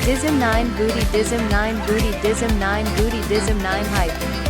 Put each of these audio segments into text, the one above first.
Dizm 9 booty, Dizm 9 booty, Dizm 9 booty, Dizm 9 hype.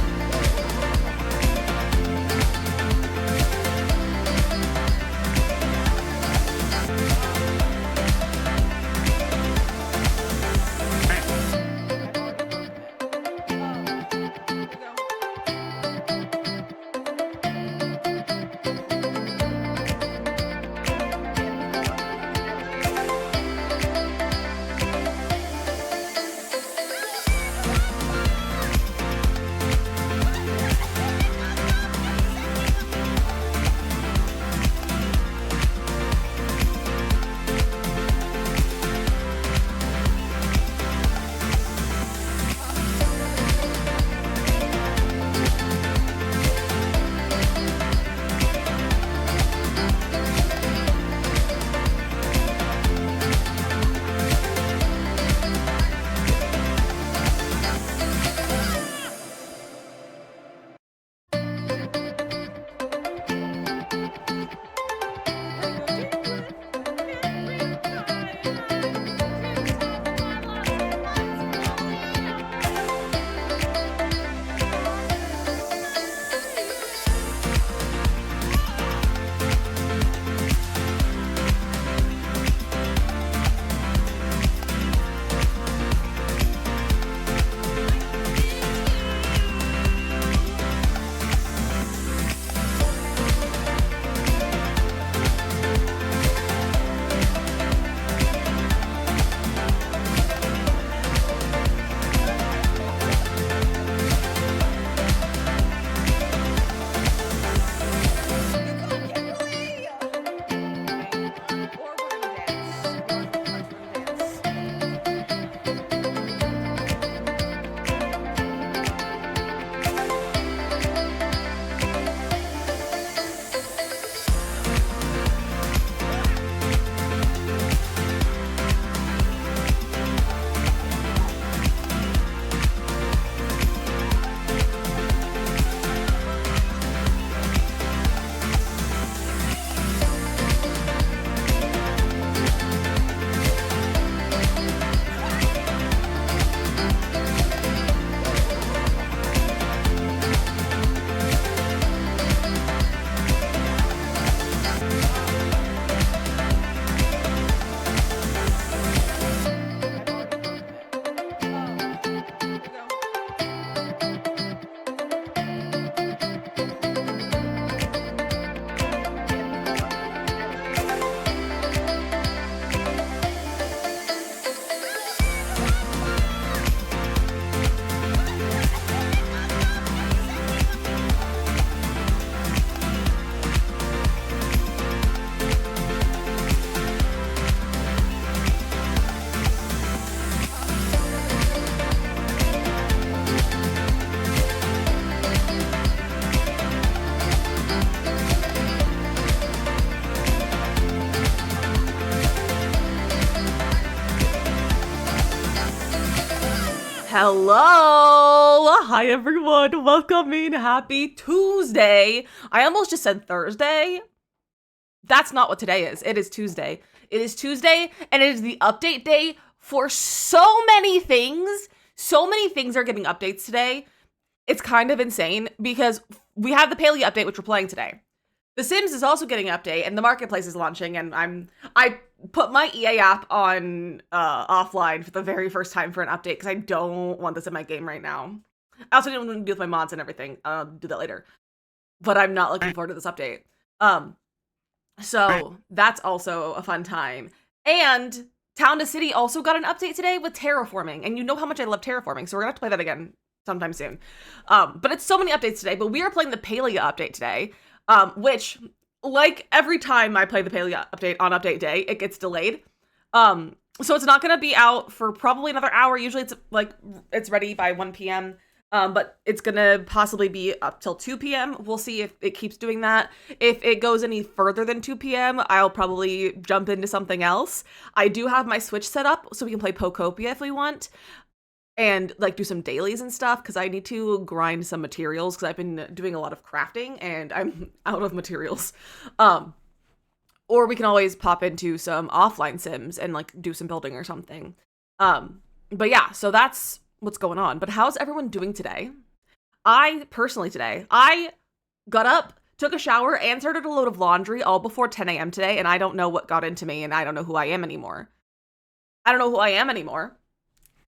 Hello! Hi everyone, welcome in, happy Tuesday. I almost just said Thursday. That's not what today is, it is Tuesday. It is Tuesday, and it is the update day for so many things. So many things are getting updates today. It's kind of insane, because we have the Palia update, which we're playing today. The Sims is also getting an update, and the marketplace is launching, and I put my EA app on offline for the very first time for an update, because I don't want this in my game right now. I also didn't want to deal with my mods and everything. I'll do that later. But I'm not looking forward to this update. So that's also a fun time. And Town to City also got an update today with terraforming, and you know how much I love terraforming, so we're gonna have to play that again sometime soon. But it's so many updates today, but we are playing the Palia update today. Which, like every time I play the Palia update on update day, it gets delayed. So it's not going to be out for probably another hour. Usually it's ready by 1 p.m. But it's going to possibly be up till 2 p.m. We'll see if it keeps doing that. If it goes any further than 2 p.m., I'll probably jump into something else. I do have my Switch set up so we can play Pokopia if we want. And like do some dailies and stuff, because I need to grind some materials, because I've been doing a lot of crafting and I'm out of materials. Or we can always pop into some offline Sims and like do some building or something. But yeah, so that's what's going on. But how's everyone doing today? I got up, took a shower, and started a load of laundry all before 10 a.m. today, and I don't know what got into me, and I don't know who I am anymore.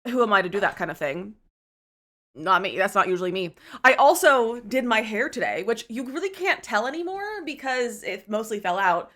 Who am I to do that kind of thing? Not me. That's not usually me. I also did my hair today, which you really can't tell anymore because it mostly fell out.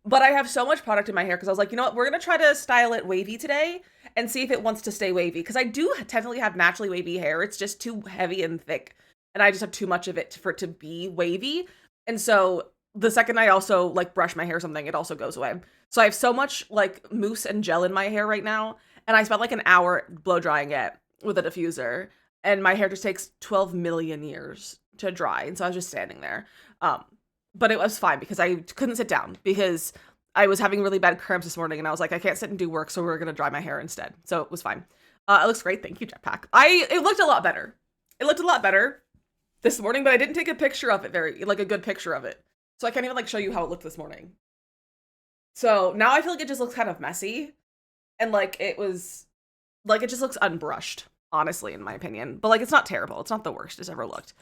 But I have so much product in my hair because I was like, you know what? We're going to try to style it wavy today and see if it wants to stay wavy. Because I do technically have naturally wavy hair. It's just too heavy and thick. And I just have too much of it for it to be wavy. And so the second I also like brush my hair or something, it also goes away. So I have so much like mousse and gel in my hair right now. And I spent like an hour blow drying it with a diffuser. And my hair just takes 12 million years to dry. And so I was just standing there. But it was fine because I couldn't sit down because I was having really bad cramps this morning. And I was like, I can't sit and do work. So we're going to dry my hair instead. So it was fine. It looks great. Thank you, Jetpack. It looked a lot better. It looked a lot better this morning, but I didn't take a picture of it a good picture of it. So I can't even like show you how it looked this morning. So now I feel like it just looks kind of messy. And like it just looks unbrushed, honestly, in my opinion. But like it's not terrible. It's not the worst it's ever looked.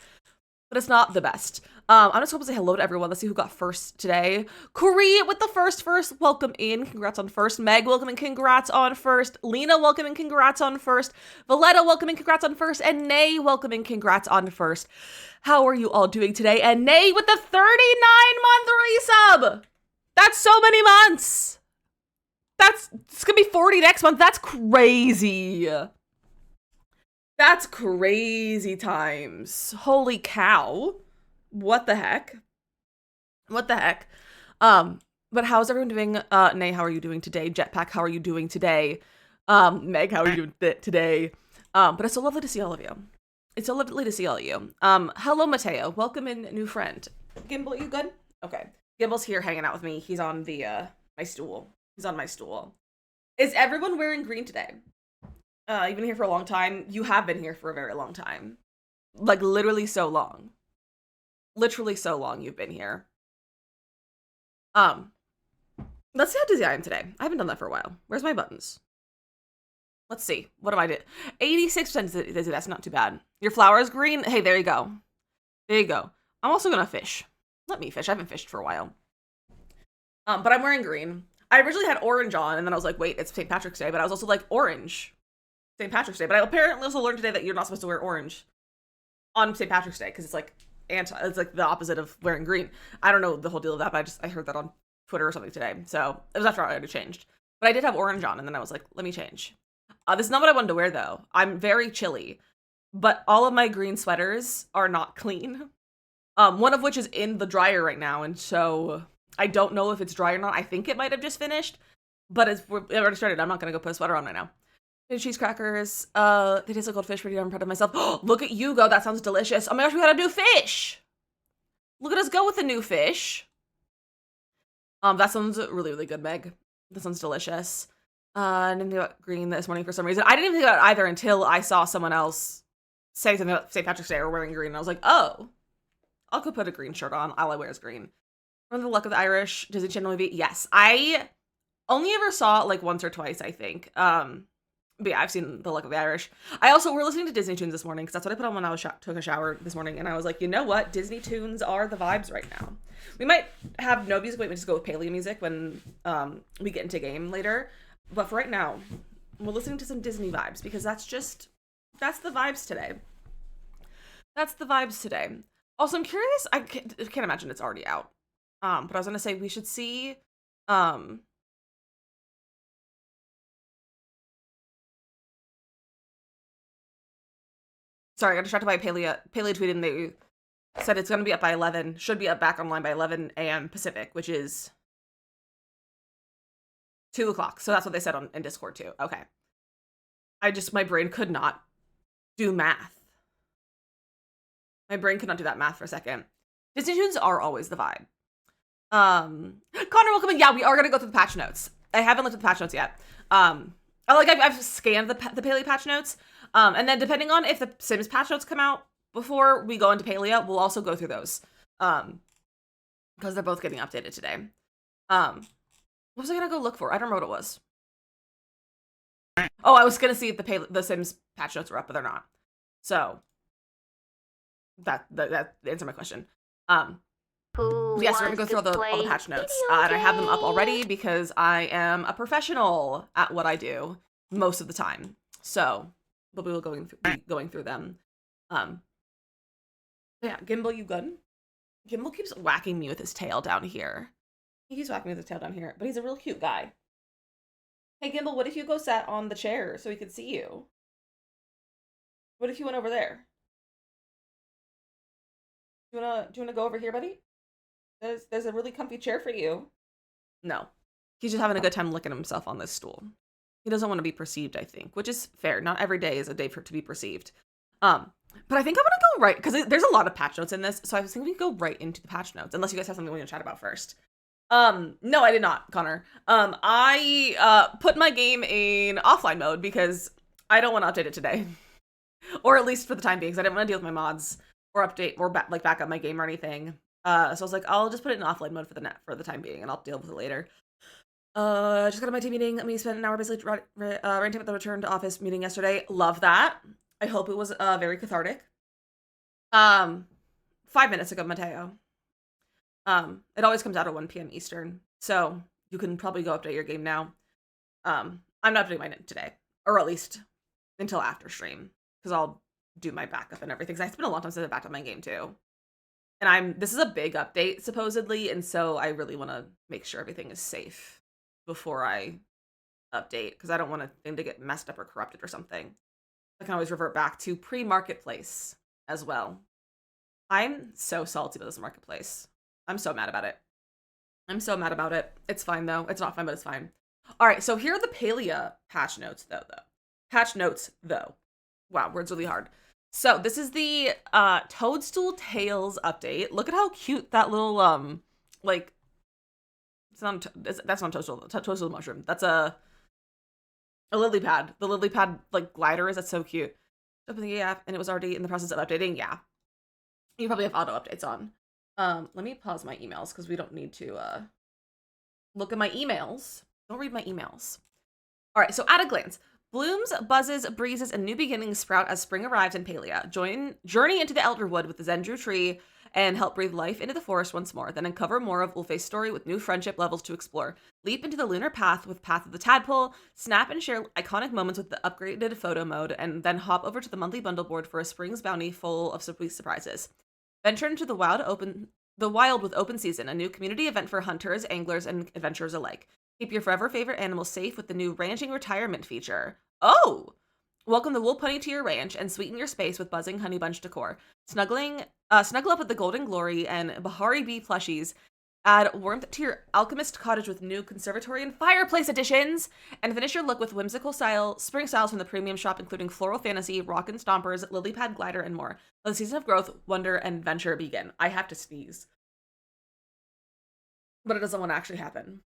But it's not the best. I'm just hoping to say hello to everyone. Let's see who got first today. Corey with the first. Welcome in. Congrats on first. Meg, welcome and congrats on first. Lena, welcome and congrats on first. Valletta, welcome and congrats on first. And Nay, welcome and congrats on first. How are you all doing today? And Nay with the 39-month resub. That's so many months. It's gonna be 40 next month. That's crazy. That's crazy times. Holy cow. What the heck? But how's everyone doing? Nay, how are you doing today? Jetpack, how are you doing today? Meg, how are you doing today? But it's so lovely to see all of you. Hello, Mateo. Welcome in, new friend. Gimbal, you good? Okay. Gimbal's here hanging out with me. He's on my stool. He's on my stool. Is everyone wearing green today? You've been here for a long time. You have been here for a very long time. Like, literally so long. Literally so long you've been here. Let's see how dizzy I am today. I haven't done that for a while. Where's my buttons? Let's see. What am I doing? 86% dizzy. That's not too bad. Your flower is green? Hey, there you go. There you go. I'm also gonna fish. Let me fish. I haven't fished for a while. But I'm wearing green. I originally had orange on, and then I was like, wait, it's St. Patrick's Day, but I was also like, orange. St. Patrick's Day. But I apparently also learned today that you're not supposed to wear orange on St. Patrick's Day, because it's like it's like the opposite of wearing green. I don't know the whole deal of that, but I heard that on Twitter or something today. So it was after I already changed. But I did have orange on, and then I was like, let me change. This is not what I wanted to wear, though. I'm very chilly, but all of my green sweaters are not clean. One of which is in the dryer right now, and so I don't know if it's dry or not. I think it might have just finished, but it already started. I'm not gonna go put a sweater on right now. Cheese crackers. They taste like gold fish. Pretty. I'm proud of myself. Look at you go. That sounds delicious. Oh my gosh, we got a new fish. Look at us go with the new fish. That sounds really, really good, Meg. That sounds delicious. I didn't think about green this morning for some reason. I didn't even think about it either until I saw someone else say something about St. Patrick's Day or wearing green. And I was like, oh, I'll go put a green shirt on. All I wear is green. Remember the Luck of the Irish Disney Channel movie? Yes. I only ever saw it like once or twice, I think. But yeah, I've seen The Luck of the Irish. We're listening to Disney tunes this morning because that's what I put on when I took a shower this morning. And I was like, you know what? Disney tunes are the vibes right now. We might have no music. We might just go with Palia music when we get into game later. But for right now, we're listening to some Disney vibes because that's the vibes today. That's the vibes today. Also, I'm curious. I can't imagine it's already out. But I was gonna say we should see. Sorry, I got distracted by Palia. Palia tweeted and they said it's gonna be up by 11. Should be up back online by 11 a.m. Pacific, which is 2 o'clock. So that's what they said in Discord too. Okay. My brain could not do math. My brain could not do that math for a second. Disney tunes are always the vibe. Connor, welcome in. Yeah, we are gonna go through the patch notes. I haven't looked at the patch notes yet. I've scanned the Palia patch notes. And then depending on if the Sims patch notes come out before we go into Palia, we'll also go through those. Because they're both getting updated today. What was I gonna go look for? I don't remember what it was. Oh, I was gonna see if the Sims patch notes were up, but they're not. So that answered my question. Yes, we're gonna go through all the patch notes, and I have them up already because I am a professional at what I do most of the time. So, but we will be going through them. Yeah, Gimbal, you good? Gimbal keeps whacking me with his tail down here. He keeps whacking me with his tail down here, but he's a real cute guy. Hey, Gimbal, what if you go sat on the chair so he could see you? What if you went over there? Do you wanna go over here, buddy? There's a really comfy chair for you. No. He's just having a good time licking himself on this stool. He doesn't want to be perceived, I think, which is fair. Not every day is a day for it to be perceived. But I think I'm gonna go right, because there's a lot of patch notes in this, so I was thinking we could go right into the patch notes, unless you guys have something we want to chat about first. No, I did not, Connor. I put my game in offline mode because I don't want to update it today. Or at least for the time being, because I didn't want to deal with my mods or update or back up my game or anything. So I was like, I'll just put it in offline mode for the time being, and I'll deal with it later. Just got to my team meeting. We spent an hour basically ranting at the return to office meeting yesterday. Love that. I hope it was very cathartic. 5 minutes ago, Mateo. It always comes out at 1 p.m. Eastern, so you can probably go update your game now. I'm not updating mine today, or at least until after stream, because I'll do my backup and everything. Because it's been a long time since I backed up my game too. And this is a big update, supposedly, and so I really want to make sure everything is safe before I update, because I don't want thing to get messed up or corrupted or something. I can always revert back to pre-marketplace as well. I'm so salty about this marketplace. I'm so mad about it. I'm so mad about it. It's fine, though. It's not fine, but it's fine. All right, so here are the Palia patch notes, though. Patch notes, though. Wow, words really hard. So this is the Toadstool Tales update. Look at how cute that little like that's not toadstool mushroom. That's a lily pad. The lily pad like glider is. That's so cute. Open the app and it was already in the process of updating. Yeah, you probably have auto updates on. Let me pause my emails because we don't need to look at my emails. Don't read my emails. All right, so at a glance. Blooms, buzzes, breezes, and new beginnings sprout as spring arrives in Palia. Journey into the Elderwood with the Zendru tree and help breathe life into the forest once more. Then uncover more of Ulfe's story with new friendship levels to explore. Leap into the lunar path with Path of the Tadpole. Snap and share iconic moments with the upgraded photo mode. And then hop over to the monthly bundle board for a spring's bounty full of sweet surprises. Venture into the wild with Open Season, a new community event for hunters, anglers, and adventurers alike. Keep your forever favorite animals safe with the new ranching retirement feature. Oh! Welcome the Wool Pony to your ranch and sweeten your space with buzzing honey bunch decor. Snuggle up with the Golden Glory and Bahari Bee plushies. Add warmth to your alchemist cottage with new conservatory and fireplace additions. And finish your look with whimsical spring styles from the premium shop, including Floral Fantasy, Rockin' Stompers, Lily Pad Glider, and more. Let the season of growth, wonder, and adventure begin. I have to sneeze. But it doesn't want to actually happen.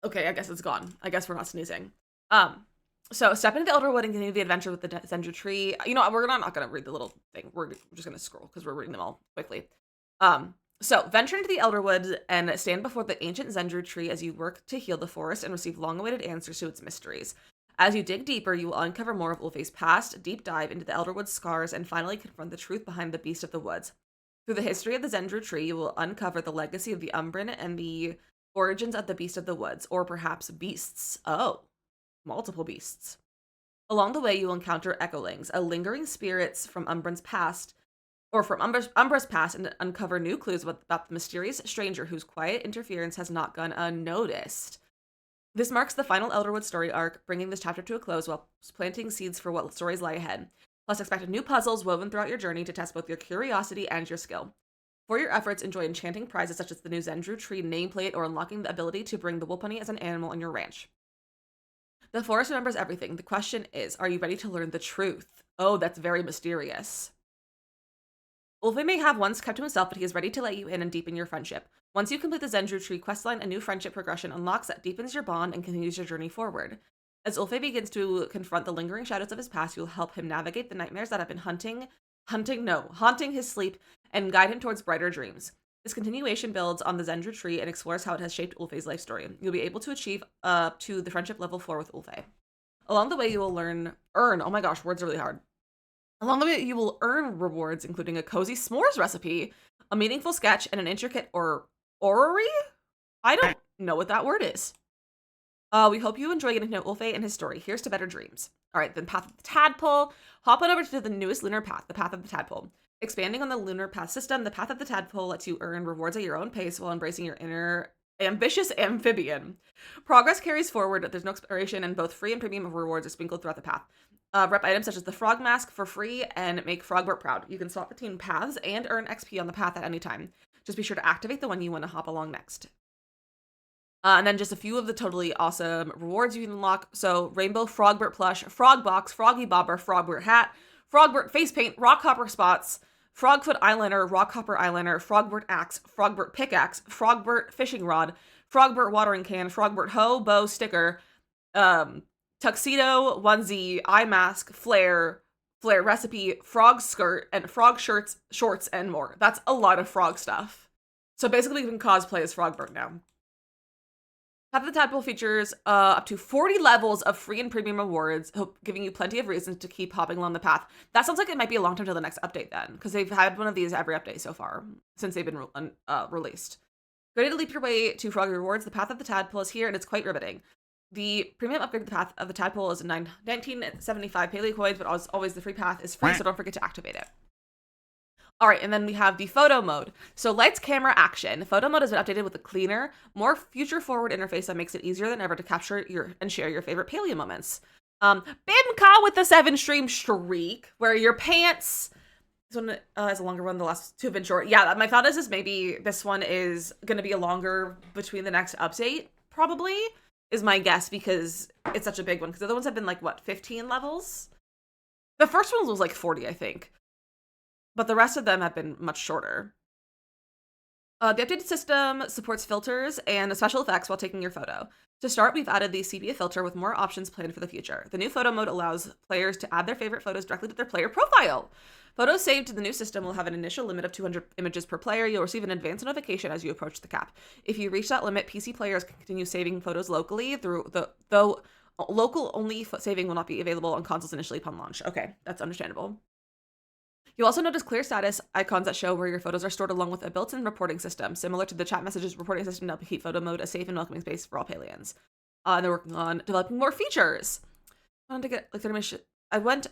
Okay, I guess it's gone. I guess we're not sneezing. So step into the Elderwood and continue the adventure with the Zenju tree. You know, we're not gonna read the little thing. We're just gonna scroll because we're reading them all quickly. So venture into the Elderwood and stand before the ancient Zenju tree as you work to heal the forest and receive long-awaited answers to its mysteries. As you dig deeper, you will uncover more of Ulfe's past, deep dive into the Elderwood's scars, and finally confront the truth behind the beast of the woods. Through the history of the Zenju tree, you will uncover the legacy of the Umbran and the origins of the beast of the woods, or perhaps beasts. Oh, multiple beasts. Along the way, you will encounter echolings, a lingering spirits from Umbran's past, or from Umbra's past, and uncover new clues about the mysterious stranger whose quiet interference has not gone unnoticed. This marks the final Elderwood story arc, bringing this chapter to a close while planting seeds for what stories lie ahead. Plus, expect new puzzles woven throughout your journey to test both your curiosity and your skill. For your efforts, enjoy enchanting prizes such as the new Zenju tree nameplate or unlocking the ability to bring the Wolpunny as an animal on your ranch. The forest remembers everything. The question is, are you ready to learn the truth? Oh, that's very mysterious. Ulfe may have once kept to himself, but he is ready to let you in and deepen your friendship. Once you complete the Zenju tree questline, a new friendship progression unlocks that deepens your bond and continues your journey forward. As Ulfe begins to confront the lingering shadows of his past, you will help him navigate the nightmares that have been haunting his sleep and guide him towards brighter dreams. This continuation builds on the Zenju tree and explores how it has shaped Ulfe's life story. You'll be able to achieve to the friendship level 4 with Ulfe. Along the way, you will oh my gosh, words are really hard. Along the way, you will earn rewards, including a cozy s'mores recipe, a meaningful sketch, and an intricate orrery? I don't know what that word is. We hope you enjoy getting to know Ulfe and his story. Here's to better dreams. All right, then Path of the Tadpole. Hop on over to the newest lunar path, the Path of the Tadpole. Expanding on the lunar path system, the Path of the Tadpole lets you earn rewards at your own pace while embracing your inner ambitious amphibian. Progress carries forward. There's no expiration, and both free and premium rewards are sprinkled throughout the path. Rep items such as the Frog Mask for free and make Frogbert proud. You can swap between paths and earn XP on the path at any time. Just be sure to activate the one you want to hop along next. And then just a few of the totally awesome rewards you can unlock. So Rainbow Frogbert plush, Frog box, Froggy bobber, Frogbert hat, Frogbert face paint, Rock hopper spots, Frogfoot eyeliner, Rock hopper eyeliner, Frogbert axe, Frogbert pickaxe, Frogbert fishing rod, Frogbert watering can, Frogbert hoe, bow, sticker, tuxedo, onesie, eye mask, flare recipe, frog skirt, and frog shorts, and more. That's a lot of frog stuff. So basically you can cosplay as Frogbert now. Path of the Tadpole features up to 40 levels of free and premium rewards, giving you plenty of reasons to keep hopping along the path. That sounds like it might be a long time till the next update then, because they've had one of these every update so far, since they've been released. Ready to leap your way to froggy rewards? The Path of the Tadpole is here, and it's quite riveting. The premium upgrade to the Path of the Tadpole is 1975 Paleo coins, but as always, the free path is free, so don't forget to activate it. All right, and then we have the photo mode. So lights, camera, action. Photo mode has been updated with a cleaner, more future-forward interface that makes it easier than ever to capture and share your favorite Paleo moments. Bimka with the 7-stream streak, where your pants... This one is a longer one. The last two have been short. Yeah, my thought is maybe this one is going to be a longer between the next update, probably, is my guess, because it's such a big one. Because the other ones have been like, what, 15 levels? The first one was like 40, I think. But the rest of them have been much shorter. The updated system supports filters and special effects while taking your photo. To start, we've added the sepia filter with more options planned for the future. The new photo mode allows players to add their favorite photos directly to their player profile. Photos saved to the new system will have an initial limit of 200 images per player. You'll receive an advance notification as you approach the cap. If you reach that limit, PC players can continue saving photos locally, though local-only saving will not be available on consoles initially upon launch. Okay, that's understandable. You'll also notice clear status icons that show where your photos are stored along with a built-in reporting system, similar to the chat messages reporting system to help keep photo mode a safe and welcoming space for all Palians. And they're working on developing more features. I wanted to get like 30 minutes. I went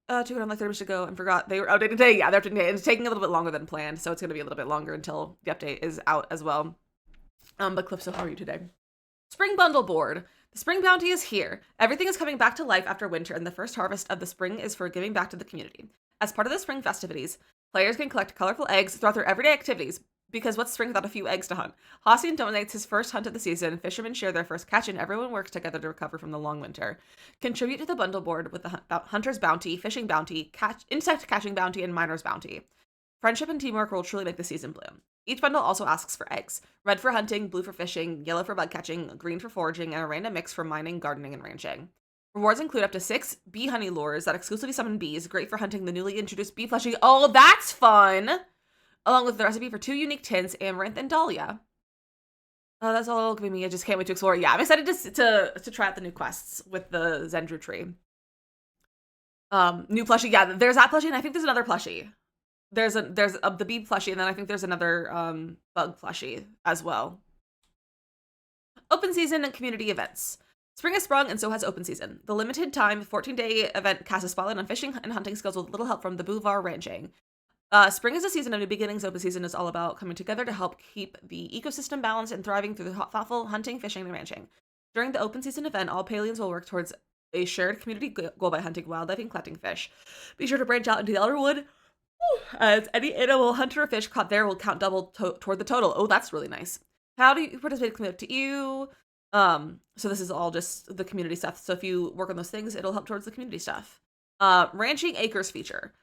to them like 30 minutes ago and forgot they were outdated today. Yeah, they're updating today. It's taking a little bit longer than planned, so it's going to be a little bit longer until the update is out as well. But Cliff, so how are you today? Spring bundle board. The spring bounty is here. Everything is coming back to life after winter, and the first harvest of the spring is for giving back to the community. As part of the spring festivities, players can collect colorful eggs throughout their everyday activities, because what's spring without a few eggs to hunt? Hassian donates his first hunt of the season, fishermen share their first catch, and everyone works together to recover from the long winter. Contribute to the bundle board with the Hunter's Bounty, Fishing Bounty, Insect Catching Bounty, and Miner's Bounty. Friendship and teamwork will truly make the season bloom. Each bundle also asks for eggs. Red for hunting, blue for fishing, yellow for bug catching, green for foraging, and a random mix for mining, gardening, and ranching. Rewards include up to 6 bee honey lures that exclusively summon bees, great for hunting the newly introduced bee plushie. Oh, that's fun! Along with the recipe for 2 unique tints, Amaranth and Dahlia. Oh, that's all giving me. I just can't wait to explore. Yeah, I'm excited to try out the new quests with the Zendru tree. New plushie. Yeah, there's that plushie, and I think there's another plushie. There's the bee plushie, and then I think there's another bug plushie as well. Open season and community events. Spring has sprung, and so has open season. The limited time 14-day event casts a spotlight on fishing and hunting skills with little help from the Bouvar ranching. Spring is a season of new beginnings. Open season is all about coming together to help keep the ecosystem balanced and thriving through the thoughtful hunting, fishing, and ranching. During the open season event, all Palians will work towards a shared community goal by hunting wildlife and collecting fish. Be sure to branch out into the Elderwood, as any animal, hunter, or fish caught there will count double toward the total. Oh, that's really nice. How do you participate? It's up to you. So this is all just the community stuff. So if you work on those things, it'll help towards the community stuff. Ranching Acres feature.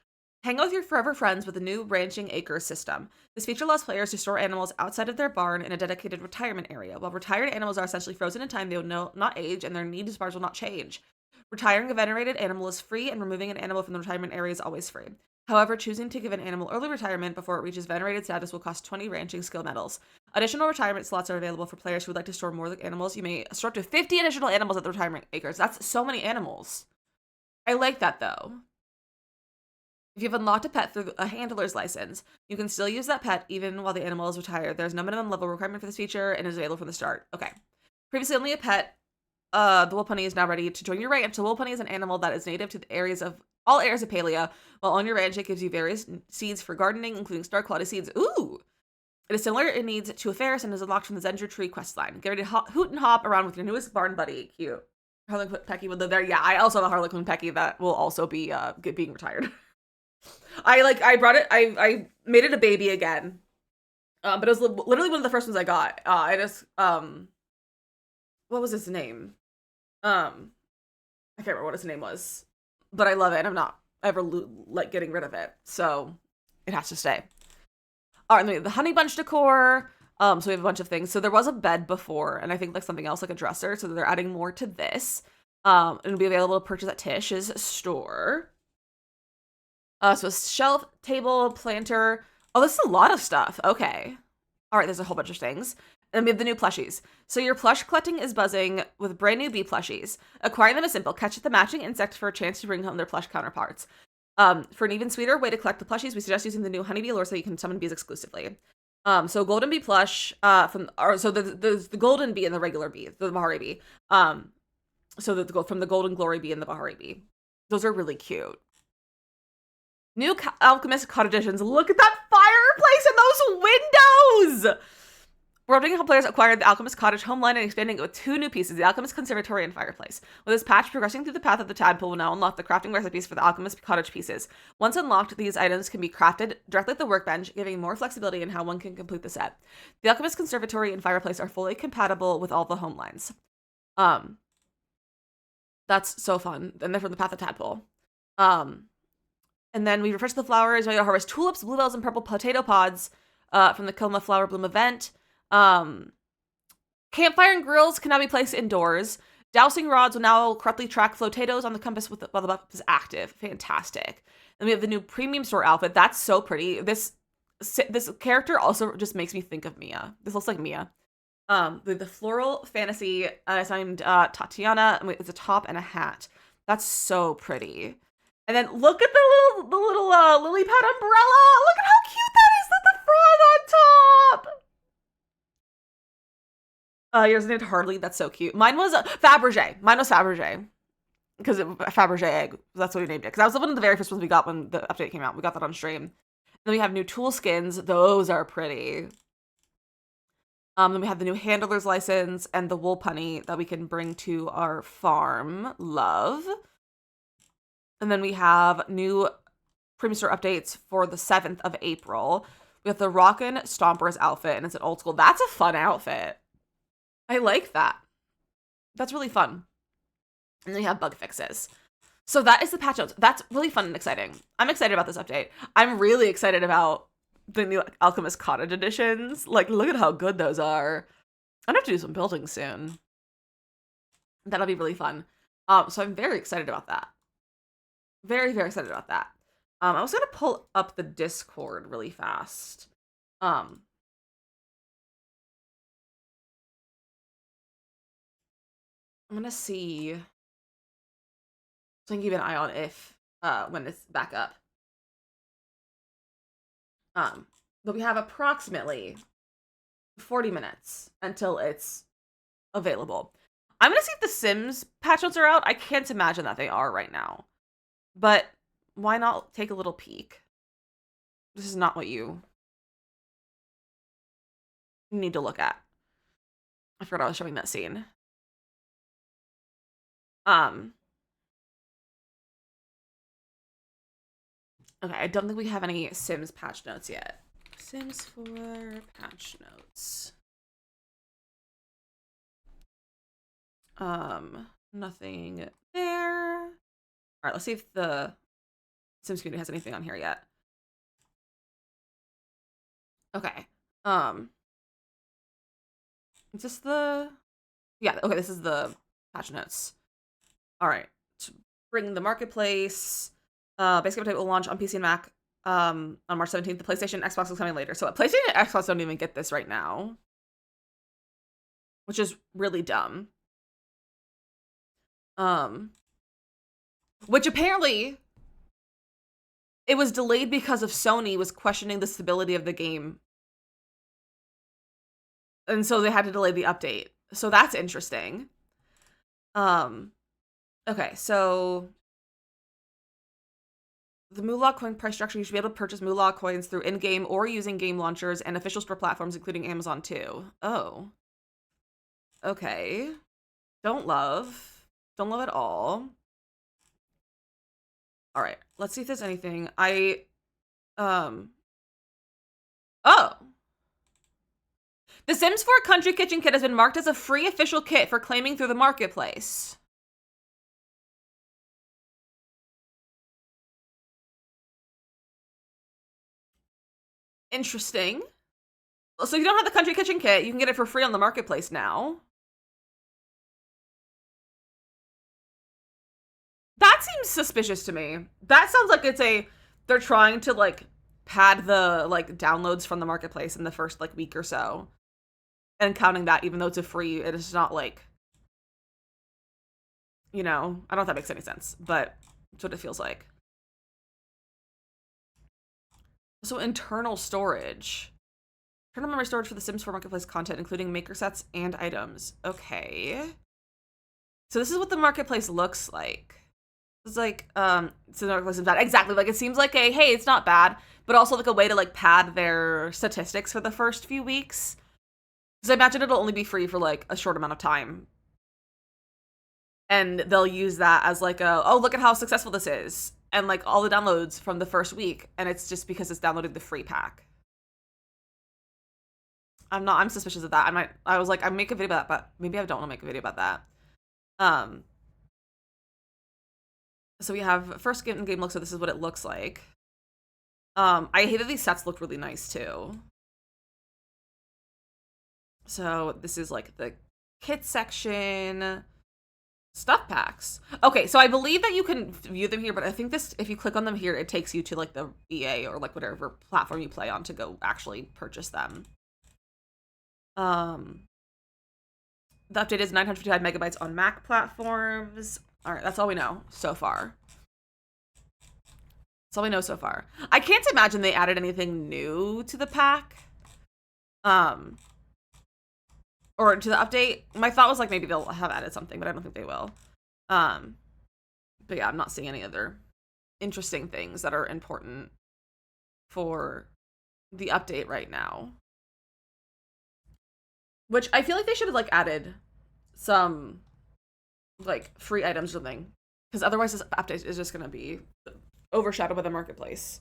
Hang out with your forever friends with the new Ranching Acres system. This feature allows players to store animals outside of their barn in a dedicated retirement area. While retired animals are essentially frozen in time, they will not age, and their needs bars will not change. Retiring a venerated animal is free, and removing an animal from the retirement area is always free. However, choosing to give an animal early retirement before it reaches venerated status will cost 20 ranching skill medals. Additional retirement slots are available for players who would like to store more animals. You may store up to 50 additional animals at the retirement acres. That's so many animals. I like that, though. If you've unlocked a pet through a handler's license, you can still use that pet even while the animal is retired. There's no minimum level requirement for this feature and is available from the start. Okay. Previously only a pet, the wool pony is now ready to join your ranch. The wool pony is an animal that is native to the all areas of Palia. While on your ranch, it gives you various seeds for gardening, including star quality seeds. Ooh! It is similar in needs to a Ferris and is unlocked from the Zendru Tree questline. Get ready to hoot and hop around with your newest barn buddy. Cute. Harlequin Pecky would live there. Yeah, I also have a Harlequin Pecky that will also be being retired. I brought it. I made it a baby again, but it was literally one of the first ones I got. What was his name? I can't remember what his name was, but I love it. And I'm not ever like getting rid of it, so it has to stay. All right, the honey bunch decor. So we have a bunch of things. So there was a bed before, and I think like something else like a dresser. So they're adding more to this. It'll be available to purchase at Tish's store. So a shelf, table, planter. Oh, this is a lot of stuff. Okay. All right, there's a whole bunch of things. And we have the new plushies. So your plush collecting is buzzing with brand new bee plushies. Acquiring them is simple. Catch the matching insect for a chance to bring home their plush counterparts. For an even sweeter way to collect the plushies, we suggest using the new honeybee lure so you can summon bees exclusively. So golden bee plush, so there's the golden bee and the regular bee, the Bahari bee. So from the golden glory bee and the Bahari bee. Those are really cute. New alchemist cottage additions. Look at that fireplace and those windows! We're updating how players acquired the Alchemist Cottage home line and expanding it with 2 new pieces, the Alchemist Conservatory and Fireplace. With this patch, progressing through the path of the tadpole will now unlock the crafting recipes for the Alchemist Cottage pieces. Once unlocked, these items can be crafted directly at the workbench, giving more flexibility in how one can complete the set. The Alchemist Conservatory and Fireplace are fully compatible with all the home lines. That's so fun. And they're from the path of tadpole. And then we refresh the flowers. We gotta harvest tulips, bluebells, and purple potato pods from the Kilma Flower Bloom event. Campfire and grills can now be placed indoors. Dowsing rods will now correctly track flotatoes on the compass while the buff is active. Fantastic. Then we have the new premium store outfit. That's so pretty. This character also just makes me think of Mia. This looks like Mia. The floral fantasy assigned Tatiana. It's a top and a hat. That's so pretty. And then look at the little lily pad umbrella. Look at how cute that is. Look at the frond on top. Yours named Harley. That's so cute. Mine was Fabergé. Because Fabergé egg. That's what we named it. Because that was one of the very first ones we got when the update came out. We got that on stream. And then we have new tool skins. Those are pretty. Then we have the new handler's license and the wool punny that we can bring to our farm. Love. And then we have new premium store updates for the 7th of April. We have the Rockin' Stompers outfit, and it's an old school. That's a fun outfit. I like that. That's really fun. And then we have bug fixes. So that is the patch notes. That's really fun and exciting. I'm excited about this update. I'm really excited about the new Alchemist Cottage editions. Like, look at how good those are. I'm gonna have to do some building soon. That'll be really fun. So I'm very excited about that. Very, very excited about that. I was gonna pull up the Discord really fast. I'm gonna see, so I can keep an eye on if when it's back up. But we have approximately 40 minutes until it's available. I'm gonna see if the Sims patch notes are out. I can't imagine that they are right now. But why not take a little peek? This is not what you need to look at. I forgot I was showing that scene. Okay, I don't think we have any Sims patch notes yet. Sims 4 patch notes. Nothing there. All right, let's see if the Sims community has anything on here yet. Okay. Is this the... Yeah, okay, this is the patch notes. All right. To bring the marketplace. Basic update will launch on PC and Mac on March 17th. The PlayStation and Xbox is coming later. So PlayStation and Xbox don't even get this right now, which is really dumb. Which apparently it was delayed because of Sony was questioning the stability of the game. And so they had to delay the update. So that's interesting. Okay, so the Moolah coin price structure, you should be able to purchase Moolah coins through in-game or using game launchers and official store platforms, including Amazon too. Oh. Okay. Don't love at all. All right, let's see if there's anything. Oh. The Sims 4 Country Kitchen Kit has been marked as a free official kit for claiming through the marketplace. Interesting. So you don't have the Country Kitchen Kit, you can get it for free on the marketplace now. That seems suspicious to me. That sounds like they're trying to like pad the like downloads from the marketplace in the first like week or so. And counting that even though it's a free, it is not like, you know, I don't know if that makes any sense, but that's what it feels like. So internal storage. Internal memory storage for the Sims 4 marketplace content, including maker sets and items. Okay. So this is what the marketplace looks like. It's like, so the marketplace is bad. Exactly. Like it seems like hey, it's not bad, but also like a way to like pad their statistics for the first few weeks. Because I imagine it'll only be free for like a short amount of time. And they'll use that as like oh, look at how successful this is. And like all the downloads from the first week. And it's just because it's downloaded the free pack. I'm suspicious of that. I was like, I make a video about that, but maybe I don't want to make a video about that. So we have first game look, so this is what it looks like. I hate that these sets look really nice too. So this is like the kit section. Stuff packs. Okay, so I believe that you can view them here, but I think this, if you click on them here, it takes you to like the EA or like whatever platform you play on to go actually purchase them. The update is 955 megabytes on Mac platforms. All right, that's all we know so far. That's all we know so far. I can't imagine they added anything new to the pack. Or to the update. My thought was like maybe they'll have added something, but I don't think they will. But yeah, I'm not seeing any other interesting things that are important for the update right now. Which I feel like they should have like added some like free items or something. Because otherwise this update is just gonna be overshadowed by the marketplace.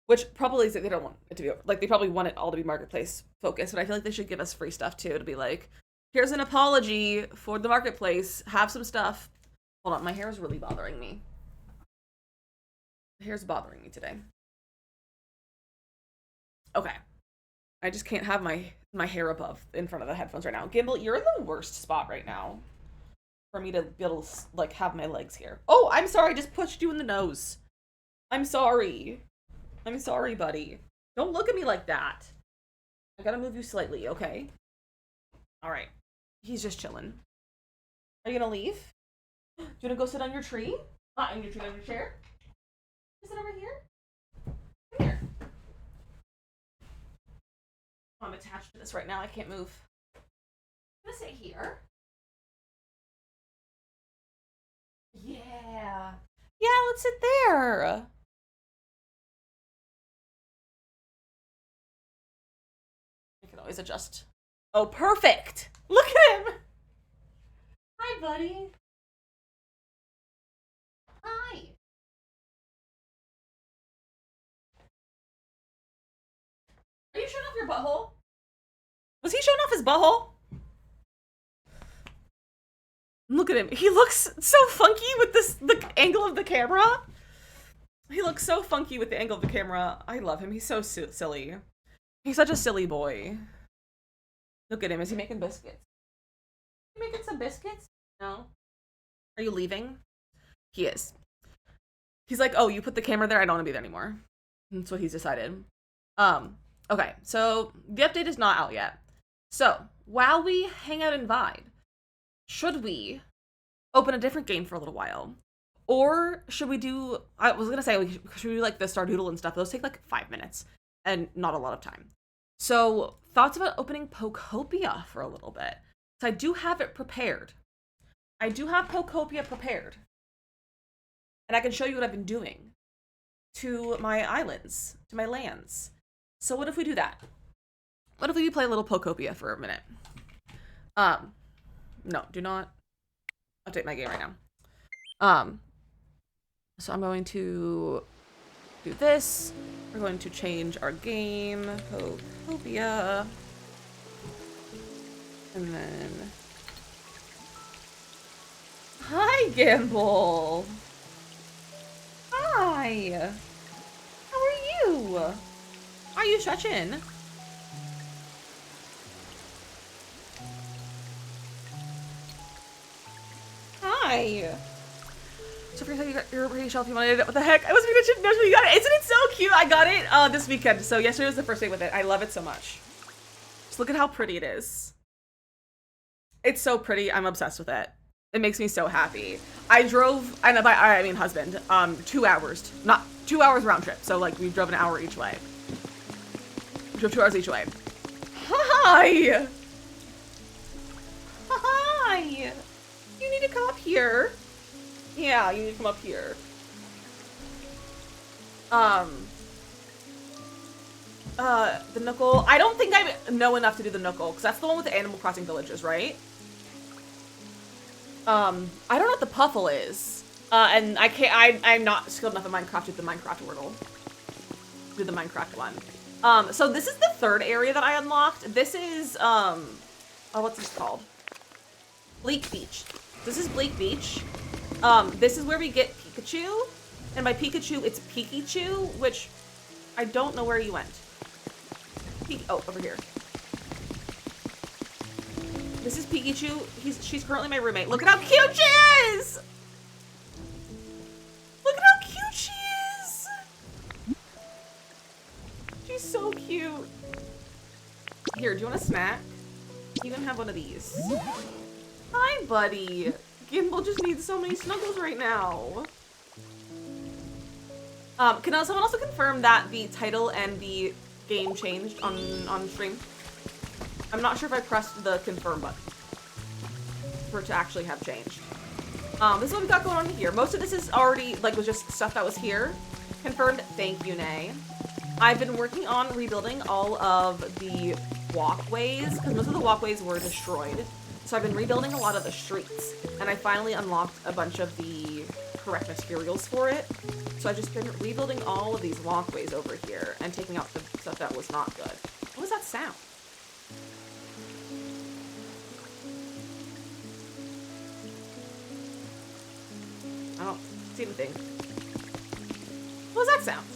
Which probably is, they don't want it to be, like, they probably want it all to be marketplace focused, but I feel like they should give us free stuff too, to be like, here's an apology for the marketplace, have some stuff. Hold on, my hair is really bothering me. Hair's bothering me today. Okay. I just can't have my hair above in front of the headphones right now. Gimbal, you're in the worst spot right now for me to be able to, like, have my legs here. Oh, I'm sorry. I just pushed you in the nose. I'm sorry. I'm sorry, buddy. Don't look at me like that. I gotta move you slightly, okay? All right. He's just chilling. Are you gonna leave? Do you wanna go sit on your tree? Not on your tree, on your chair? Sit over here? Come here. I'm attached to this right now. I can't move. I'm gonna sit here. Yeah. Yeah, let's sit there. I can always adjust. Oh, perfect. Look at him. Hi, buddy. Hi. Are you showing off your butthole? Was he showing off his butthole? Look at him. He looks so funky with the angle of the camera. He looks so funky with the angle of the camera. I love him. He's so silly. He's such a silly boy. Look at him. Is he making biscuits? You making some biscuits? No. Are you leaving? He is. He's like, oh, you put the camera there? I don't want to be there anymore. That's what he's decided. Okay, so the update is not out yet. So, while we hang out and vibe, should we open a different game for a little while? Or should we do, I was gonna say, should we do like the Stardoodle and stuff? Those take like 5 minutes and not a lot of time. So, thoughts about opening Pokopia for a little bit. So I do have it prepared. I do have Pokopia prepared. And I can show you what I've been doing to my islands, to my lands. So what if we do that? What if we play a little Pokopia for a minute? No, do not update my game right now. So I'm going to do this. We're going to change our game, Pokopia. And then... Hi, Gamble! Hi! How are you? Are you stretching? Hi! So for you got your radio shelf, you wanted it. What the heck? I wasn't even gonna know you got it. Isn't it so cute? I got it this weekend. So yesterday was the first day with it. I love it so much. Just look at how pretty it is. It's so pretty. I'm obsessed with it. It makes me so happy. I drove, and by I mean husband, 2 hours. Not 2 hours round trip. So like we drove an hour each way. We drove 2 hours each way. Hi! Hi! You need to come up here. Yeah, you need to come up here. The Knuckle. I don't think I know enough to do the Knuckle, because that's the one with the Animal Crossing villages, right? I don't know what the Puffle is. And I'm not skilled enough in Minecraft to do the Minecraft Wordle. Do the Minecraft one. So this is the third area that I unlocked. This is, oh, what's this called? Bleak Beach. This is Bleak Beach. This is where we get Pikachu. And by Pikachu, it's Pikachu, which I don't know where you went. Oh, over here. This is Pikachu. She's currently my roommate. Look at how cute she is! Look at how cute she is! She's so cute. Here, do you want a snack? You can have one of these. Hi, buddy. Gimbal just needs so many snuggles right now. Can someone also confirm that the title and the game changed on stream? I'm not sure if I pressed the confirm button for it to actually have changed. This is what we got going on here. Most of this is already, like, was just stuff that was here. Confirmed. Thank you, Nay. I've been working on rebuilding all of the walkways, because most of the walkways were destroyed. So I've been rebuilding a lot of the streets, and I finally unlocked a bunch of the correct materials for it. So I've just been rebuilding all of these walkways over here and taking out the stuff that was not good. What was that sound? I don't see anything. What was that sound?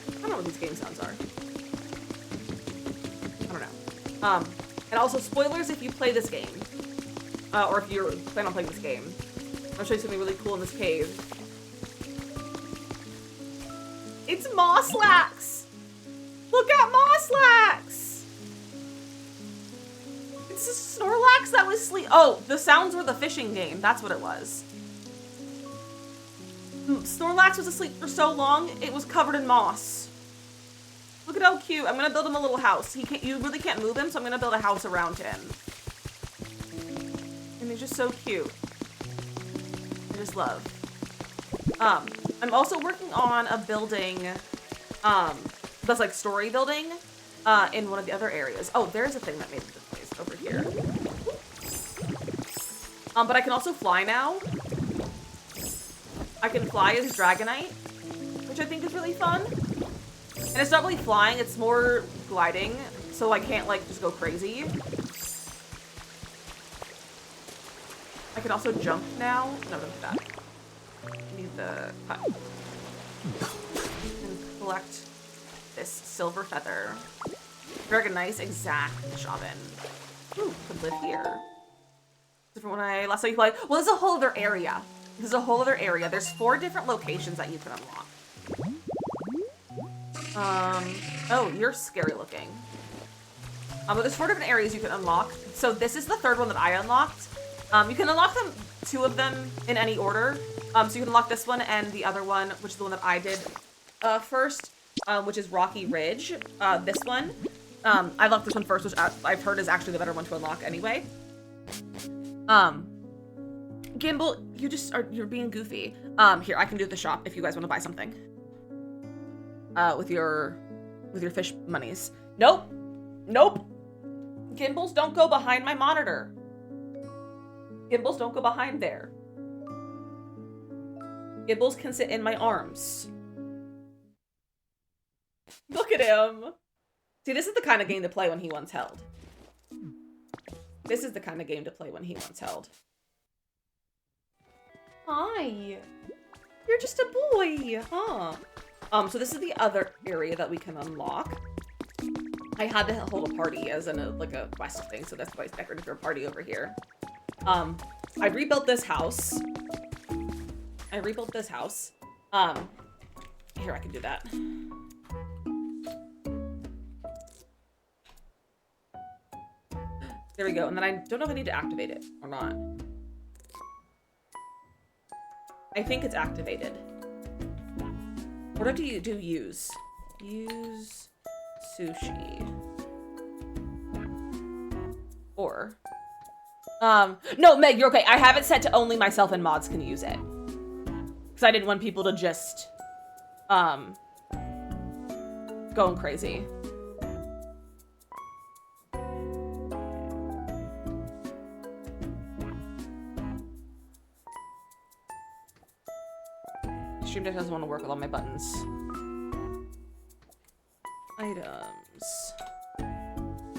I don't know what these game sounds are. I don't know. And also spoilers if you play this game. Or if you're planning on playing this game. I'll show you something really cool in this cave. It's Mosslax! Look at Mosslax! It's a Snorlax that was sleep. Oh, the sounds were the fishing game. That's what it was. Snorlax was asleep for so long, it was covered in moss. Look at how cute. I'm gonna build him a little house. You really can't move him, so I'm gonna build a house around him. And he's just so cute. I just love. I'm also working on a building, that's like story building, in one of the other areas. Oh, there's a thing that made this place over here. But I can also fly now. I can fly as Dragonite, which I think is really fun. And it's not really flying, it's more gliding, so I can't like just go crazy. I can also jump now. No, don't do that. I need the cut. And collect this silver feather. Dragonite's exact Shaman. Ooh, could live here. Different when I last saw you play. Well, there's a whole other area. There's a whole other area. There's 4 different locations that you can unlock. Oh, you're scary looking. But there's 4 different areas you can unlock. So this is the 3rd one that I unlocked. You can unlock them, 2 of them in any order. So you can unlock this one and the other one, which is the one that I did first, which is Rocky Ridge. This one. I unlocked this one first, which I've heard is actually the better one to unlock anyway. Gimbal, you're being goofy. Here, I can do the shop if you guys want to buy something. With your fish monies. Nope. Nope. Gimbals don't go behind my monitor. Gimbals don't go behind there. Gimbals can sit in my arms. Look at him. See, this is the kind of game to play when he once held. This is the kind of game to play when he once held. Hi. You're just a boy, huh? So this is the other area that we can unlock. I had to hold a party as like a quest thing, so that's why it's decorated for a party over here. I rebuilt this house. Here, I can do that. There we go, and then I don't know if I need to activate it or not. I think it's activated. What do you do? Use sushi. Or no, Meg, you're okay. I have it set to only myself and mods can use it. Because I didn't want people to just going crazy. Stream Deck doesn't want to work with all my buttons. Items.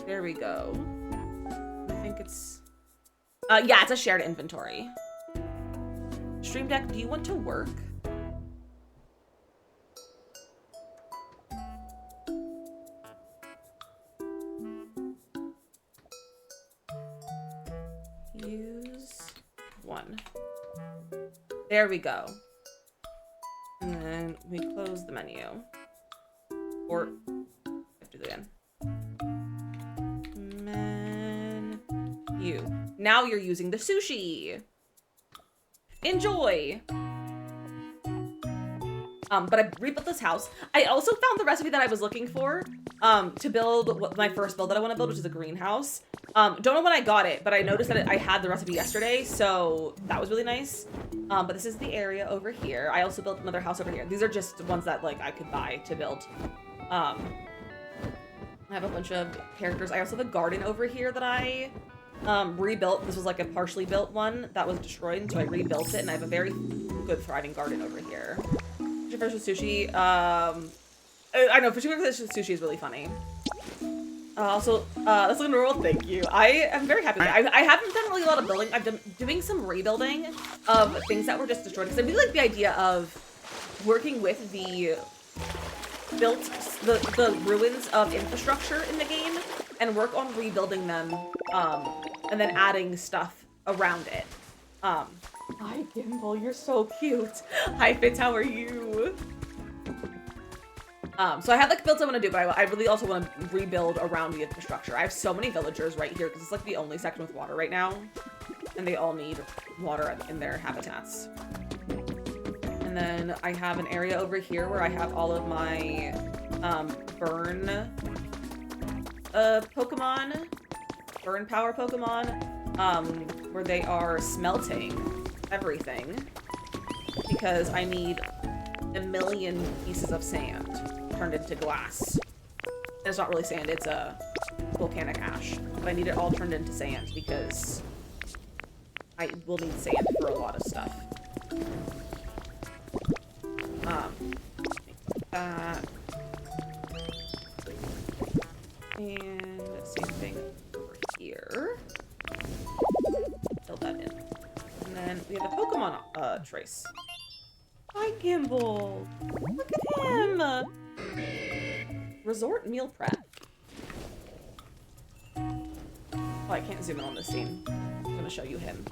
There we go. I think it's... yeah, it's a shared inventory. Stream Deck, do you want to work? Use 1. There we go. And then we close the menu. Or, I have to do it again. Menu. Now you're using the sushi. Enjoy. But I rebuilt this house. I also found the recipe that I was looking for to build my first build that I want to build, which is a greenhouse. Don't know when I got it, but I noticed that I had the recipe yesterday, so that was really nice. But this is the area over here. I also built another house over here. These are just ones that like I could buy to build. I have a bunch of characters. I also have a garden over here that I rebuilt. This was like a partially built one that was destroyed, so I rebuilt it, and I have a very good thriving garden over here. Fishing fish with sushi. I know fishing fish with sushi is really funny. Also, let's look in the world. Thank you. I am very happy with it. I haven't done really a lot of building. I've been doing some rebuilding of things that were just destroyed because I really like the idea of working with the ruins of infrastructure in the game and work on rebuilding them, and then adding stuff around it. Hi, Gimbal, you're so cute. Hi, Fitz, how are you? So I have like builds I want to do, but I really also want to rebuild around the infrastructure. I have so many villagers right here because it's like the only section with water right now, and they all need water in their habitats. And then I have an area over here where I have all of my burn power Pokemon, where they are smelting everything because I need 1 million pieces of sand turned into glass. And it's not really sand, it's a volcanic ash. But I need it all turned into sand because I will need sand for a lot of stuff. That. And same thing over here. Fill that in. And then we have a Pokemon trace. Hi, Gimbal. Look at him. Resort meal prep. Oh, I can't zoom in on this scene. I'm gonna show you him.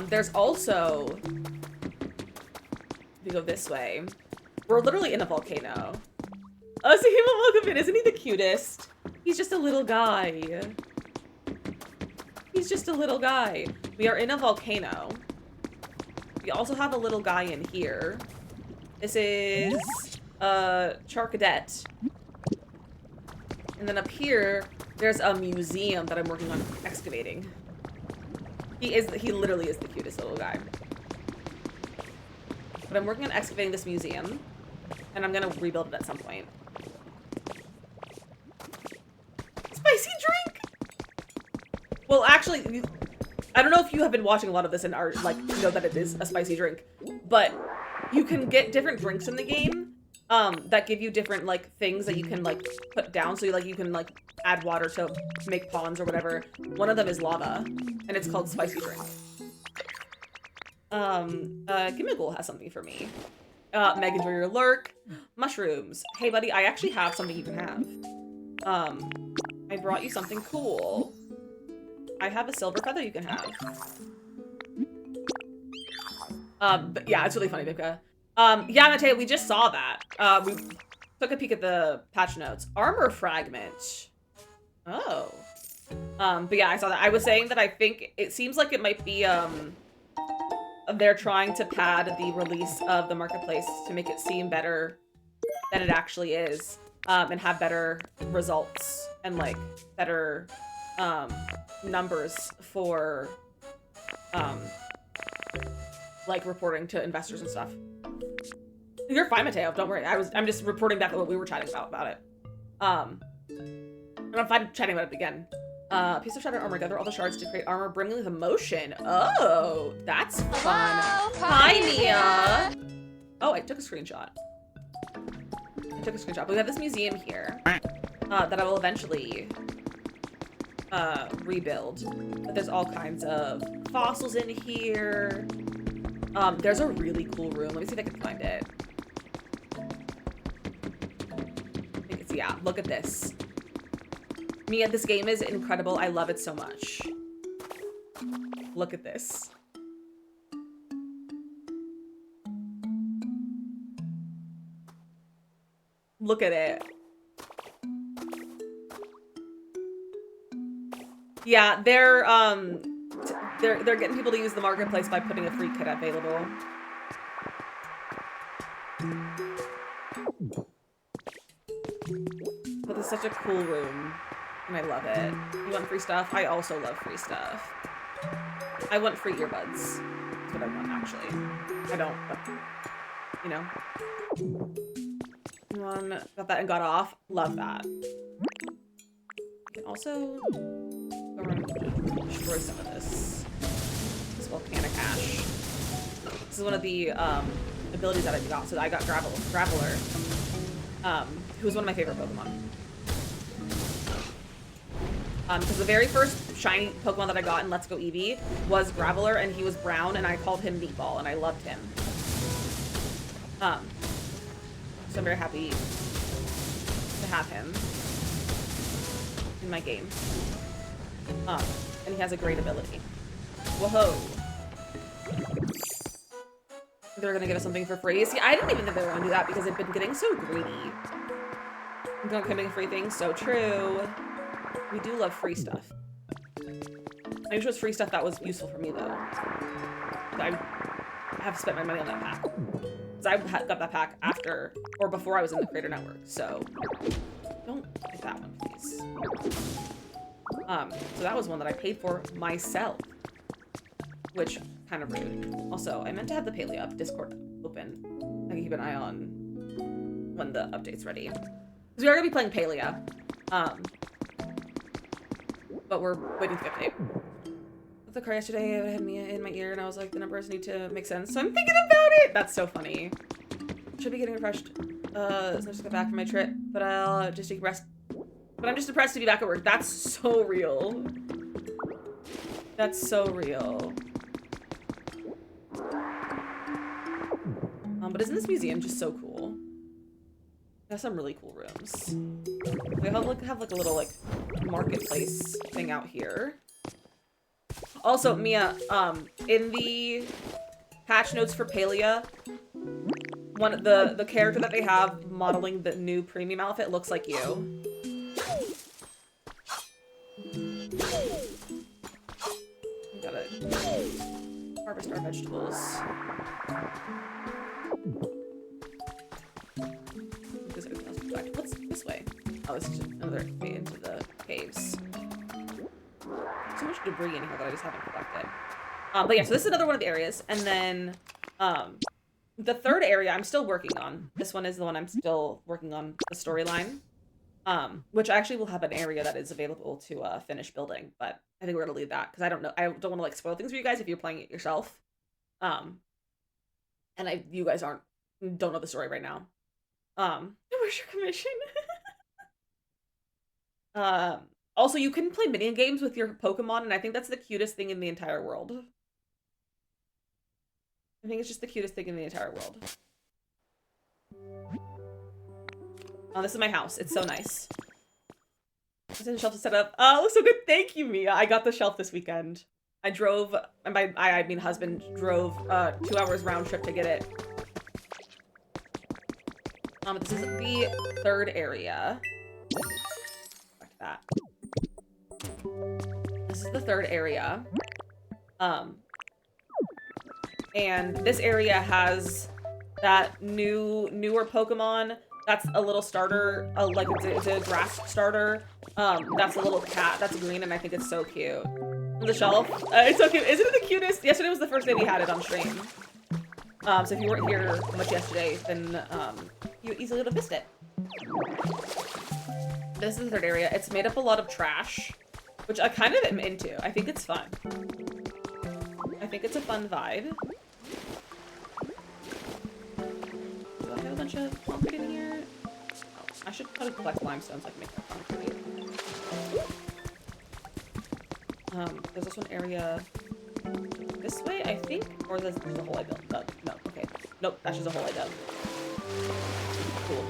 There's also, if you go this way, we're literally in a volcano. Oh, see him, welcome in. Isn't he the cutest? He's just a little guy. He's just a little guy. We are in a volcano. We also have a little guy in here. This is Charcadet. And then up here, there's a museum that I'm working on excavating. He literally is the cutest little guy. But I'm working on excavating this museum, and I'm gonna rebuild it at some point. Spicy drink! Well, actually, I don't know if you have been watching a lot of this and are like know that it is a spicy drink, but you can get different drinks in the game that give you different like things that you can like put down. So you can like add water to make ponds or whatever. One of them is lava, and it's called spicy drink. Gimmighoul has something for me. Meg, enjoy your lurk. Mushrooms. Hey, buddy, I actually have something you can have. I brought you something cool. I have a silver feather you can have. But yeah, it's really funny, Vivka. Yeah, Mateo, we just saw that. We took a peek at the patch notes. Armor fragment. Oh. But yeah, I saw that. I was saying that I think it seems like it might be, they're trying to pad the release of the marketplace to make it seem better than it actually is, and have better results and like better numbers for like reporting to investors and stuff. You're fine, Mateo. Don't worry. I'm just reporting back what we were chatting about it. And I'm fine chatting about it again. Piece of shattered armor. Gather all the shards to create armor brimming with emotion. Oh, that's fun. Hello, Hi, Mia. Oh, I took a screenshot. But we have this museum here that I will eventually rebuild. But there's all kinds of fossils in here. There's a really cool room. Let me see if I can find it. I think it's, yeah, look at this. Mia, this game is incredible. I love it so much. Look at this. Look at it. Yeah, they're getting people to use the marketplace by putting a free kit available. But it's such a cool room. And I love it. You want free stuff? I also love free stuff. I want free earbuds. That's what I want, actually. I don't, but, you know. One, got that and got off. Love that. I can also go around and destroy some of this. This volcanic ash. This is one of the abilities that I got. So I got Graveler, who was one of my favorite Pokemon. Because the very first shiny Pokemon that I got in Let's Go Eevee was Graveler, and he was brown, and I called him Meatball, and I loved him. So I'm very happy to have him in my game. And he has a great ability. Whoa. They're gonna give us something for free. See, I didn't even think they were gonna do that because they've been getting so greedy. Don't come free things, so true. We do love free stuff. I wish it was free stuff that was useful for me, though. I have spent my money on that pack. Because I got that pack after, or before I was in the Creator Network, so don't get that one, please. So that was one that I paid for myself, which kind of rude. Also, I meant to have the Palia Discord open. I can keep an eye on when the update's ready. Because we are going to be playing Palia. But we're waiting for the update. With the car yesterday, I had Mia in my ear, and I was like, the numbers need to make sense. So I'm thinking about it! That's so funny. Should be getting refreshed. So I just got back from my trip, but I'll just take a rest. But I'm just depressed to be back at work. That's so real. That's so real. But isn't this museum just so cool? It has some really cool rooms. We have like a little like marketplace thing out here. Also, Mia, in the patch notes for Palia, the character that they have modeling the new premium outfit looks like you. We gotta harvest our vegetables. What's this way? Oh, this is just another way into the caves. So much debris in here that I just haven't collected. But yeah, so this is another one of the areas. And then the third area I'm still working on. This one is the one I'm still working on the storyline. Which I actually will have an area that is available to finish building. But I think we're gonna leave that because I don't know. I don't want to like spoil things for you guys if you're playing it yourself. And you guys don't know the story right now. Where's your commission? Also, you can play mini games with your Pokemon, and I think that's the cutest thing in the entire world. I think it's just the cutest thing in the entire world. Oh, this is my house. It's so nice. There's a shelf to set up. Oh, so good. Thank you, Mia. I got the shelf this weekend. I drove, and by I mean husband, drove 2 hours round trip to get it. This is the third area. Back to that. This is the third area. And this area has that newer Pokemon. That's a little starter, like it's a grass starter. That's a little cat. That's green, and I think it's so cute. On the shelf. It's so cute. Isn't it the cutest? Yesterday was the first day we had it on stream. So if you weren't here much yesterday, then you easily would have missed it. This is the third area. It's made up a lot of trash, which I kind of am into. I think it's fun. I think it's a fun vibe. Do I have a bunch of concrete in here? Oh, I should try to collect limestone so I can make more concrete. There's this one area this way, I think? Or there's a hole I built. No, okay. Nope, that's just a hole I dug. Cool.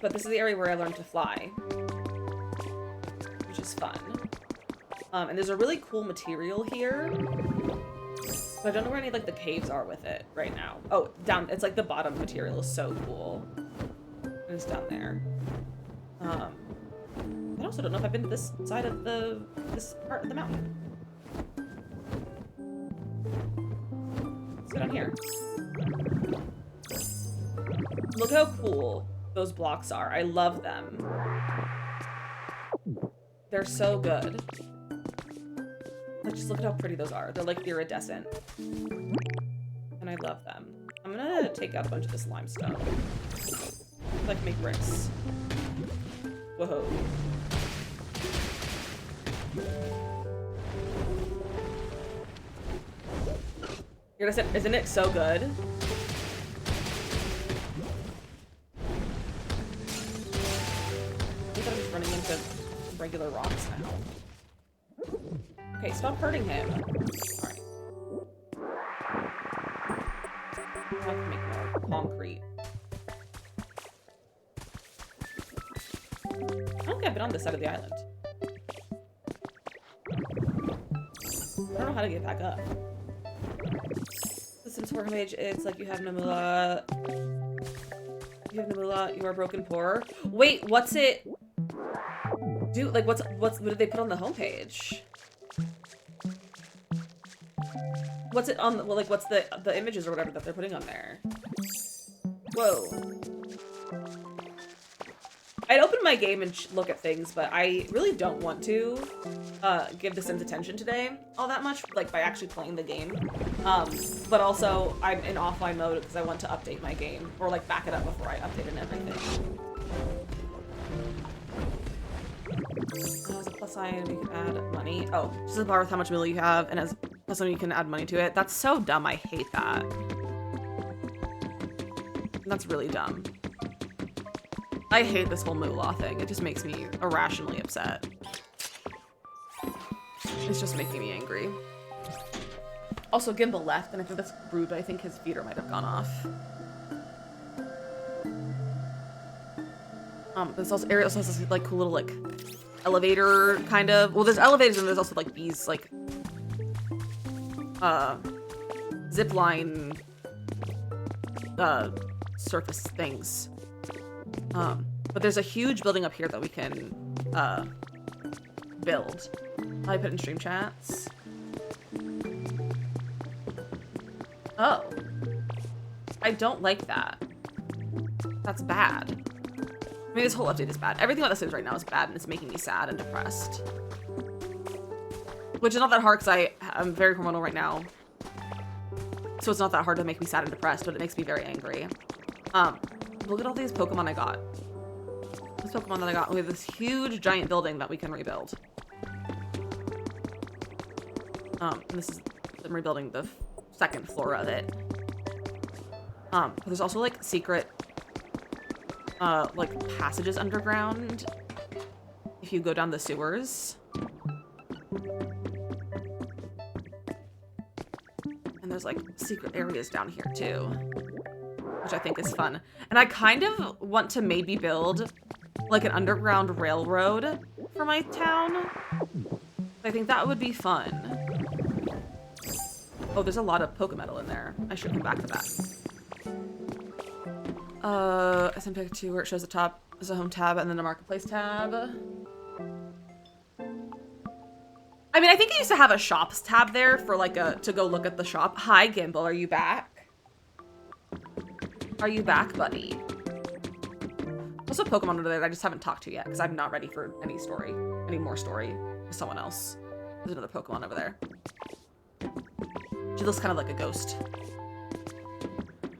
But this is the area where I learned to fly, which is fun. And there's a really cool material here, but I don't know where any like the caves are with it right now. Oh, down, it's like the bottom material is so cool. It's down there. I also don't know if I've been to this side of this part of the mountain. Let's go down here. Look how cool those blocks are. I love them. They're so good. Let's just look at how pretty those are. They're like iridescent. And I love them. I'm gonna take out a bunch of this limestone. So I can make bricks. Whoa. Isn't it so good? Okay, stop hurting him. Alright. I can make more concrete. I don't think I've been on this side of the island. I don't know how to get back up. The Sims 4 page, it's like you have no moolah. You have no moolah, you are broken poor. Wait, what's it? Dude, like what did they put on the homepage? What's it on, well, like what's the images or whatever that they're putting on there? Whoa. I'd open my game and look at things, but I really don't want to give The Sims attention today all that much, like by actually playing the game. But also, I'm in offline mode because I want to update my game, or like back it up before I update and everything. As a plus sign, you can add money. Oh, just a bar with how much meal you have, and as plus sign, you can add money to it. That's so dumb. I hate that. That's really dumb. I hate this whole moolah thing. It just makes me irrationally upset. It's just making me angry. Also, Gimbal left, and after this rude, I think his feeder might have gone off. This also area also has this like cool little like elevator kind of. Well, there's elevators and there's also like these like zip line surface things. But there's a huge building up here that we can build. I put in stream chats. Oh. I don't like that. That's bad. I mean, this whole update is bad. Everything about this is right now is bad, and it's making me sad and depressed. Which is not that hard, because I'm very hormonal right now. So it's not that hard to make me sad and depressed, but it makes me very angry. Look at all these Pokemon I got. This Pokemon that I got, we have this huge giant building that we can rebuild. And this is, I'm rebuilding the second floor of it. But there's also like secret, like passages underground if you go down the sewers. And there's like secret areas down here too, which I think is fun. And I kind of want to maybe build like an underground railroad for my town. I think that would be fun. Oh, there's a lot of Pokemetal in there. I should come back to that. SMP 2 where it shows the top is a home tab and then a marketplace tab. I mean, I think I used to have a shops tab there for like to go look at the shop. Hi, Gimbal, are you back? Are you back, buddy? There's a Pokemon under there that I just haven't talked to yet because I'm not ready for any more story with someone else. There's another Pokemon over there. She looks kind of like a ghost.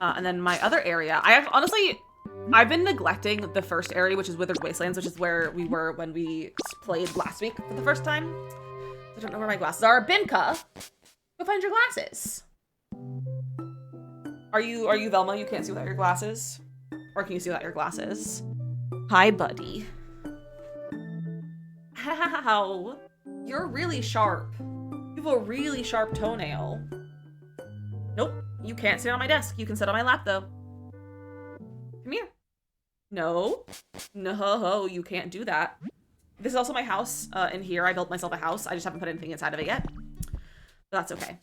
And then my other area, I've been neglecting the first area, which is Withered Wastelands, which is where we were when we played last week for the first time. I don't know where my glasses are. Binka, go find your glasses. Are you Velma? You can't see without your glasses? Or can you see without your glasses? Hi, buddy. How? You're really sharp. You have a really sharp toenail. Nope, you can't sit on my desk. You can sit on my lap, though. Come here. No, you can't do that. This is also my house. In here, I built myself a house. I just haven't put anything inside of it yet. But that's okay.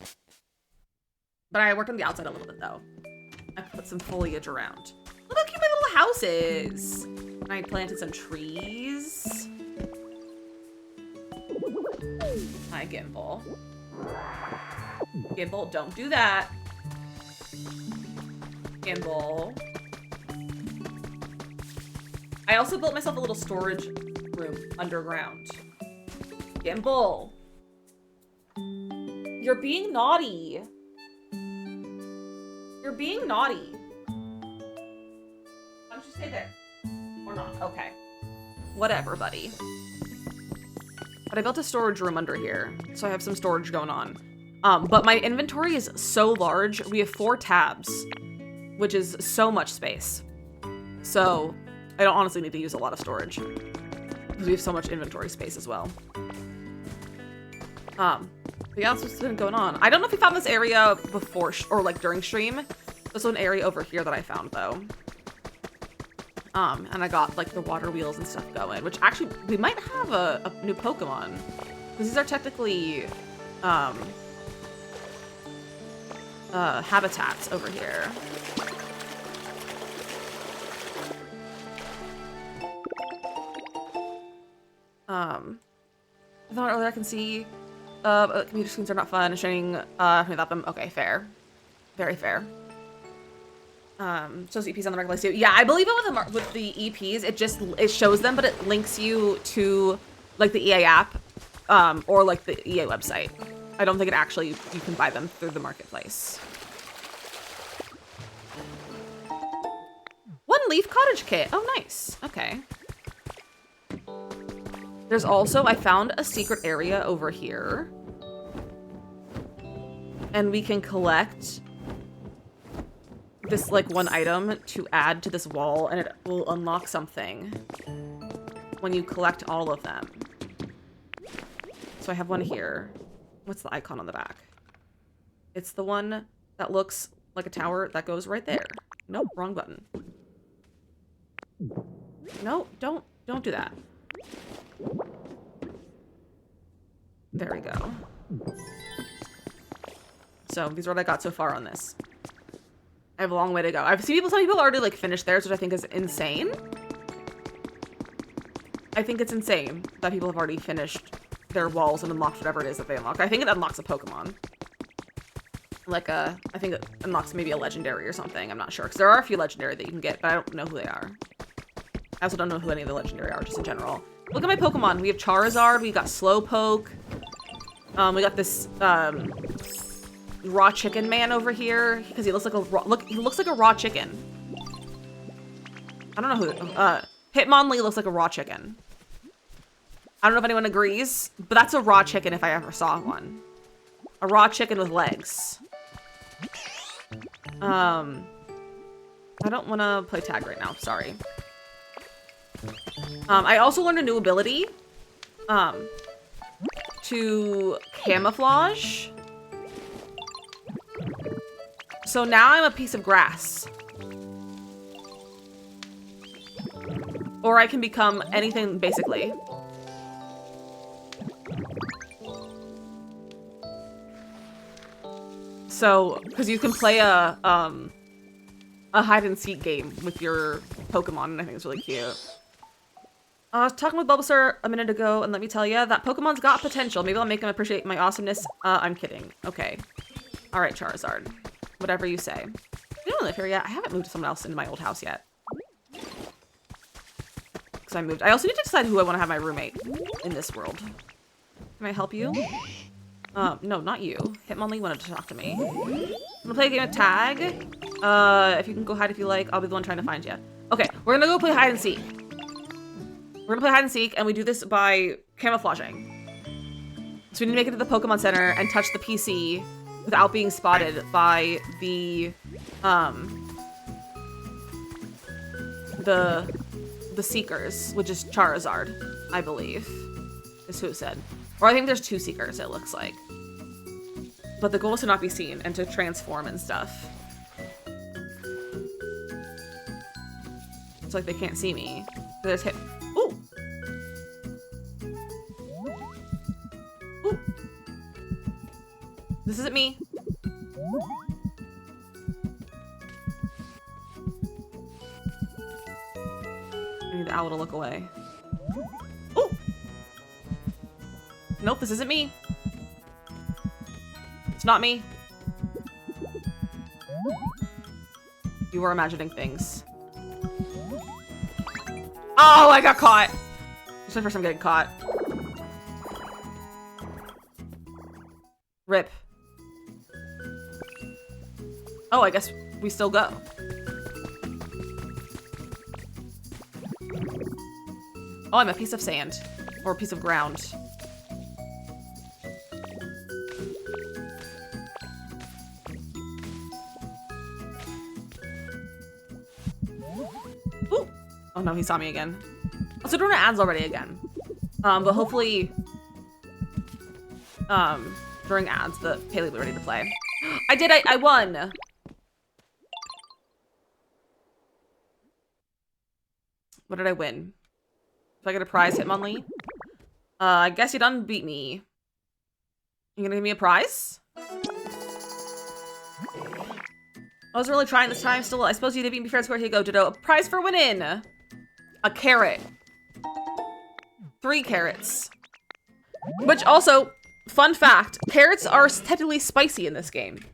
But I worked on the outside a little bit, though. I put some foliage around. Look how cute my little house is. And I planted some trees. Hi, Gimbal. Gimbal, don't do that. Gimbal. I also built myself a little storage room underground. Gimbal. You're being naughty. You're being naughty. Why don't you stay there? Or not? Okay. Whatever, buddy. But I built a storage room under here, so I have some storage going on. But my inventory is so large. We have 4 tabs, which is so much space. So I don't honestly need to use a lot of storage because we have so much inventory space as well. But yeah, that's what's been going on. I don't know if we found this area before or like during stream. There's an area over here that I found though. And I got like the water wheels and stuff going, which actually we might have a new Pokemon. Because these are technically habitats over here. I thought earlier I can see computer screens are not fun. Showing without them. Okay, fair. Very fair. Shows EPs on the regular too. Yeah, I believe it with the EPs, it shows them, but it links you to like the EA app, or like the EA website. I don't think it actually you can buy them through the marketplace. One leaf cottage kit. Oh, nice. Okay. There's also, I found a secret area over here. And we can collect this like one item to add to this wall, and it will unlock something when you collect all of them. So I have one here. What's the icon on the back? It's the one that looks like a tower that goes right there. Nope, wrong button. No, don't do that. There we go. So these are what I got so far on this. I have a long way to go. I've seen some people already like finished theirs, which I think is insane. I think it's insane that people have already finished their walls and unlocked whatever it is that they unlock. I think it unlocks a Pokemon. Like I think it unlocks maybe a legendary or something. I'm not sure. Because there are a few legendary that you can get, but I don't know who they are. I also don't know who any of the legendary are, just in general. Look at my Pokemon. We have Charizard. We got Slowpoke. We got this raw chicken man over here because he looks like a he looks like a raw chicken. I don't know who. Hitmonlee looks like a raw chicken. I don't know if anyone agrees, but that's a raw chicken if I ever saw one. A raw chicken with legs. I don't want to play tag right now. Sorry. I also learned a new ability. To camouflage. So now I'm a piece of grass. Or I can become anything, basically. So, because you can play a hide and seek game with your Pokemon, and I think it's really cute. I was talking with Bulbasaur a minute ago, and let me tell you, that Pokemon's got potential. Maybe I'll make him appreciate my awesomeness. I'm kidding. Okay. All right, Charizard. Whatever you say. You don't live here yet. I haven't moved someone else into my old house yet. Because I moved. I also need to decide who I want to have my roommate in this world. Can I help you? No, not you. Hitmonlee wanted to talk to me. I'm gonna play a game of tag. If you can go hide if you like, I'll be the one trying to find you. Okay, we're gonna go play hide and seek. We're gonna play hide and seek, and we do this by camouflaging. So we need to make it to the Pokemon Center and touch the PC without being spotted by the Seekers, which is Charizard, I believe, is who it said. Or I think there's two Seekers, it looks like. But the goal is to not be seen and to transform and stuff. It's like they can't see me. There's hit. Ooh! Ooh! This isn't me. I need the owl to look away. Ooh! Nope, this isn't me. It's not me. You are imagining things. Oh, I got caught. It's my first time getting caught. Rip. Oh, I guess we still go. Oh, I'm a piece of sand. Or a piece of ground. Ooh. Oh no, he saw me again. Also, doing ads already again. But hopefully, during ads, the Palia will be ready to play. I did, I won. What did I win? If I get a prize, Hitmonlee? I guess you done beat me. You gonna give me a prize? I was really trying this time still. I suppose you did beat me fair and square. Here you go, Ditto. A prize for winning. A carrot. 3 carrots. Which also, fun fact, carrots are technically spicy in this game.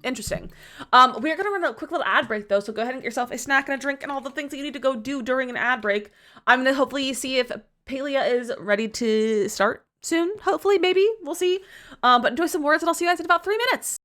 Interesting. We're gonna run a quick little ad break though, so go ahead and get yourself a snack and a drink and all the things that you need to go do during an ad break. I'm gonna hopefully see if Palia is ready to start soon. Hopefully, maybe. We'll see. But enjoy some words and I'll see you guys in about 3 minutes.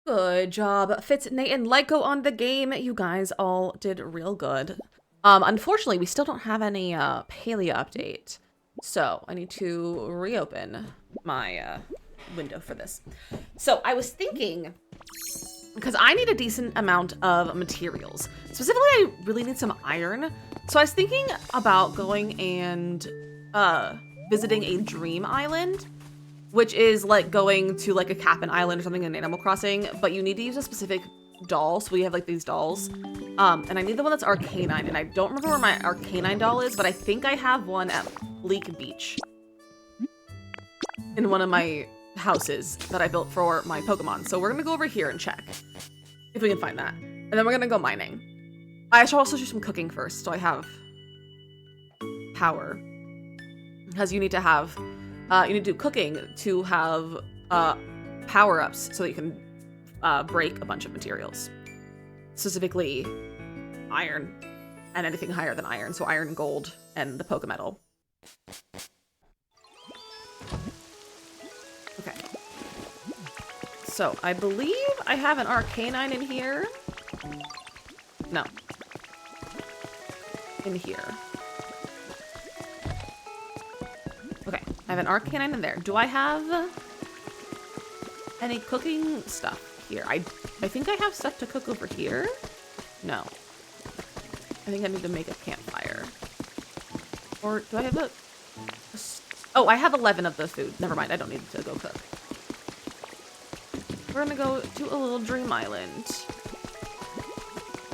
Good job, Fitz, Nate, and Lyco on the game. You guys all did real good. Unfortunately, we still don't have any Palia update. So I need to reopen my window for this. So I was thinking, because I need a decent amount of materials. Specifically, I really need some iron. So I was thinking about going and visiting a dream island, which is like going to like a cabin island or something in Animal Crossing, but you need to use a specific doll. So we have like these dolls. And I need the one that's Arcanine, and I don't remember where my Arcanine doll is, but I think I have one at Bleak Beach in one of my houses that I built for my Pokemon. So we're gonna go over here and check if we can find that. And then we're gonna go mining. I should also do some cooking first, so I have power. Because you need to have, you need to do cooking to have power-ups so that you can break a bunch of materials. Specifically, iron and anything higher than iron. So iron, gold, and the Pokemetal. Okay. So I believe I have an Arcanine in here. No. In here. Okay, I have an Arcanine in there. Do I have any cooking stuff here? I think I have stuff to cook over here. No. I think I need to make a campfire. Or do I have a oh, I have 11 of the food. Never mind, I don't need to go cook. We're gonna go to a little dream island.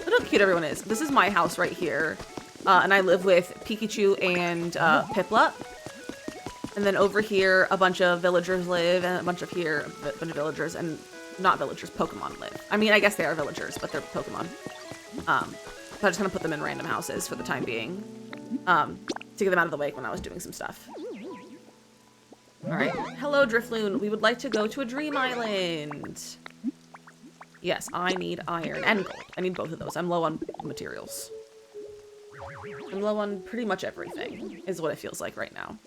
Look how cute everyone is. This is my house right here. And I live with Pikachu and Piplup. And then over here, a bunch of villagers live, and a bunch of villagers, and not villagers, Pokemon live. I mean, I guess they are villagers, but they're Pokemon. So I just kind of put them in random houses for the time being. To get them out of the way when I was doing some stuff. Alright. Hello, Drifloon. We would like to go to a dream island. Yes, I need iron and gold. I need both of those. I'm low on materials. I'm low on pretty much everything, is what it feels like right now.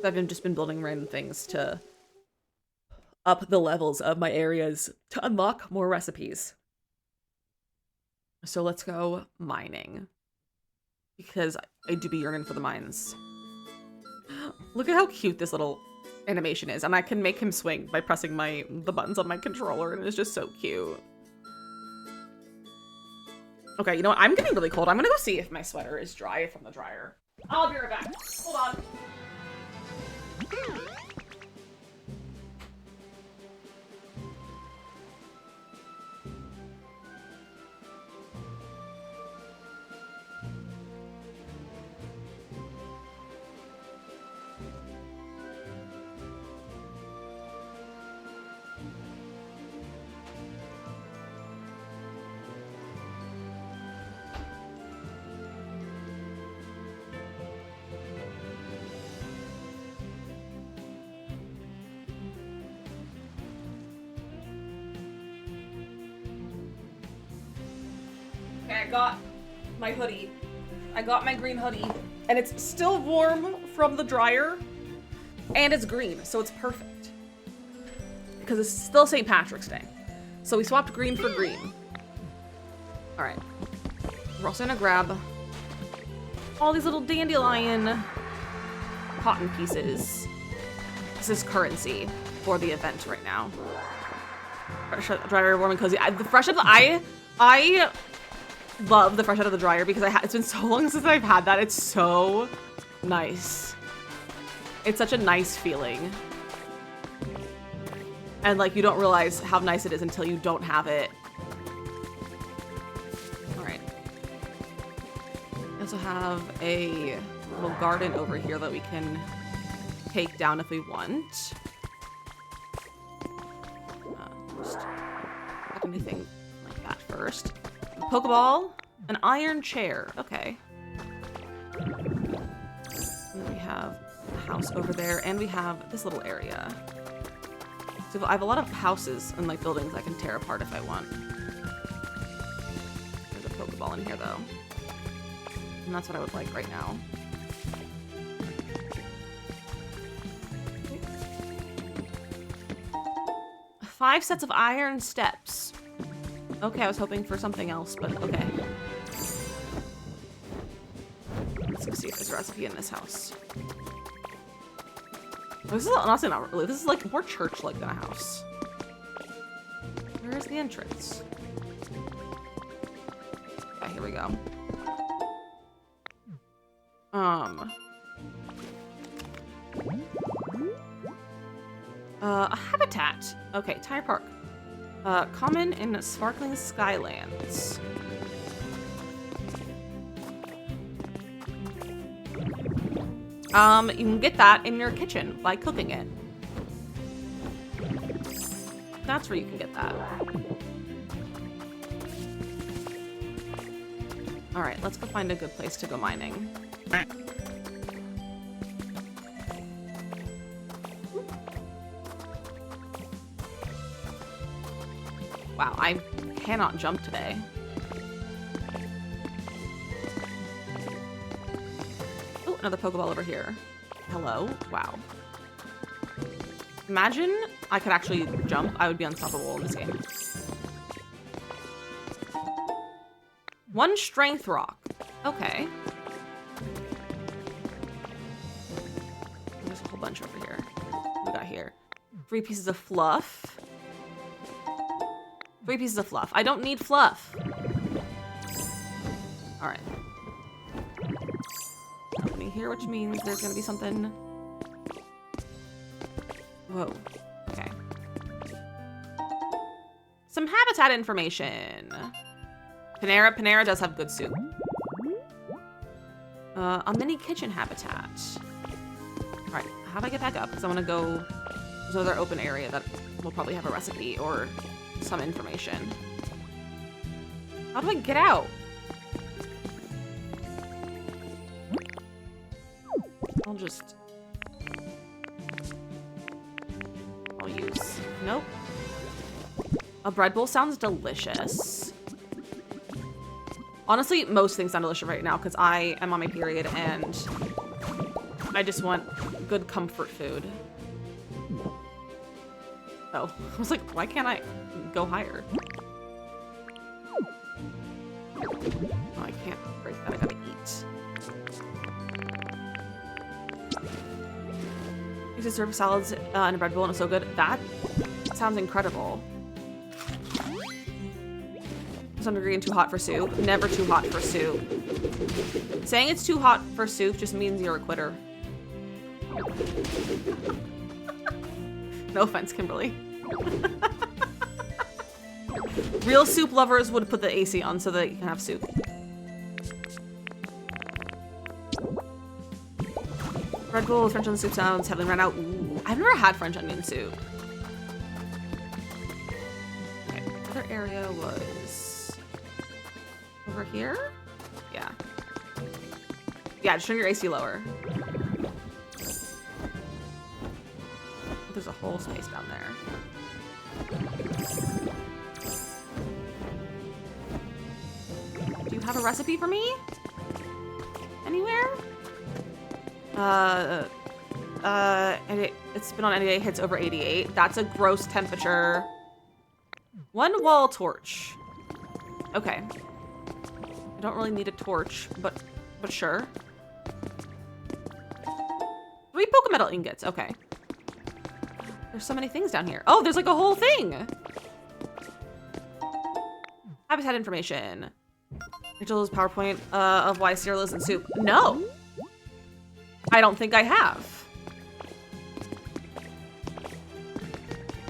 I've just been building random things to up the levels of my areas to unlock more recipes. So let's go mining. Because I do be yearning for the mines. Look at how cute this little animation is. And I can make him swing by pressing the buttons on my controller, and it's just so cute. Okay, you know what? I'm getting really cold. I'm gonna go see if my sweater is dry from the dryer. I'll be right back. Hold on. I got my hoodie. I got my green hoodie, and it's still warm from the dryer, and it's green, so it's perfect. Because it's still St. Patrick's Day. So we swapped green for green. All right. We're also gonna grab all these little dandelion cotton pieces. This is currency for the event right now. Dryer, warm and cozy. The fresh out of the I love the fresh out of the dryer because it's been so long since I've had that. It's so nice. It's such a nice feeling. And like you don't realize how nice it is until you don't have it. All right. We also have a little garden over here that we can take down if we want. Just not anything like that first. Pokeball, an iron chair. Okay. And then we have a house over there, and we have this little area. So I have a lot of houses and like buildings I can tear apart if I want. There's a Pokeball in here though. And that's what I would like right now. 5 sets of iron steps. Okay, I was hoping for something else, but okay. Let's go see if there's a recipe in this house. This is honestly not really. This is like more church-like than a house. Where is the entrance? Okay, here we go. A habitat. Okay, Tire Park. Common in sparkling skylands. You can get that in your kitchen by cooking it. That's where you can get that. All right, let's go find a good place to go mining. Wow, I cannot jump today. Oh, another Pokeball over here. Hello? Wow. Imagine I could actually jump. I would be unstoppable in this game. 1 strength rock. Okay. There's a whole bunch over here. What we got here? 3 pieces of fluff. 3 pieces of fluff. I don't need fluff. All right. Nothing here, which means there's gonna be something. Whoa. Okay. Some habitat information. Panera does have good soup. A mini kitchen habitat. All right, how do I get back up? Because I want to go. There's another open area that will probably have a recipe or some information. How do I get out? I'll use. Nope. A bread bowl sounds delicious. Honestly, most things sound delicious right now because I am on my period and I just want good comfort food. Oh, I was like, why can't I go higher? Oh, I can't break that. I gotta eat. Used to serve salads in a bread bowl and it's so good. That sounds incredible. Some degree and too hot for soup. Never too hot for soup. Saying it's too hot for soup just means you're a quitter. No offense, Kimberly. Real soup lovers would put the AC on so that you can have soup. Red Bull, French onion soup sounds heavily ran out. Ooh, I've never had French onion soup. Okay, the other area was over here? Yeah. Yeah, just turn your AC lower. There's a whole space down there. Do you have a recipe for me? Anywhere? It's been on any day, hits over 88. That's a gross temperature. 1 wall torch. Okay. I don't really need a torch, but sure. 3 Pokemetal ingots, okay. There's so many things down here. Oh, there's like a whole thing. Habitat information. Rachel's PowerPoint of why cereal isn't soup. No. I don't think I have.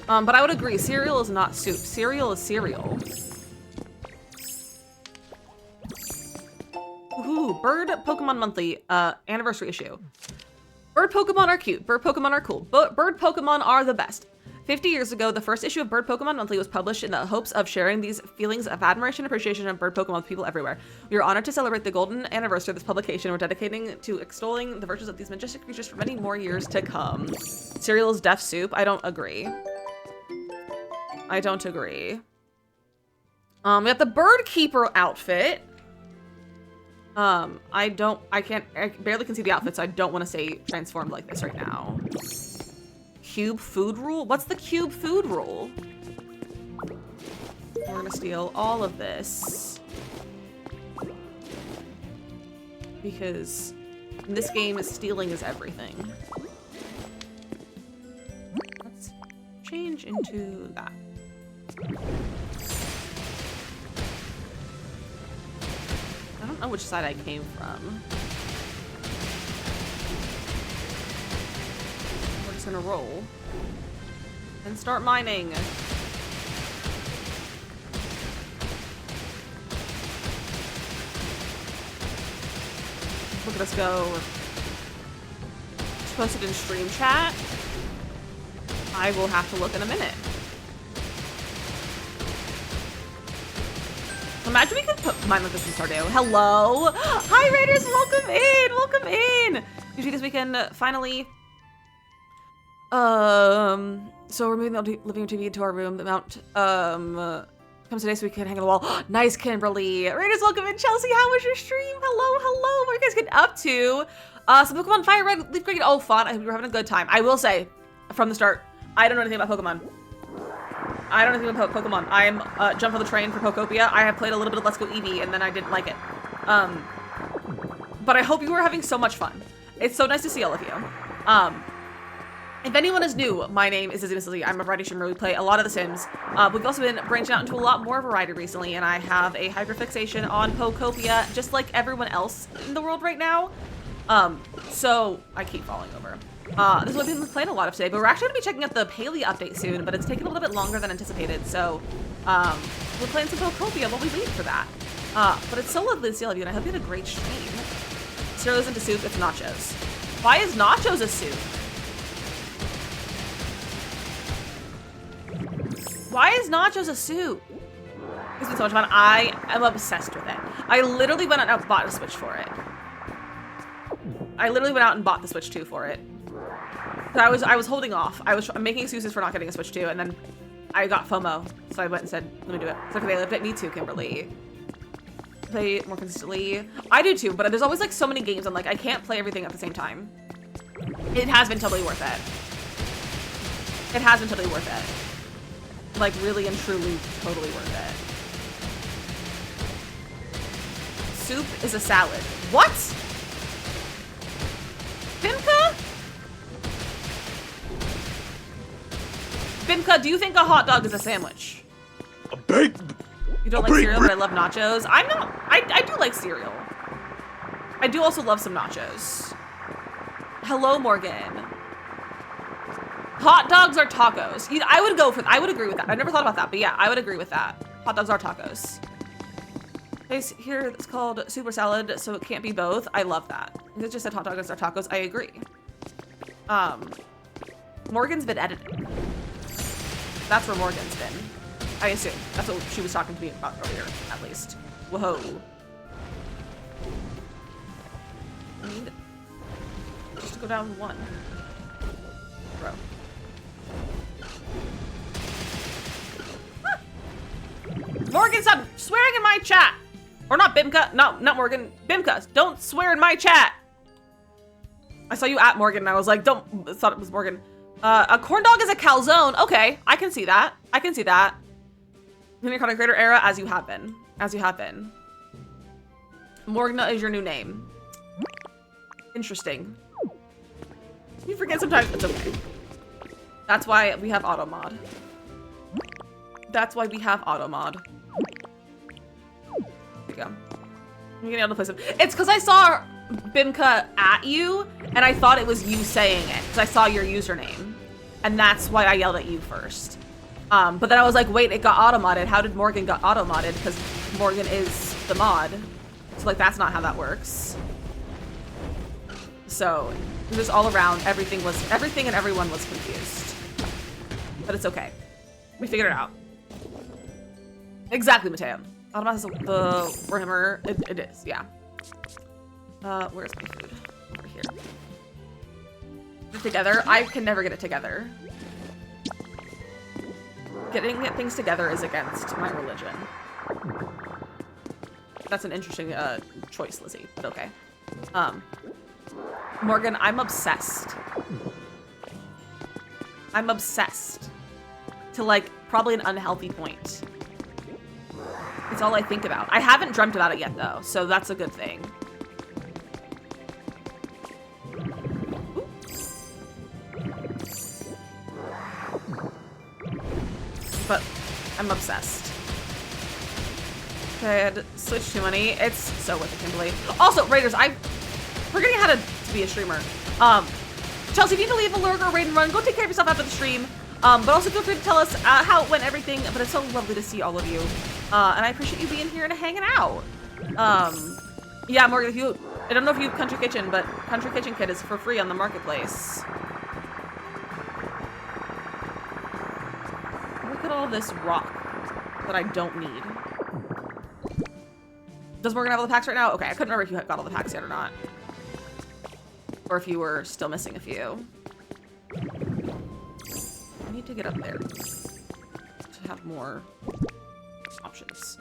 But I would agree, cereal is not soup. Cereal is cereal. Ooh, Bird Pokemon Monthly anniversary issue. Bird Pokemon are cute. Bird Pokemon are cool. Bird Pokemon are the best. 50 years ago, the first issue of Bird Pokemon Monthly was published in the hopes of sharing these feelings of admiration and appreciation of bird Pokemon with people everywhere. We are honored to celebrate the golden anniversary of this publication. We're dedicating to extolling the virtues of these majestic creatures for many more years to come. Cereal is deaf soup. I don't agree. I don't agree. We got the Bird Keeper outfit. I barely can see the outfit, so I don't want to say transformed like this right now. Cube food rule? What's the cube food rule? We're gonna steal all of this. Because in this game, stealing is everything. Let's change into that. I don't know which side I came from. We're just gonna roll and start mining. Look at us go. Just posted in stream chat. I will have to look in a minute. Imagine we could put mine like this in Stardew. Hello! Hi Raiders, welcome in! Welcome in! Usually this weekend, finally. So we're moving the living room TV into our room. The mount comes today so we can hang on the wall. Nice, Kimberly. Raiders, welcome in. Chelsea, how was your stream? Hello, hello. What are you guys getting up to? Some Pokemon Fire Red, Leaf Green. Oh, fun. I hope you're having a good time. I will say, from the start, I don't know anything about Pokemon. I don't know anything about Pokemon. I am jump on the train for Pokopia. I have played a little bit of Let's Go Eevee, and then I didn't like it. But I hope you are having so much fun. It's so nice to see all of you. If anyone is new, my name is DizzyMissLizzy. I'm a variety streamer. We play a lot of The Sims. We've also been branching out into a lot more variety recently, and I have a hyperfixation on Pokopia, just like everyone else in the world right now. So I keep falling over. This is what we've been playing a lot of today, but we're actually going to be checking out the Palia update soon, but it's taking a little bit longer than anticipated, so we're playing some Pokopia while we wait for that. But it's so lovely to see all of you, and I hope you had a great stream. Cereal into soup, it's nachos. Why is nachos a soup? Why is nachos a soup? It's been so much fun. I am obsessed with it. I literally went out and bought a Switch for it. I literally went out and bought the Switch 2 for it. I was holding off. I'm making excuses for not getting a Switch 2, and then I got FOMO, so I went and said, let me do it. So they lived at me too, Kimberly. Play more consistently. I do too, but there's always like so many games I'm like, I can't play everything at the same time. It has been totally worth it. It has been totally worth it. Like really and truly totally worth it. Soup is a salad. What? Bimka? Bimka, do you think a hot dog is a sandwich? A big. You don't like cereal, but I love nachos. I'm not. I do like cereal. I do also love some nachos. Hello, Morgan. Hot dogs are tacos. I would go for. I would agree with that. I never thought about that, but yeah, I would agree with that. Hot dogs are tacos. Here it's called super salad, so it can't be both. I love that. It just said hot dogs are tacos. I agree. Morgan's been editing. That's where Morgan's been. I assume. That's what she was talking to me about earlier, at least. Whoa. I need just to go down one. Bro. Ah! Morgan, stop swearing in my chat! Or not Bimka. No, not Morgan. Bimka, don't swear in my chat! I saw you at Morgan and I was like, don't, I thought it was Morgan. A corn dog is a calzone. Okay, I can see that. I can see that. In your content creator era, as you have been. As you have been. Morgana is your new name. Interesting. You forget sometimes. It's okay. That's why we have auto mod. That's why we have auto mod. There you go. I'm getting able to play some. It's because I saw Bimka at you, and I thought it was you saying it, because I saw your username. And that's why I yelled at you first. But then I was like, wait, it got auto-modded. How did Morgan got auto-modded? Because Morgan is the mod. So like, that's not how that works. So, just all around, everything and everyone was confused. But it's okay. We figured it out. Exactly, Mateo. Automat has the Warhammer. It is, yeah. Where's my food? Over here. Get it together? I can never get it together. Getting things together is against my religion. That's an interesting choice, Lizzie, but okay. Morgan, I'm obsessed. I'm obsessed. To like, probably an unhealthy point. It's all I think about. I haven't dreamt about it yet, though, so that's a good thing. Ooh. But I'm obsessed. Okay, I had to switch too many. It's so worth it, Kimberly. Also, Raiders, I'm forgetting how to be a streamer. Chelsea, if you need to leave a lurk or raid and run, go take care of yourself after the stream. But also feel free to tell us how it went, everything. But it's so lovely to see all of you. And I appreciate you being here and hanging out. Yeah, Morgan, if you, I don't know if you have Country Kitchen, but Country Kitchen Kit is for free on the marketplace. Look at all this rock that I don't need. Does Morgan have all the packs right now? Okay, I couldn't remember if you got all the packs yet or not. Or if you were still missing a few. I need to get up there to have more options.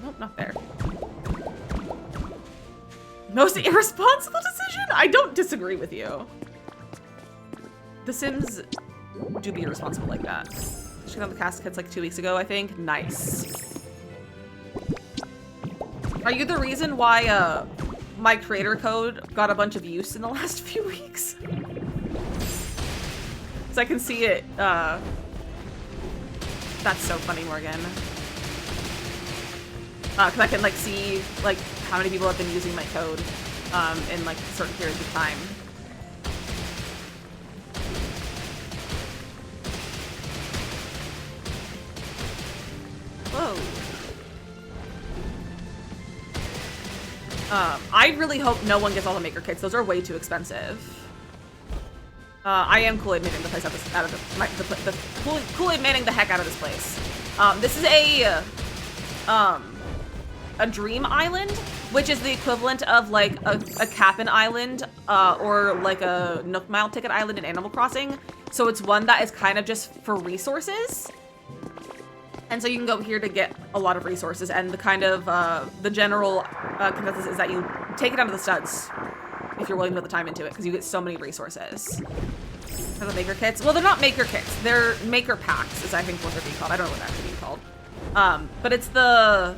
Nope, not there. Most irresponsible decision? I don't disagree with you. The Sims do be irresponsible like that. Check out the cast kits like 2 weeks ago, I think. Nice. Are you the reason why my creator code got a bunch of use in the last few weeks? So I can see it. That's so funny, Morgan. Because I can like see like how many people have been using my code in like certain periods of time. Whoa. I really hope no one gets all the maker kits. Those are way too expensive. I am Kool-Aid manning the place out of the Kool-Aid manning the heck out of this place. This is a dream island, which is the equivalent of like a Cap'n Island or like a Nook Mile Ticket Island in Animal Crossing. So it's one that is kind of just for resources. And so you can go here to get a lot of resources, and the kind of, the general consensus is that you take it out of the studs if you're willing to put the time into it, because you get so many resources. For the maker kits? Well, they're not maker kits. They're maker packs, is I think what they're being called. I don't know what they're actually being called. But it's the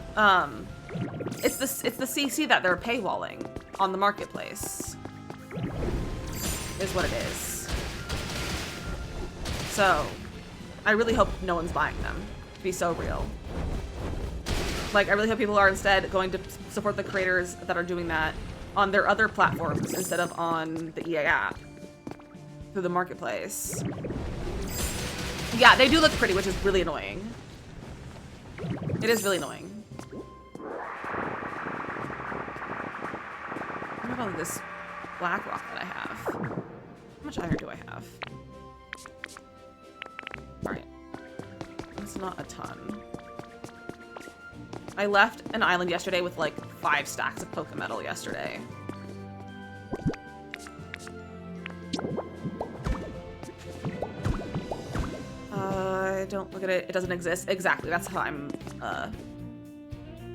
CC that they're paywalling on the marketplace. Is what it is. So, I really hope no one's buying them. To be so real. Like, I really hope people are instead going to support the creators that are doing that on their other platforms instead of on the EA app through the marketplace. Yeah, they do look pretty, which is really annoying. It is really annoying. What about this black rock that I have? How much iron do I have? Alright. That's not a ton. I left an island yesterday with like 5 stacks of Poke Metal yesterday. Don't look at it. It doesn't exist. Exactly. That's how I'm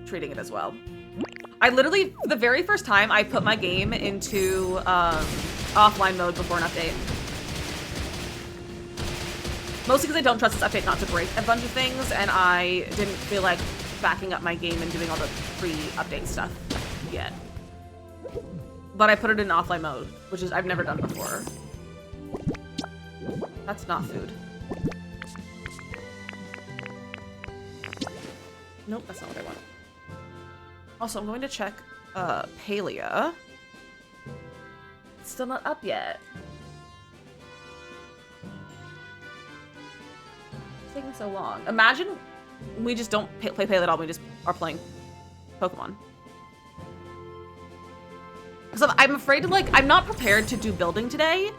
treating it as well. I literally, the very first time I put my game into offline mode before an update. Mostly because I don't trust this update not to break a bunch of things, and I didn't feel like backing up my game and doing all the pre-update stuff yet. But I put it in offline mode, which is I've never done before. That's not food. Nope, that's not what I want. Also, I'm going to check Palia. It's still not up yet. It's taking so long. Imagine we just don't play Palia at all. We just are playing Pokemon. So I'm afraid to I'm not prepared to do building today.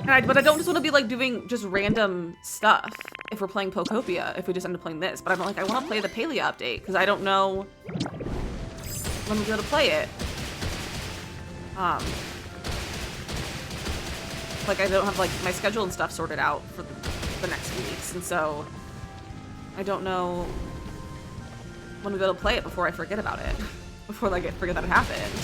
But I don't just want to be doing just random stuff if we're playing Pokopia, if we just end up playing this. But I'm I want to play the Palia update because I don't know when we'll be able to play it. I don't have my schedule and stuff sorted out for the next few weeks, and so I don't know when we'll be able to play it before I forget about it, before I forget that it happened.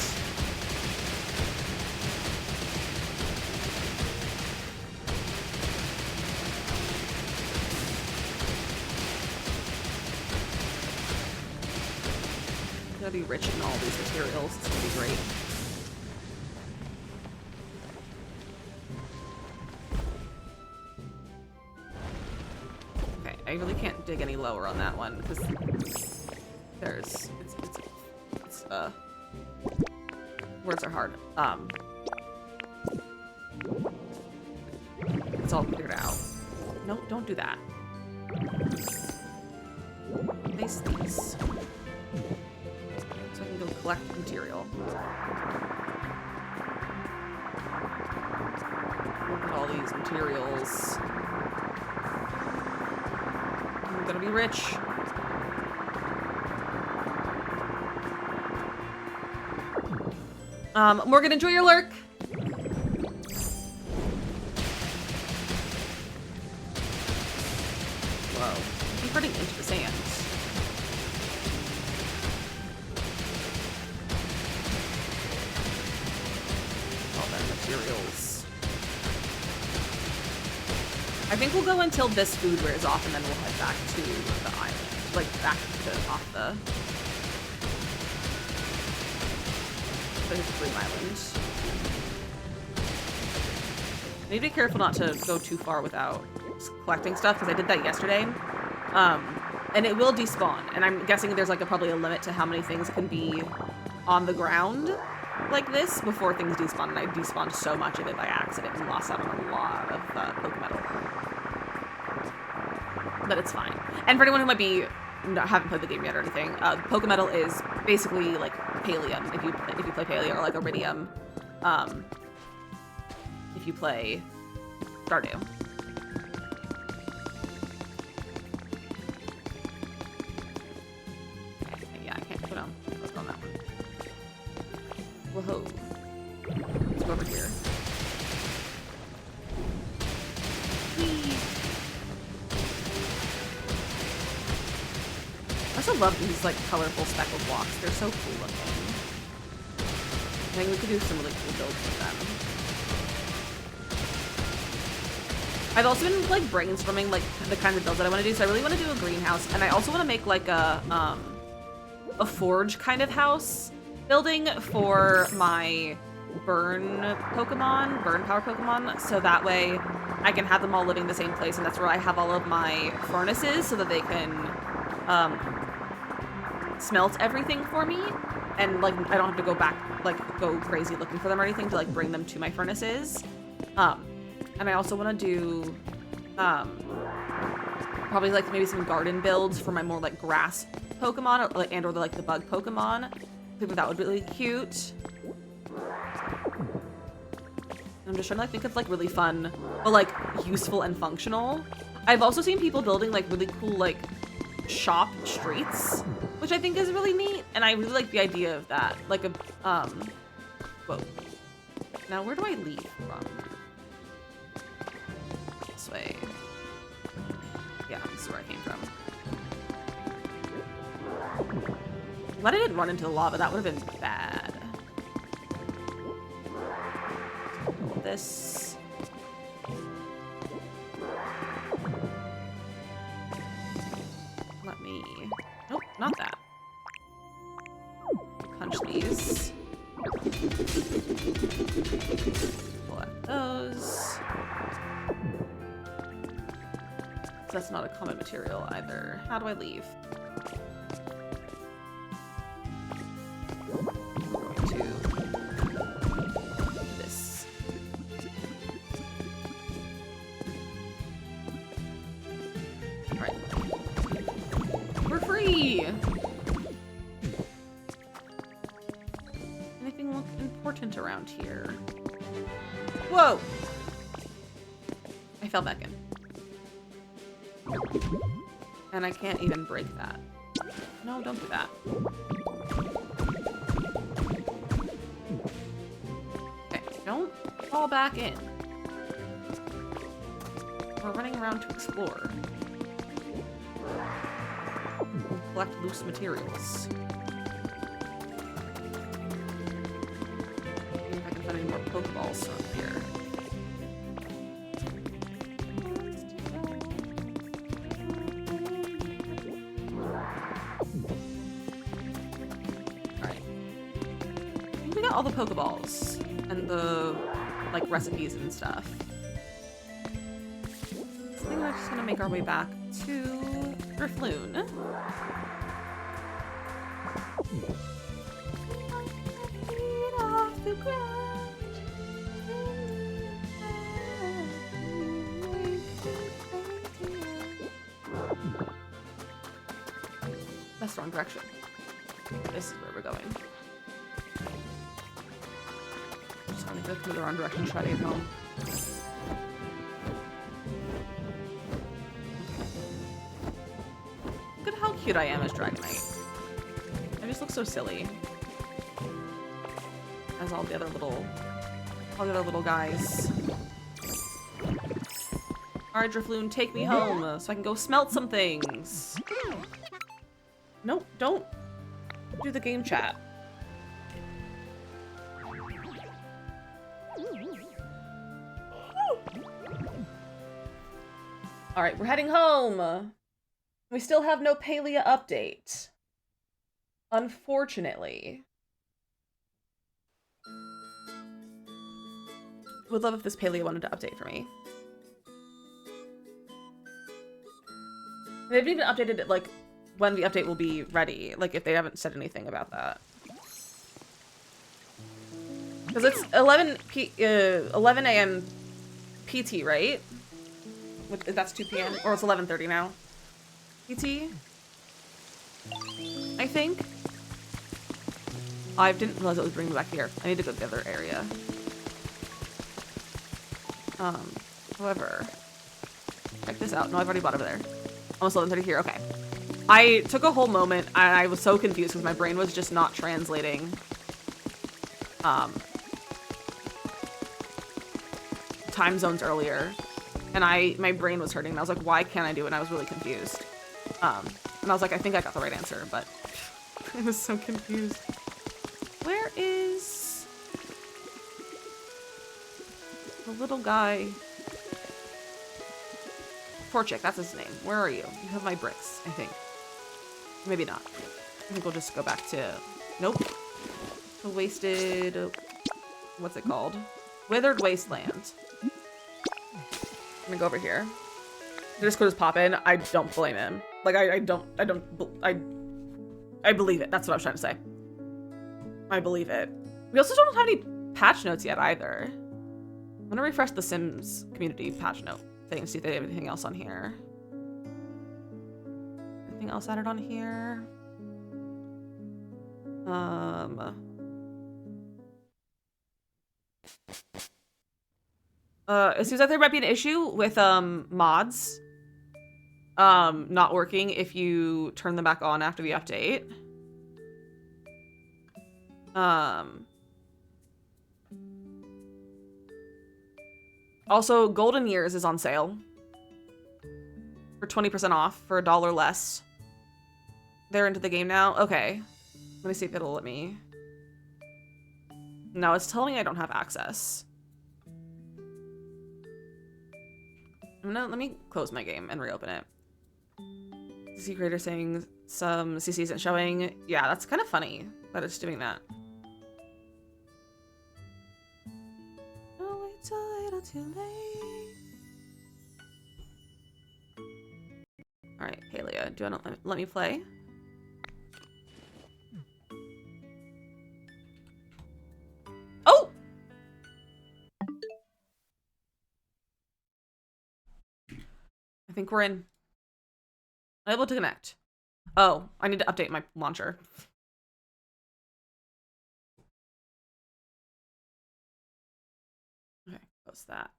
gonna be rich in all these materials. It's gonna be great. Okay, I really can't dig any lower on that one because there's words are hard. It's all figured out. No, don't do that. Place these. So I can go collect material. Look at all these materials. I'm gonna be rich. Morgan, enjoy your lurk. Whoa. I'm hurting into the sand. All their materials. I think we'll go until this food wears off and then we'll head back to the island. Like, back to off the Dream Island. I need to be careful not to go too far without collecting stuff, because I did that yesterday. And it will despawn. And I'm guessing there's like probably a limit to how many things can be on the ground like this before things despawn. And I despawned so much of it by accident and lost out on a lot of Pokemetal. But it's fine. And for anyone who might be haven't played the game yet or anything, Pokemetal is basically like Palium if you play Palia, or like Iridium if you play Stardew. Okay, yeah, I can't put on. Let's go on that one. Whoa. Let's go over here. Whee. I also love these like colorful speckled blocks. They're so cool looking. I think we could do some really cool builds with them. I've also been like brainstorming like the kinds of builds that I want to do. So I really want to do a greenhouse, and I also want to make like a forge kind of house building for my burn power Pokemon, so that way I can have them all living in the same place, and that's where I have all of my furnaces so that they can smelt everything for me, and like I don't have to go crazy looking for them or anything to like bring them to my furnaces. And I also want to do probably like maybe some garden builds for my more like grass Pokemon, or like the bug Pokemon. I think that would be really cute. I'm just trying to like think of like really fun but like useful and functional. I've also seen people building like really cool like shop streets, which I think is really neat, and I really like the idea of that. Like a whoa. Now where do I leave from? This way. Yeah, this is where I came from. Glad I didn't run into the lava. That would have been bad. This. Let me. Nope, not that. Punch these. Collect those. So that's not a common material either. How do I leave? To this. Alright. We're free! Anything look important around here? Whoa! I fell back in. And I can't even break that. No, don't do that. Okay, don't fall back in. We're running around to explore. We'll collect loose materials. See if I can find any more Pokeballs from here. all the Pokeballs and the like recipes and stuff. So I think we're just gonna make our way back to Drifloon. Off the ground. That's the wrong direction. This is where we're going. Just want to go through the wrong direction, try to get home. Look at how cute I am as Dragonite. I just look so silly. As all the other little guys. Alright, Drifloon, take me home so I can go smelt some things. Nope, don't do the game chat. Alright, we're heading home. We still have no Palia update. Unfortunately. Would love if this Palia wanted to update for me. They haven't even updated it, like, when the update will be ready. Like, if they haven't said anything about that. Because it's 11 a.m. PT, right? That's 2 p.m. Or it's 11:30 now. PT? I think. I didn't realize it was bringing me back here. I need to go to the other area. However, check this out. No, I've already bought over there. Almost 11:30 here. Okay. I took a whole moment and I was so confused because my brain was just not translating time zones earlier. And my brain was hurting and I was like, why can't I do it? And I was really confused. And I was like, I think I got the right answer, but I was so confused. Where is the little guy? Torchic, that's his name. Where are you? You have my bricks, I think. Maybe not. I think we'll just go back to... Nope. The wasted... What's it called? Withered Wasteland. I'm gonna go over here. The Discord is popping. I don't blame him. Like, I believe it. That's what I was trying to say. I believe it. We also don't have any patch notes yet either. I'm gonna refresh the Sims community patch note thing and see if they have anything else on here. Anything else added on here? It seems like there might be an issue with mods not working if you turn them back on after the update. Also, Golden Years is on sale for 20% off for $1 less. They're into the game now? Okay. Let me see if it'll let me. No, it's telling me I don't have access. Let me close my game and reopen it. CC creator saying some CC isn't showing. Yeah, that's kind of funny that it's doing that. Oh, it's a little too late. Alright, Palia, do you want to let me play? Oh! I think we're in. Unable to connect. Oh, I need to update my launcher. Okay, close that.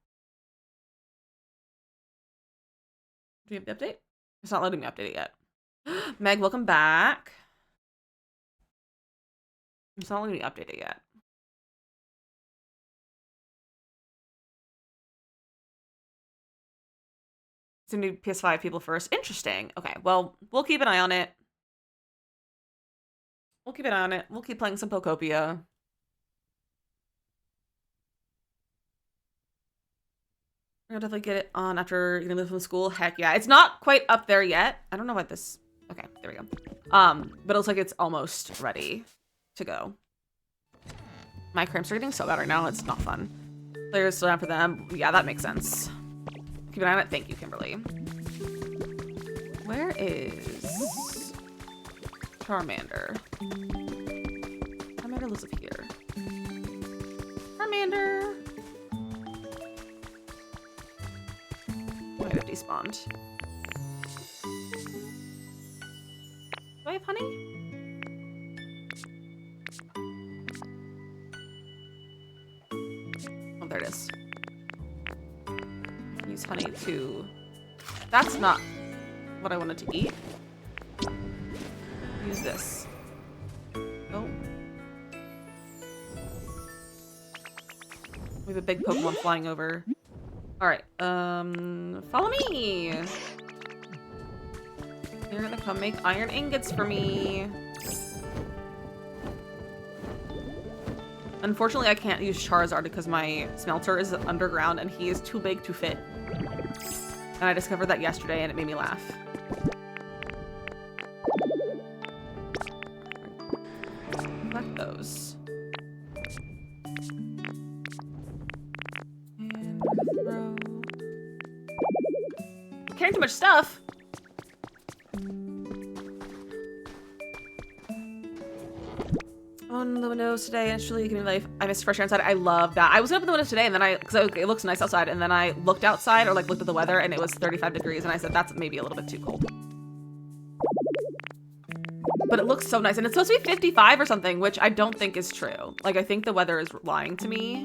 Do you have the update? It's not letting me update it yet. Meg, welcome back. It's not letting me update it yet. It's a new PS5 people first. Interesting. Okay, well, we'll keep an eye on it. We'll keep an eye on it. We'll keep playing some Pokopia. I'll definitely get it on after getting live from school. Heck yeah. It's not quite up there yet. I don't know what this... Okay, there we go. But it looks like it's almost ready to go. My cramps are getting so bad right now. It's not fun. Players still down for them. Yeah, that makes sense. Keep an eye on it. Thank you, Kimberly. Where is Charmander? Charmander lives up here. Charmander. Might have despawned. Do I have honey? Oh, there it is. Use honey to... That's not what I wanted to eat. Use this. Oh. We have a big Pokemon flying over. Alright, follow me! You're gonna come make iron ingots for me. Unfortunately, I can't use Charizard because my smelter is underground and he is too big to fit. And I discovered that yesterday and it made me laugh. Collect those. And throw. Carrying too much stuff. On the windows today, and it's really giving me life. I missed fresh air inside. I love that. I was gonna open the windows today, and then because it looks nice outside, and then I looked outside or like looked at the weather, and it was 35 degrees, and I said that's maybe a little bit too cold. But it looks so nice, and it's supposed to be 55 or something, which I don't think is true. Like I think the weather is lying to me.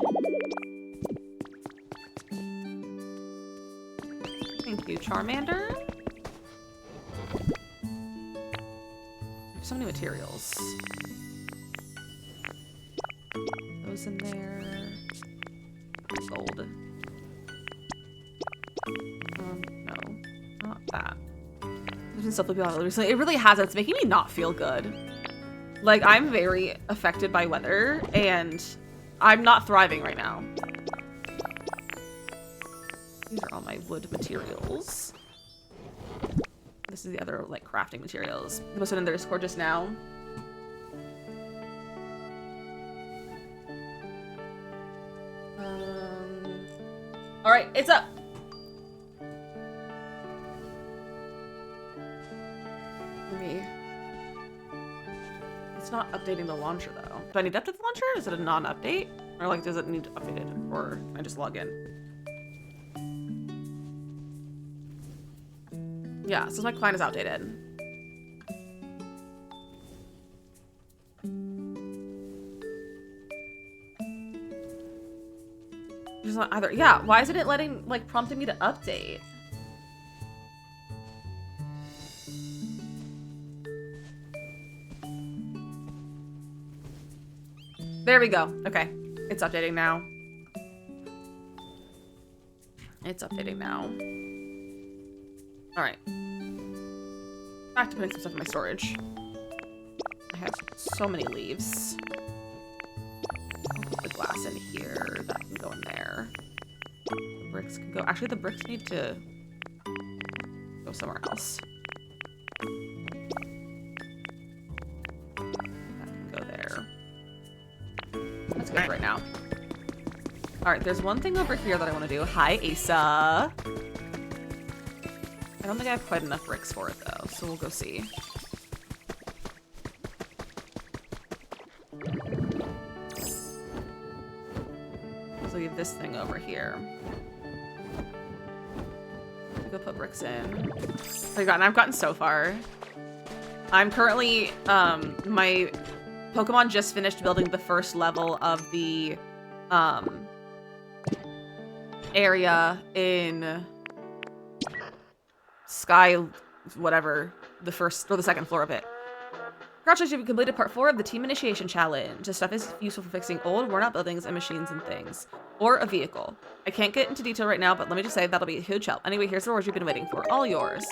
Thank you, Charmander. So many materials. Those in there. Gold. No. Not that. There's been stuff with people recently. It really has. It's making me not feel good. Like, I'm very affected by weather, and I'm not thriving right now. These are all my wood materials. This is the other, like, crafting materials. I posted in their Discord just now. All right, it's up. It's not updating the launcher though. Do I need to update the launcher? Is it a non-update? Or like, does it need to update it? Or can I just log in? Yeah, so my client is outdated. It's not either. Yeah, why isn't it letting, like, prompting me to update? There we go. Okay. It's updating now. It's updating now. Alright. Back to putting some stuff in my storage. I have so many leaves. I'll put the glass in here. That can go in there. The bricks can go. Actually, the bricks need to go somewhere else. That can go there. That's good for right now. Alright, there's one thing over here that I want to do. Hi, Asa. I don't think I have quite enough bricks for it, though, so we'll go see. So we have this thing over here. Go put bricks in. I've gotten so far. I'm currently, my Pokemon just finished building the first level of the, area in Sky, whatever, the first or the second floor of it. Congratulations, you've completed part 4 of the Team Initiation Challenge. This stuff is useful for fixing old, worn-out buildings and machines and things. Or a vehicle. I can't get into detail right now, but let me just say that'll be a huge help. Anyway, here's the rewards you've been waiting for. All yours.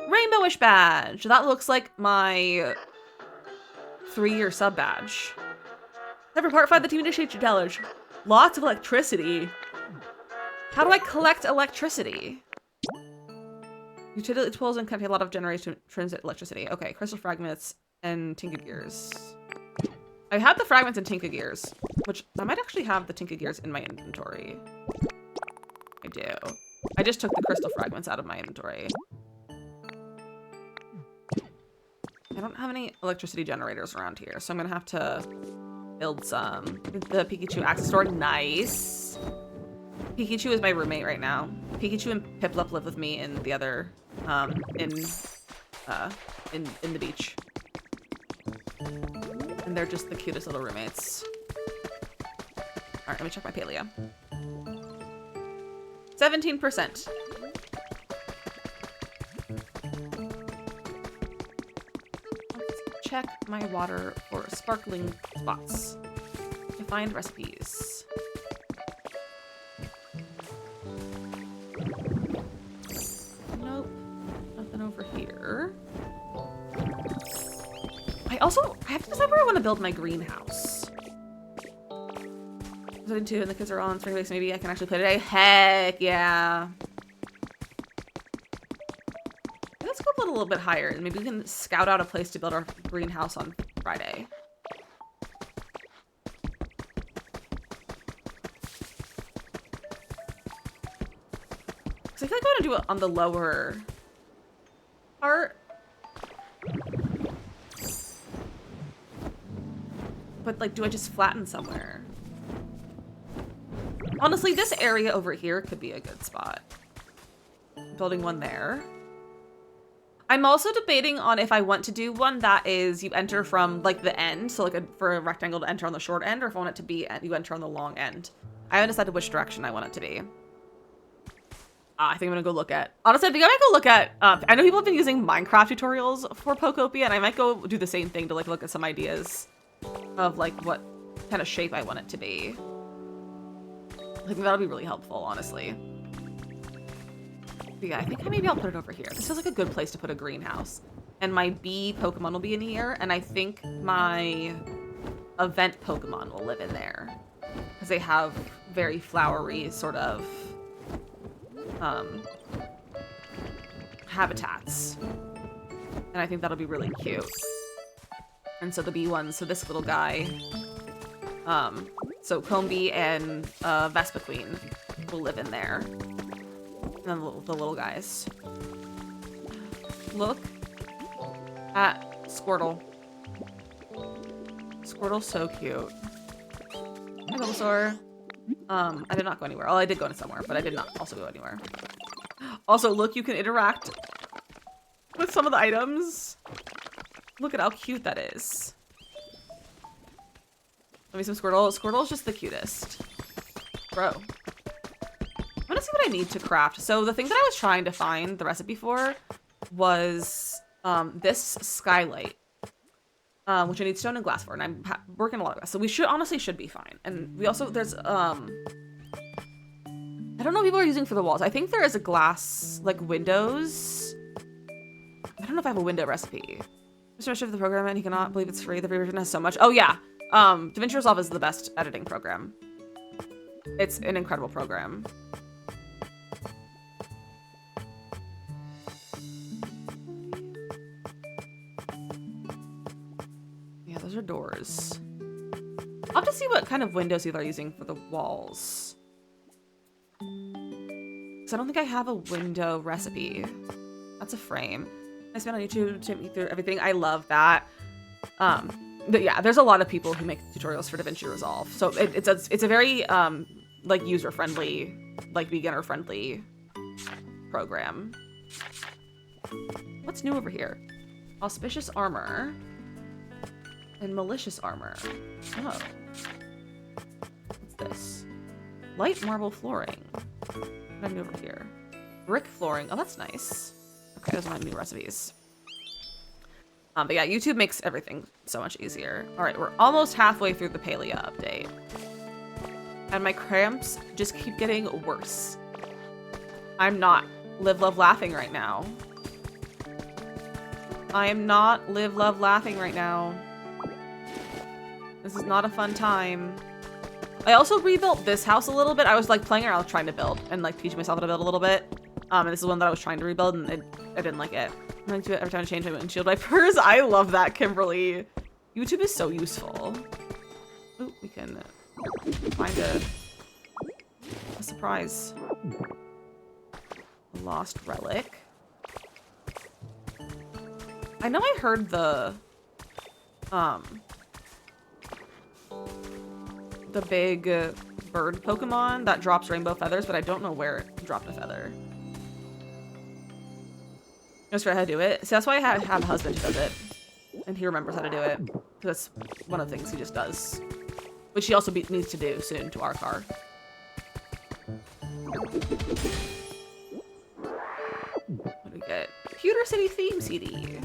Rainbowish badge! That looks like my 3-year sub badge. Never part 5 of the Team Initiation Challenge. Lots of electricity. How do I collect electricity? Utility tools and contain a lot of generation transit electricity. Okay, crystal fragments and tinker gears. I have the fragments and Tinka Gears, which I might actually have the Tinka Gears in my inventory. I do. I just took the crystal fragments out of my inventory. I don't have any electricity generators around here, so I'm gonna have to build some. The Pikachu access store, nice. Pikachu is my roommate right now. Pikachu and Piplup live with me in the other, in the beach. And they're just the cutest little roommates. All right, let me check my Palia. 17%. Let's check my water for sparkling spots to find recipes. Nope, nothing over here. I have to decide where I want to build my greenhouse. So in 2 and the kids are all on spring break, so maybe I can actually play today. Heck yeah. Let's go a little bit higher and maybe we can scout out a place to build our greenhouse on Friday. So I feel like I want to do it on the lower part. But, like, do I just flatten somewhere? Honestly, this area over here could be a good spot. Building one there. I'm also debating on if I want to do one that is you enter from, like, the end. So, like, for a rectangle to enter on the short end. Or if I want it to be you enter on the long end. I haven't decided which direction I want it to be. I think I'm gonna go look at... Honestly, I think I might go look at... I know people have been using Minecraft tutorials for Pokopia. And I might go do the same thing to, like, look at some ideas of like what kind of shape I want it to be. I think that'll be really helpful, honestly. But yeah, I think maybe I'll put it over here. This feels like a good place to put a greenhouse. And my bee Pokemon will be in here, and I think my event Pokemon will live in there. Because they have very flowery sort of habitats. And I think that'll be really cute. And so the bee ones, so this little guy, so Combee and Vespiquen will live in there. And then the little guys. Look at Squirtle. Squirtle's so cute. Hi, Bulbasaur. I did not go anywhere. Oh, I did go somewhere, but I did not also go anywhere. Also, look, you can interact with some of the items. Look at how cute that is. Let me some Squirtle. Squirtle's just the cutest. Bro. I'm gonna see what I need to craft. So the thing that I was trying to find the recipe for was this skylight. Which I need stone and glass for, and I'm working a lot of glass. So we honestly should be fine. And we also, there's, I don't know what people are using for the walls. I think there is a glass, like, windows. I don't know if I have a window recipe. Mr. Shift the program, and he cannot believe it's free. The free version has so much. Oh, yeah. DaVinci Resolve is the best editing program. It's an incredible program. Yeah, those are doors. I'll have to see what kind of windows people are using for the walls. Because I don't think I have a window recipe. That's a frame. I spent on YouTube to take me through everything. I love that. But yeah, there's a lot of people who make tutorials for DaVinci Resolve. So it's a very like user-friendly, like beginner-friendly program. What's new over here? Auspicious armor and malicious armor. Oh. What's this? Light marble flooring. What do I do over here? Brick flooring. Oh, that's nice. Okay, those are my new recipes. But yeah, YouTube makes everything so much easier. All right, we're almost halfway through the Palia update. And my cramps just keep getting worse. I'm not live, love, laughing right now. I am not live, love, laughing right now. This is not a fun time. I also rebuilt this house a little bit. I was like playing around trying to build and like teaching myself how to build a little bit. And this is one that I was trying to rebuild and I didn't like it. I'm going to do it every time I change my windshield wipers. I love that, Kimberly. YouTube is so useful. Ooh, we can find a surprise. A lost relic. I know I heard the big bird Pokemon that drops rainbow feathers, but I don't know where it dropped a feather. Just for how to do it. So that's why I have a husband who does it. And he remembers how to do it. That's one of the things he just does. Which he also needs to do soon to our car. What do we get? Pewter City theme CD.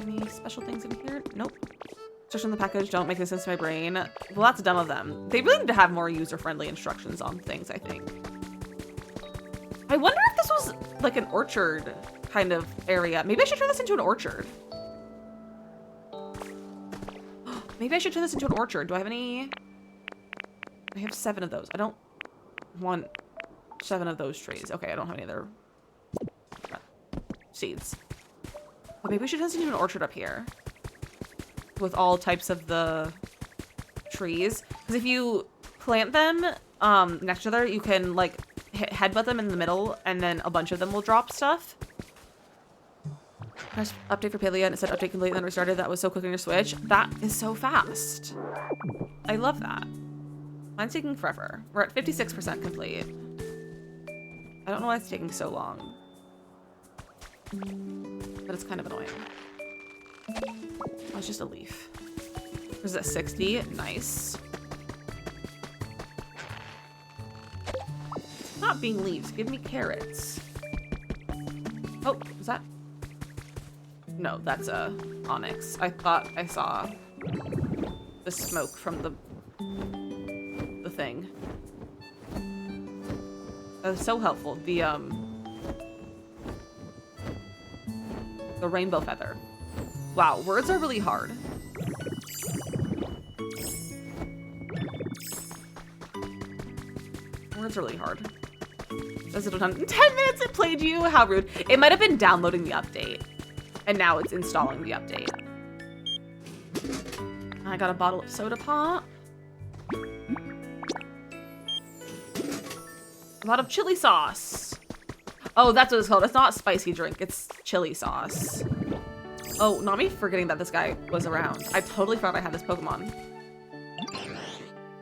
Any special things in here? Nope. Instructions on the package don't make any sense to my brain. Well, that's dumb of them. They really need to have more user-friendly instructions on things, I think. I wonder if this was like an orchard kind of area. Maybe I should turn this into an orchard. Maybe I should turn this into an orchard. Do I have any? I have 7 of those. I don't want 7 of those trees. Okay, I don't have any other seeds. But maybe we should turn this into an orchard up here. With all types of the trees. Because if you plant them next to each other, you can like headbutt them in the middle and then a bunch of them will drop stuff. Press update for Palia and it said update complete and then restarted. That was so quick on your Switch. That is so fast. I love that. Mine's taking forever. We're at 56% complete. I don't know why it's taking so long. But it's kind of annoying. Oh, it's just a leaf. Is that 60? Nice. Not being leaves. Give me carrots. Oh, is that? No, that's a onyx. I thought I saw the smoke from the thing. That was so helpful. The rainbow feather. Wow, words are really hard. Words are really hard. Says it'll done in 10 minutes it played you? How rude. It might have been downloading the update. And now it's installing the update. I got a bottle of soda pop. A lot of chili sauce. Oh, that's what it's called. It's not a spicy drink. It's chili sauce. Oh, not me forgetting that this guy was around. I totally forgot I had this Pokemon.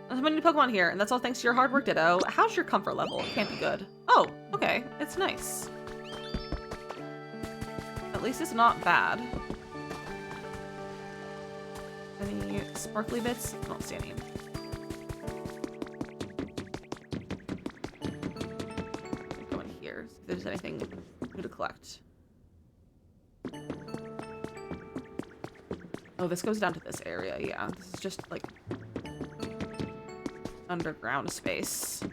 There's many Pokemon here, and that's all thanks to your hard work, Ditto. How's your comfort level? It can't be good. Oh, okay. It's nice. At least it's not bad. Any sparkly bits? I don't see any. Go in here, see if there's anything new to collect. Oh, this goes down to this area. Yeah, this is just like underground space.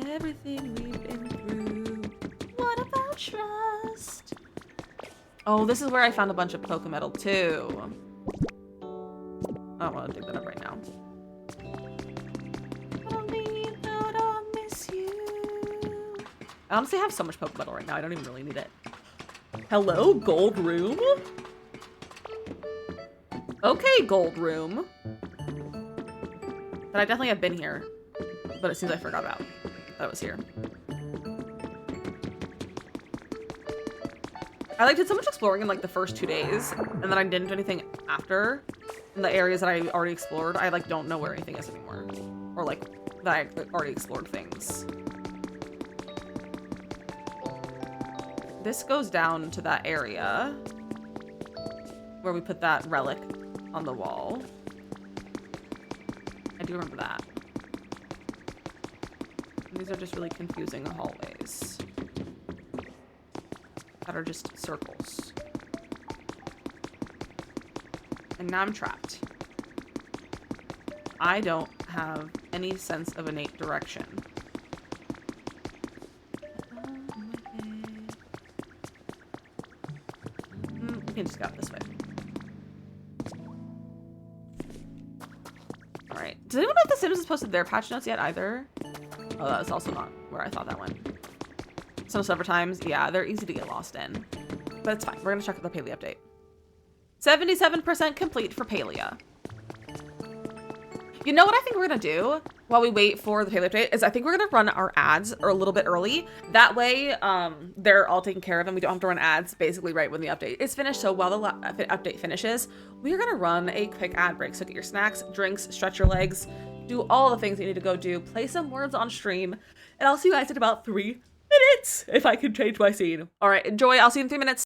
Everything we've been through. What about trust? Oh, this is where I found a bunch of Pokemetal too. I don't want to dig that up right now. I honestly have so much Pokemetal right now. I don't even really need it. Hello, Gold Room? Okay, Gold Room. But I definitely have been here. But it seems I forgot about that it was here. I did so much exploring in like the first 2 days, and then I didn't do anything after. In the areas that I already explored, I like don't know where anything is anymore. Or like that I already explored things. This goes down to that area where we put that relic on the wall. I do remember that. And these are just really confusing hallways that are just circles. And now I'm trapped. I don't have any sense of innate direction. We can just go this way. Alright. Does anyone know if The Sims has posted their patch notes yet either? Oh, that was also not where I thought that went. Some server times, yeah, they're easy to get lost in. but it's fine. We're gonna check the Palia update. 77% complete for Palia. You know what I think we're gonna do while we wait for the Palia update is I think we're gonna run our ads a little bit early. That way, they're all taken care of and we don't have to run ads basically right when the update is finished. So while the update finishes, we're gonna run a quick ad break. So get your snacks, drinks, stretch your legs, do all the things you need to go do, play some words on stream, and I'll see you guys in about 3 minutes if I can change my scene. All right, enjoy. I'll see you in 3 minutes.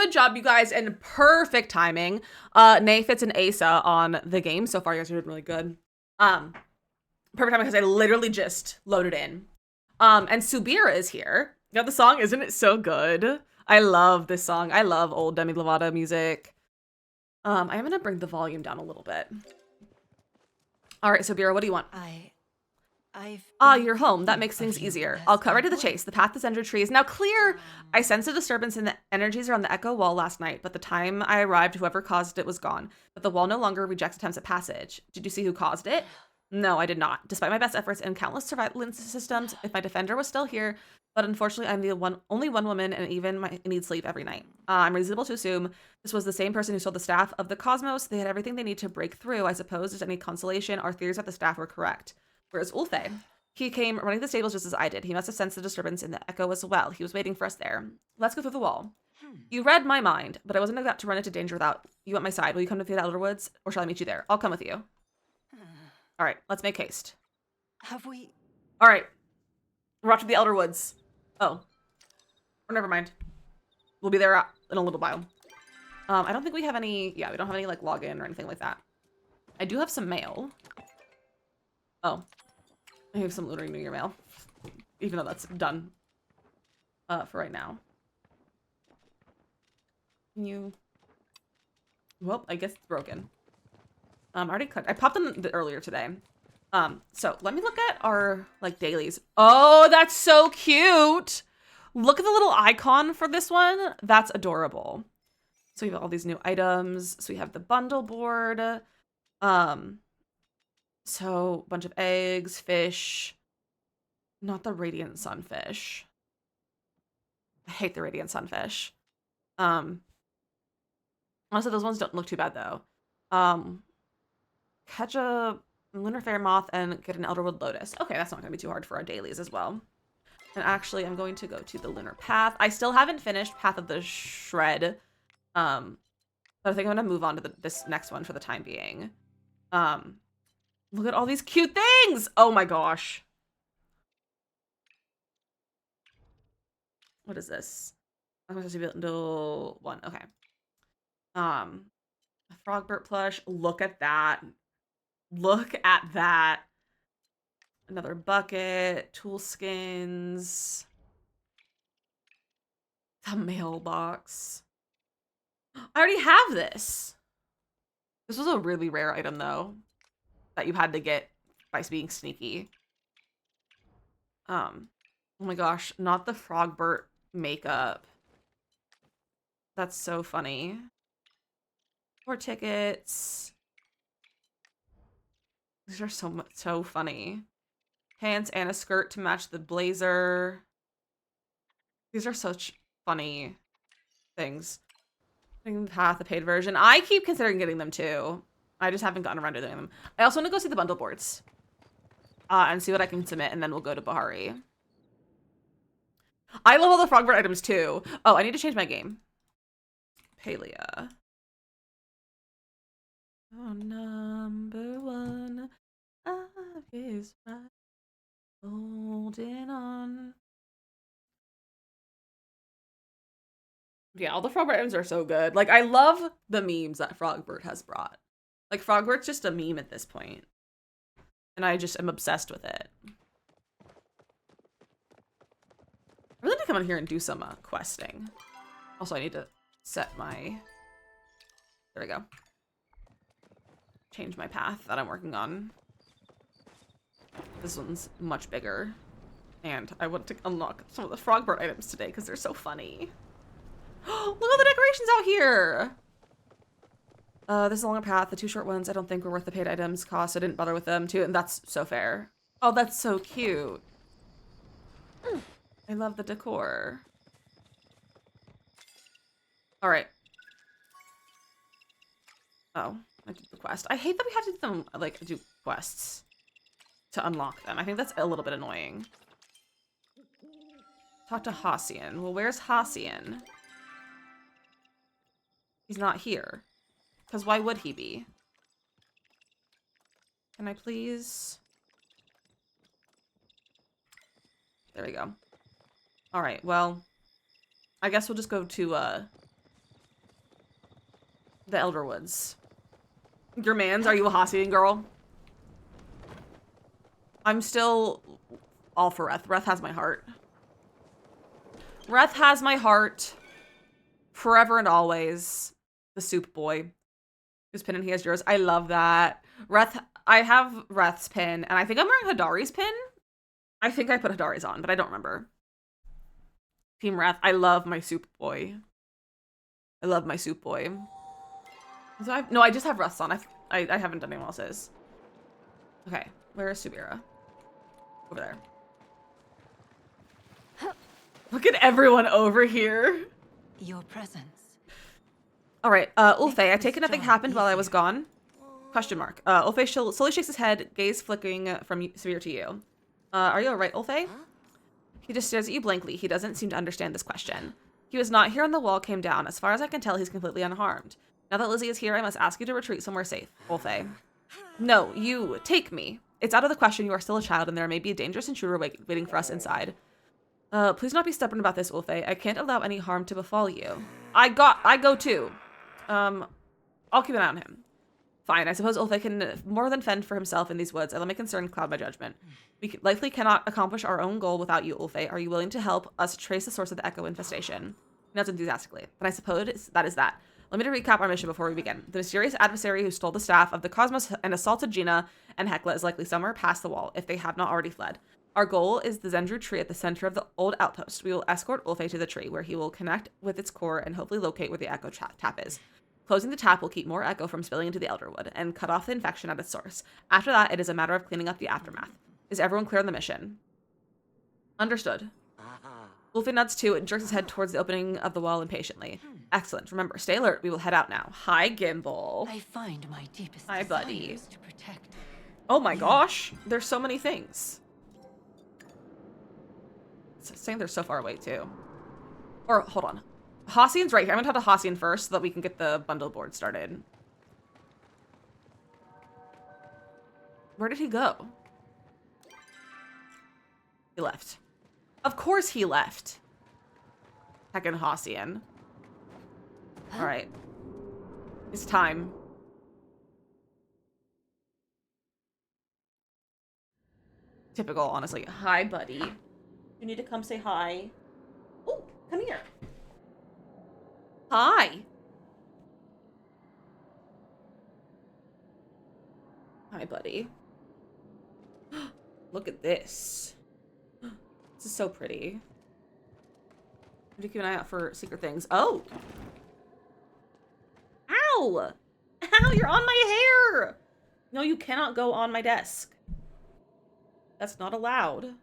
good job, you guys, and perfect timing. Nafitz and Asa on the game so far. You guys are doing really good. Perfect timing because I literally just loaded in. And Subira is here. You know the song, isn't it so good? I love this song. I love old Demi Lovato music. I'm gonna bring the volume down a little bit. All right, Subira, what do you want? You're home. That makes things easier. I'll cut right to the chase. The path is under trees. Now clear. I sensed a disturbance in the energies around the echo wall last night, but the time I arrived, whoever caused it was gone. But the wall no longer rejects attempts at passage. Did you see who caused it? No, I did not. Despite my best efforts and countless surveillance systems, if my defender was still here, but unfortunately I'm the only one woman and even I need sleep every night. I'm reasonable to assume this was the same person who stole the staff of the cosmos. They had everything they need to break through. I suppose there's any consolation. Our theories that the staff were correct. Whereas Ulfe? He came running to the stables just as I did. He must have sensed the disturbance in the echo as well. He was waiting for us there. Let's go through the wall. You read my mind, but I wasn't about to run into danger without you at my side. Will you come to the Outer Woods, or shall I meet you there? I'll come with you. All right, let's make haste. Have we? All right, we're off to the Elder Woods. Oh, or never mind. We'll be there in a little while. I don't think we have any. Yeah, we don't have any like login or anything like that. I do have some mail. Oh, I have some Lunar New Year mail, even though that's done for right now. Can you? Well, I guess it's broken. I already cut. I popped them earlier today. So let me look at our like dailies. Oh, that's so cute. Look at the little icon for this one. That's adorable. So we have all these new items. So we have the bundle board. So a bunch of eggs, fish. Not the radiant sunfish. I hate the radiant sunfish. Also, those ones don't look too bad though. Catch a lunar fairy moth and get an elderwood lotus. Okay, that's not gonna be too hard for our dailies as well. And actually, I'm going to go to the lunar path. I still haven't finished Path of the Shred. But I think I'm gonna move on to this next one for the time being. Look at all these cute things! Oh my gosh. What is this? I'm supposed to be until 1. Okay. A Frogbert plush. Look at that. Look at that. Another bucket. Tool skins. The mailbox. I already have this. This was a really rare item though, that you had to get by being sneaky. Oh my gosh, not the Frogbert makeup. That's so funny. 4 tickets. These are so funny. Pants and a skirt to match the blazer. These are such funny things. Path, the paid version. I keep considering getting them too. I just haven't gotten around to doing them. I also want to go see the bundle boards. And see what I can submit, and then we'll go to Bahari. I love all the Frogbert items too. Oh, I need to change my game. Palia. Oh, number 1 is right. Holding on. Yeah, all the Frogbert items are so good. Like, I love the memes that Frogbert has brought. Like, Frogbert's just a meme at this point. And I just am obsessed with it. I really need to come in here and do some questing. Also, I need to set my... There we go. Change my path that I'm working on. This one's much bigger. And I want to unlock some of the Frogbert items today because they're so funny. Look at the decorations out here! This is a longer path. The 2 short ones I don't think were worth the paid items cost. So I didn't bother with them too, and that's so fair. Oh, that's so cute. I love the decor. All right. Oh, I did the quest. I hate that we have to do them, like, do quests to unlock them. I think that's a little bit annoying. Talk to Hassian. Well, where's Hassian? He's not here. Because why would he be? Can I please? There we go. All right, well, I guess we'll just go to the Elderwoods. Your mans, are you a Hassian girl? I'm still all for Reth. Reth has my heart. Reth has my heart. Forever and always. The soup boy. His pin and he has yours. I love that. Reth, I have Reth's pin, and I think I'm wearing Hadari's pin. I think I put Hadari's on, but I don't remember. Team Reth, I love my soup boy. I love my soup boy. So no, I just have Reth's on. I haven't done anyone else's. Okay, where is Subira? Over there. Look at everyone over here. Your presence. All right, Ulfe, I take it nothing happened while I was gone? Question mark. Ulfe slowly shakes his head, gaze flicking from Subira to you. Are you all right, Ulfe? He just stares at you blankly. He doesn't seem to understand this question. He was not here when the wall came down. As far as I can tell, he's completely unharmed. Now that Lizzie is here, I must ask you to retreat somewhere safe, Ulfe. No, you take me. It's out of the question. You are still a child, and there may be a dangerous intruder waiting for us inside. Please not be stubborn about this, Ulfe. I can't allow any harm to befall you. I go too. I'll keep an eye on him. Fine, I suppose Ulfe can more than fend for himself in these woods, and let my concern cloud my judgment. We likely cannot accomplish our own goal without you, Ulfe. Are you willing to help us trace the source of the echo infestation? He nods enthusiastically. Then I suppose that is that. Let me recap our mission before we begin. The mysterious adversary who stole the staff of the cosmos and assaulted Gina and Hekla is likely somewhere past the wall, if they have not already fled. Our goal is the Zendru tree at the center of the old outpost. We will escort Ulfe to the tree, where he will connect with its core and hopefully locate where the echo tap is. Closing the tap will keep more echo from spilling into the Elderwood and cut off the infection at its source. After that, it is a matter of cleaning up the aftermath. Is everyone clear on the mission? Understood. Ulfe nods too and jerks his head towards the opening of the wall impatiently. Excellent. Remember, stay alert. We will head out now. Hi, Gimbal. I find my deepest Hi, buddy. desires to protect. Oh my gosh. There's so many things. It's saying they're so far away too. Or, hold on. Hassian's right here. I'm gonna talk to Hassian first so that we can get the bundle board started. Where did he go? He left. Of course he left. Heckin' Hassian. Alright. It's time. Typical, honestly. Hi, buddy. You need to come say hi. Oh, come here. Hi. Hi, buddy. Look at this. This is so pretty. I need to keep an eye out for secret things. Oh! Ow! Ow, you're on my hair! No, you cannot go on my desk. That's not allowed.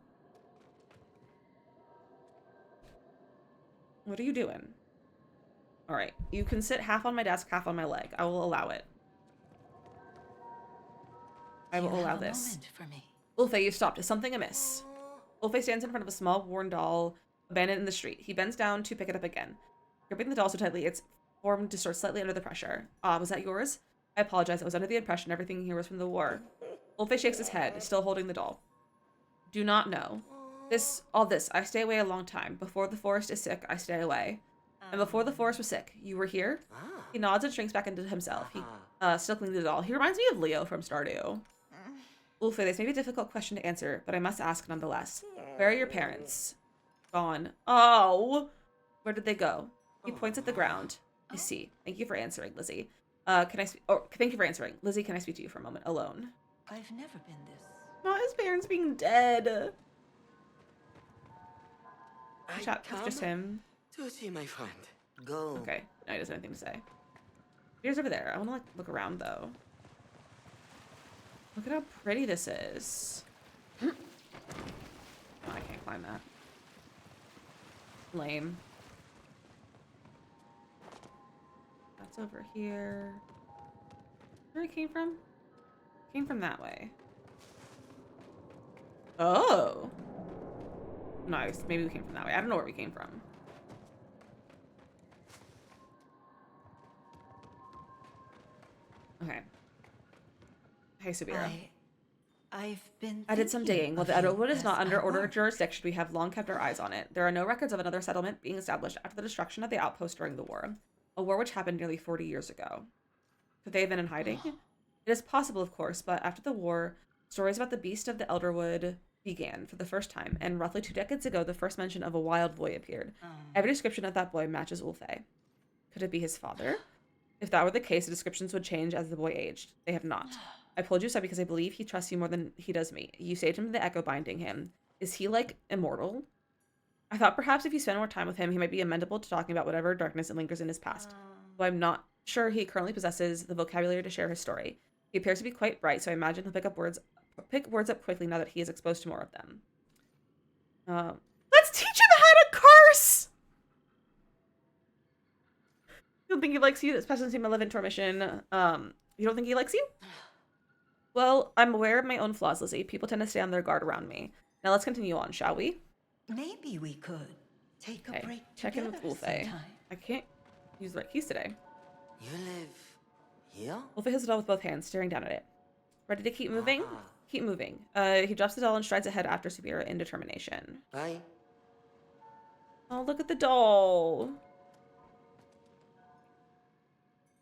What are you doing? Alright, you can sit half on my desk, half on my leg. I will allow it. I will allow this. Ulfe, you stopped. Is something amiss? Ulfe stands in front of a small, worn doll abandoned in the street. He bends down to pick it up again. Gripping the doll so tightly, its form distorts slightly under the pressure. Was that yours? I apologize. I was under the impression everything here was from the war. Ulfe shakes his head, still holding the doll. Do not know. All this. I stay away a long time. Before the forest is sick, I stay away. And before the forest was sick, you were here? He nods and shrinks back into himself. He, still clinging to the doll. He reminds me of Leo from Stardew. Ulfe, this may be a difficult question to answer, but I must ask nonetheless. Where are your parents? Gone. Oh! Where did they go? He points at the ground. I see. Thank you for answering, Lizzie. Thank you for answering. Lizzie, can I speak to you for a moment? Alone. I've never been this. Not his parents being dead. Chat with just him. To see my friend. Go. Okay. No, he doesn't have anything to say. Here's over there. I want to like look around though. Look at how pretty this is. Oh, I can't climb that. Lame. That's over here. Where it came from? Came from that way. Oh. Nice. Maybe we came from that way. I don't know where we came from. Okay. Hey, Subira. I did some digging. While the Elderwood is not under order jurisdiction, we have long kept our eyes on it. There are no records of another settlement being established after the destruction of the outpost during the war. A war which happened nearly 40 years ago. Could they have been in hiding? It is possible, of course, but after the war, stories about the beast of the Elderwood began for the first time, and roughly 2 decades ago, the first mention of a wild boy appeared. Every description of that boy matches Ulfe. Could it be his father? If that were the case, the descriptions would change as the boy aged. They have not. I pulled you aside because I believe he trusts you more than he does me. You saved him the echo binding him. Is he, like, immortal? I thought perhaps if you spend more time with him, he might be amenable to talking about whatever darkness lingers in his past. Though I'm not sure he currently possesses the vocabulary to share his story. He appears to be quite bright, so I imagine he'll pick words up quickly now that he is exposed to more of them. Let's teach him how to curse! You don't think he likes you? This person seemed relevant to our mission. You don't think he likes you? Well, I'm aware of my own flaws, Lizzie. People tend to stay on their guard around me. Now let's continue on, shall we? Maybe we could take a break Check in with together Ulfe. sometime. I can't use the right keys today. You live here? Ulfe has the doll with both hands, staring down at it. Ready to keep moving? Ah. Keep moving. He drops the doll and strides ahead after severe indetermination. Bye. Oh, look at the doll.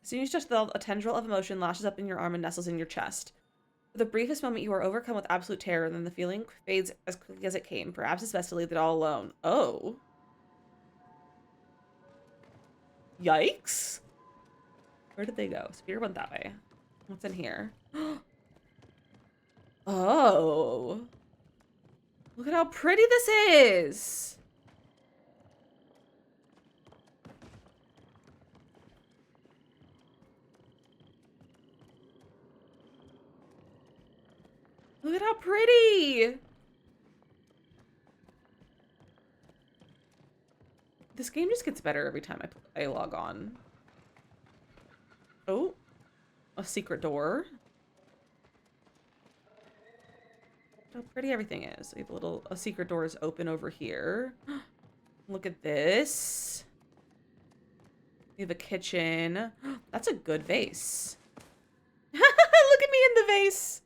As soon as you touch the doll, a tendril of emotion lashes up in your arm and nestles in your chest. For the briefest moment, you are overcome with absolute terror, and then the feeling fades as quickly as it came. Perhaps it's best to leave the doll alone. Oh. Yikes. Where did they go? Spear went that way. What's in here? Oh. Look at how pretty this is. Look at how pretty. This game just gets better every time I log on. Oh, a secret door. How pretty everything is. We have a secret door is open over here. Look at this. We have a kitchen. That's a good vase. Look at me in the vase.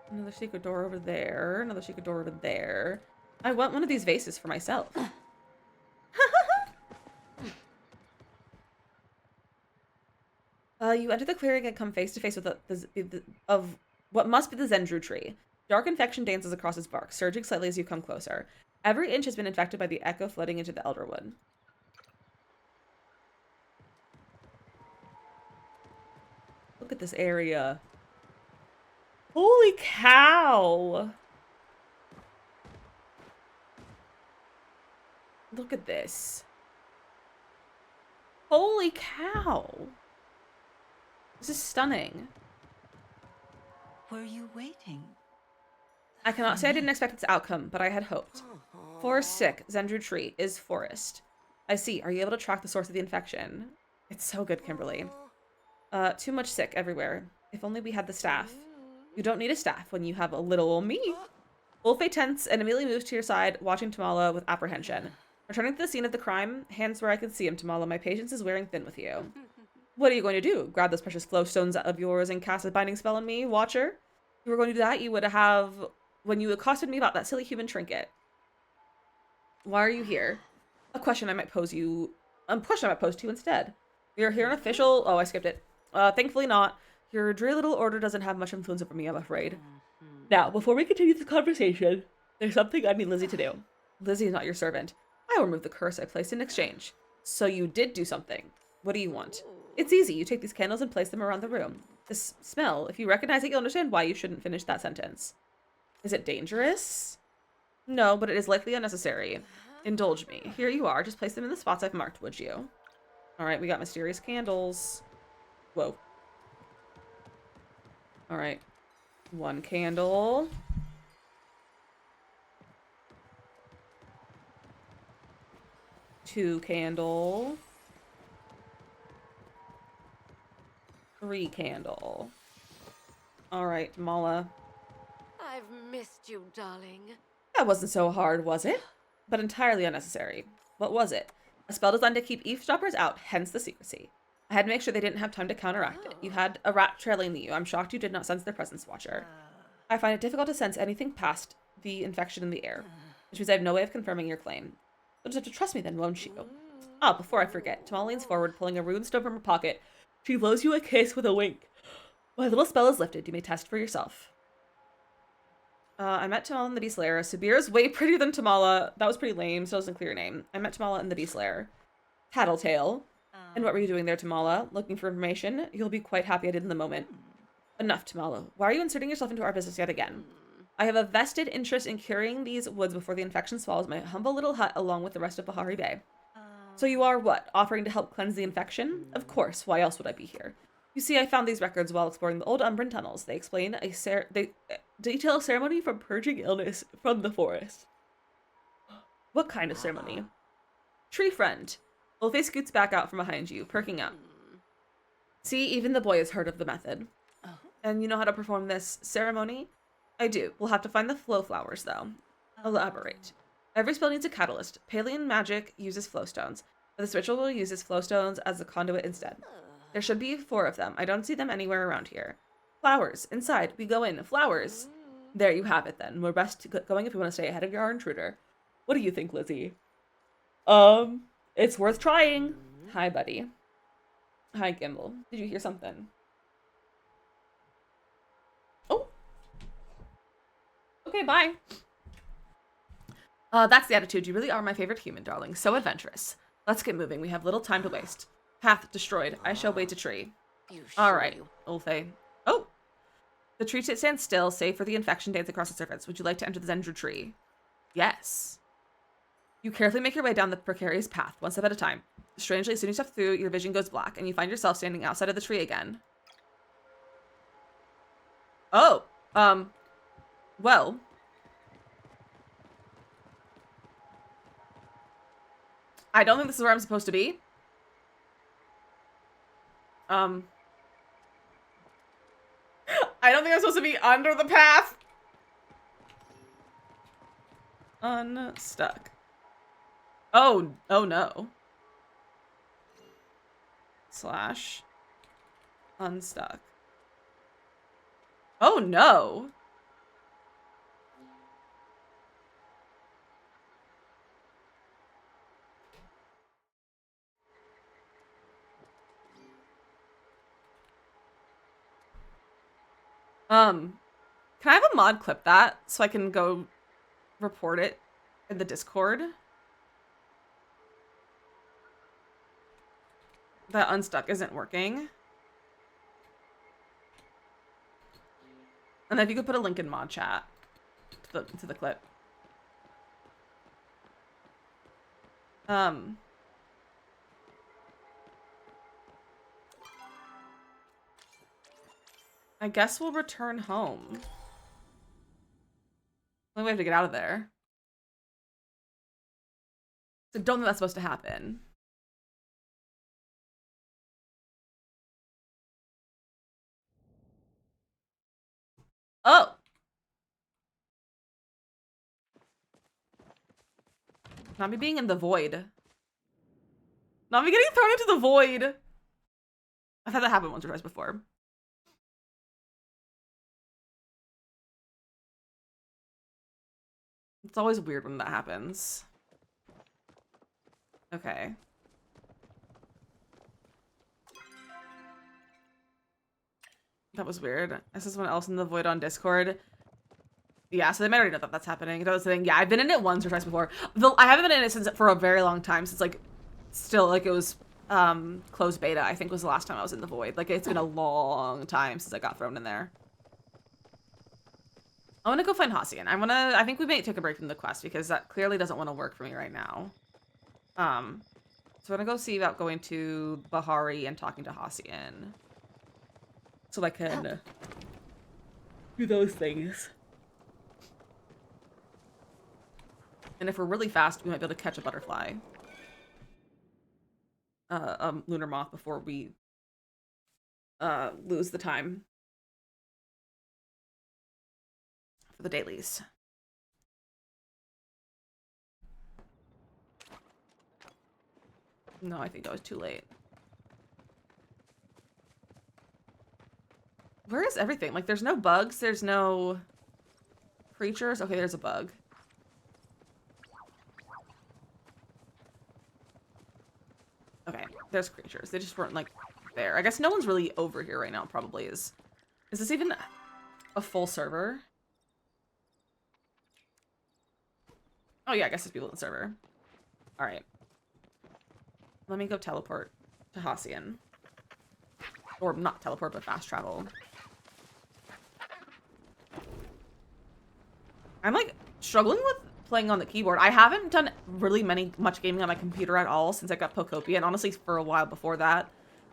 Another secret door over there. Another secret door over there. I want one of these vases for myself. You enter the clearing and come face to face with of what must be the Zendru tree. Dark infection dances across its bark, surging slightly as you come closer. Every inch has been infected by the echo flooding into the Elderwood. Look at this area. Holy cow! Look at this. Holy cow! This is stunning. Were you waiting? I cannot say I didn't expect its outcome, but I had hoped. Forest sick, Zendru tree, is forest. I see. Are you able to track the source of the infection? It's so good, Kimberly. Too much sick everywhere. If only we had the staff. You don't need a staff when you have a little old me. Ulfe tense and immediately moves to your side, watching Tamala with apprehension. Returning to the scene of the crime, hands where I can see him, Tamala. My patience is wearing thin with you. What are you going to do? Grab those precious flowstones of yours and cast a binding spell on me, Watcher? If you were going to do that, you would have when you accosted me about that silly human trinket. Why are you here? A question I might pose to you instead. You're here an official. Oh, I skipped it. Thankfully not. Your dreary little order doesn't have much influence over me, I'm afraid. Now, before we continue this conversation, there's something I need Lizzie to do. Lizzie is not your servant. I will remove the curse I placed in exchange. So you did do something. What do you want? It's easy. You take these candles and place them around the room. This smell, if you recognize it, you'll understand why you shouldn't finish that sentence. Is it dangerous? No, but it is likely unnecessary. Indulge me. Here you are. Just place them in the spots I've marked, would you? Alright, we got mysterious candles. Whoa. Alright. 1 candle. 2 candle. 3 candle. Alright, Mala. I've missed you, darling. That wasn't so hard, was it? But entirely unnecessary. What was it? A spell designed to keep eavesdroppers out, hence the secrecy. I had to make sure they didn't have time to counteract it. You had a rat trailing you. I'm shocked you did not sense their presence, Watcher. I find it difficult to sense anything past the infection in the air. which means I have no way of confirming your claim. You'll just have to trust me then, won't you? Ah, before I forget, Tamala leans forward, pulling a rune stone from her pocket. She blows you a kiss with a wink. My little spell is lifted. You may test for yourself. I met Tamala in the Beast Lair. Sabir is way prettier than Tamala. That was pretty lame, so it doesn't clear your name. I met Tamala in the Beast Lair. Tattletale. And what were you doing there, Tamala? Looking for information? You'll be quite happy I did in the moment. Enough, Tamala. Why are you inserting yourself into our business yet again? I have a vested interest in curing these woods before the infection swallows my humble little hut along with the rest of Bahari Bay. So you are what? Offering to help cleanse the infection? Of course. Why else would I be here? You see, I found these records while exploring the old Umbran tunnels. They explain they detail a ceremony for purging illness from the forest. What kind of ceremony? Tree friend. Wolfie scoots back out from behind you, perking up. See, even the boy has heard of the method. And you know how to perform this ceremony? I do. We'll have to find the flow flowers, though. Elaborate. Every spell needs a catalyst. Palian magic uses flowstones, but this ritual will use flowstones as the conduit instead. There should be 4 of them. I don't see them anywhere around here. Flowers. Inside. We go in. Flowers. There you have it, then. We're best going if we want to stay ahead of our intruder. What do you think, Lizzie? It's worth trying. Hi, buddy. Hi, Gimbal. Did you hear something? Oh. Okay, bye. That's the attitude. You really are my favorite human, darling. So adventurous. Let's get moving. We have little time to waste. Path destroyed. I shall wait a tree. All right, Ulfe. Oh! The tree stands still, save for the infection dance across the surface. Would you like to enter the Zendru tree? Yes. You carefully make your way down the precarious path, one step at a time. Strangely, as soon as you step through, your vision goes black, and you find yourself standing outside of the tree again. Oh, well. I don't think this is where I'm supposed to be. I don't think I'm supposed to be under the path. Unstuck. Oh no. Slash. Unstuck. Oh no. Can I have a mod clip that so I can go report it in the Discord? That unstuck isn't working. And if you could put a link in mod chat to the clip. I guess we'll return home. Only way to get out of there. So don't think that's supposed to happen. Oh! Not me being in the void. Not me getting thrown into the void. I've had that happen once or twice before. It's always weird when that happens. Okay. That was weird. I saw someone else in the void on Discord. Yeah, so they might already know that that's happening. That was the thing. Yeah, I've been in it once or twice before. Though I haven't been in it since for a very long time. Since like, still like it was closed beta. I think was the last time I was in the void. Like it's been a long time since I got thrown in there. I want to go find Hassian. I think we may take a break from the quest because that clearly doesn't want to work for me right now. So I'm gonna go see about going to Bahari and talking to Hassian. So I can do those things. And if we're really fast, we might be able to catch a butterfly. Lunar moth before we lose the time for the dailies. No, I think that was too late. Where is everything? Like, there's no bugs. There's no creatures. Okay, there's a bug. Okay, there's creatures. They just weren't, like, there. I guess no one's really over here right now, probably is. Is this even a full server? Oh, yeah, I guess there's people in the server. Alright. Let me go teleport to Hacian. Or not teleport, but fast travel. I'm, like, struggling with playing on the keyboard. I haven't done really much gaming on my computer at all since I got Pokopia, and honestly for a while before that.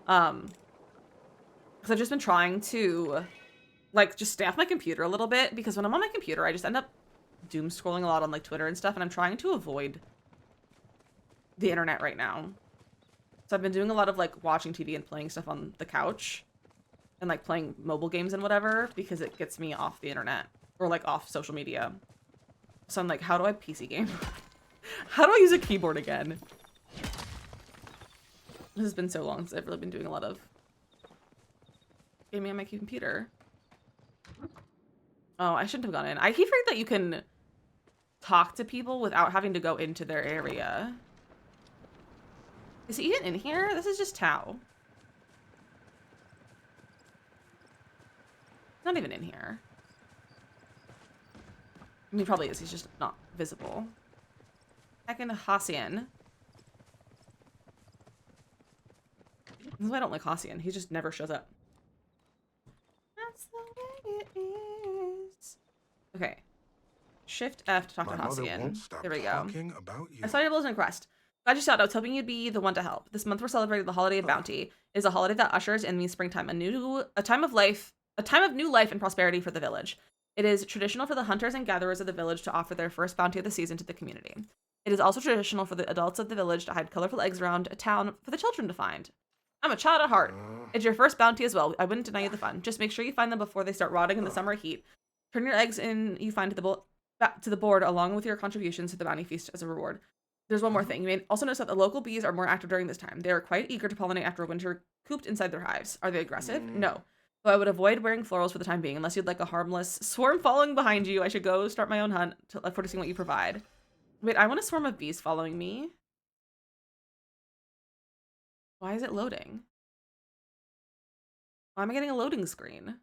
Because I've just been trying to, like, just stay off my computer a little bit, because when I'm on my computer, I just end up doom scrolling a lot on, like, Twitter and stuff, and I'm trying to avoid the internet right now. So I've been doing a lot of, like, watching TV and playing stuff on the couch, and, like, playing mobile games and whatever, because it gets me off the internet, or, like, off social media. So I'm like, how do I PC game? How do I use a keyboard again? This has been so long since I've really been doing a lot of gaming on my computer. Oh, I shouldn't have gone in. I keep forgetting that you can talk to people without having to go into their area. Is he even in here? This is just Tao. Not even in here. I mean, he probably is. He's just not visible. Back into Hacian. This is why I don't like Hacian. He just never shows up. That's the way it is. Okay. Shift F to talk to Hacian. There we go. I saw your Blizzard quest. Glad you shot. I was hoping you'd be the one to help. This month we're celebrating the holiday of bounty. It is a holiday that ushers in the springtime, a time of new life and prosperity for the village. It is traditional for the hunters and gatherers of the village to offer their first bounty of the season to the community. It is also traditional for the adults of the village to hide colorful eggs around a town for the children to find. I'm a child at heart. It's your first bounty as well. I wouldn't deny you the fun. Just make sure you find them before they start rotting in the summer heat. Turn your eggs in you find back to the board along with your contributions to the bounty feast as a reward. There's one more thing. You may also notice that the local bees are more active during this time. They are quite eager to pollinate after winter cooped inside their hives. Are they aggressive? No. So I would avoid wearing florals for the time being, unless you'd like a harmless swarm following behind you. I should go start my own hunt for seeing what you provide. Wait, I want a swarm of bees following me. Why is it loading? Why am I getting a loading screen?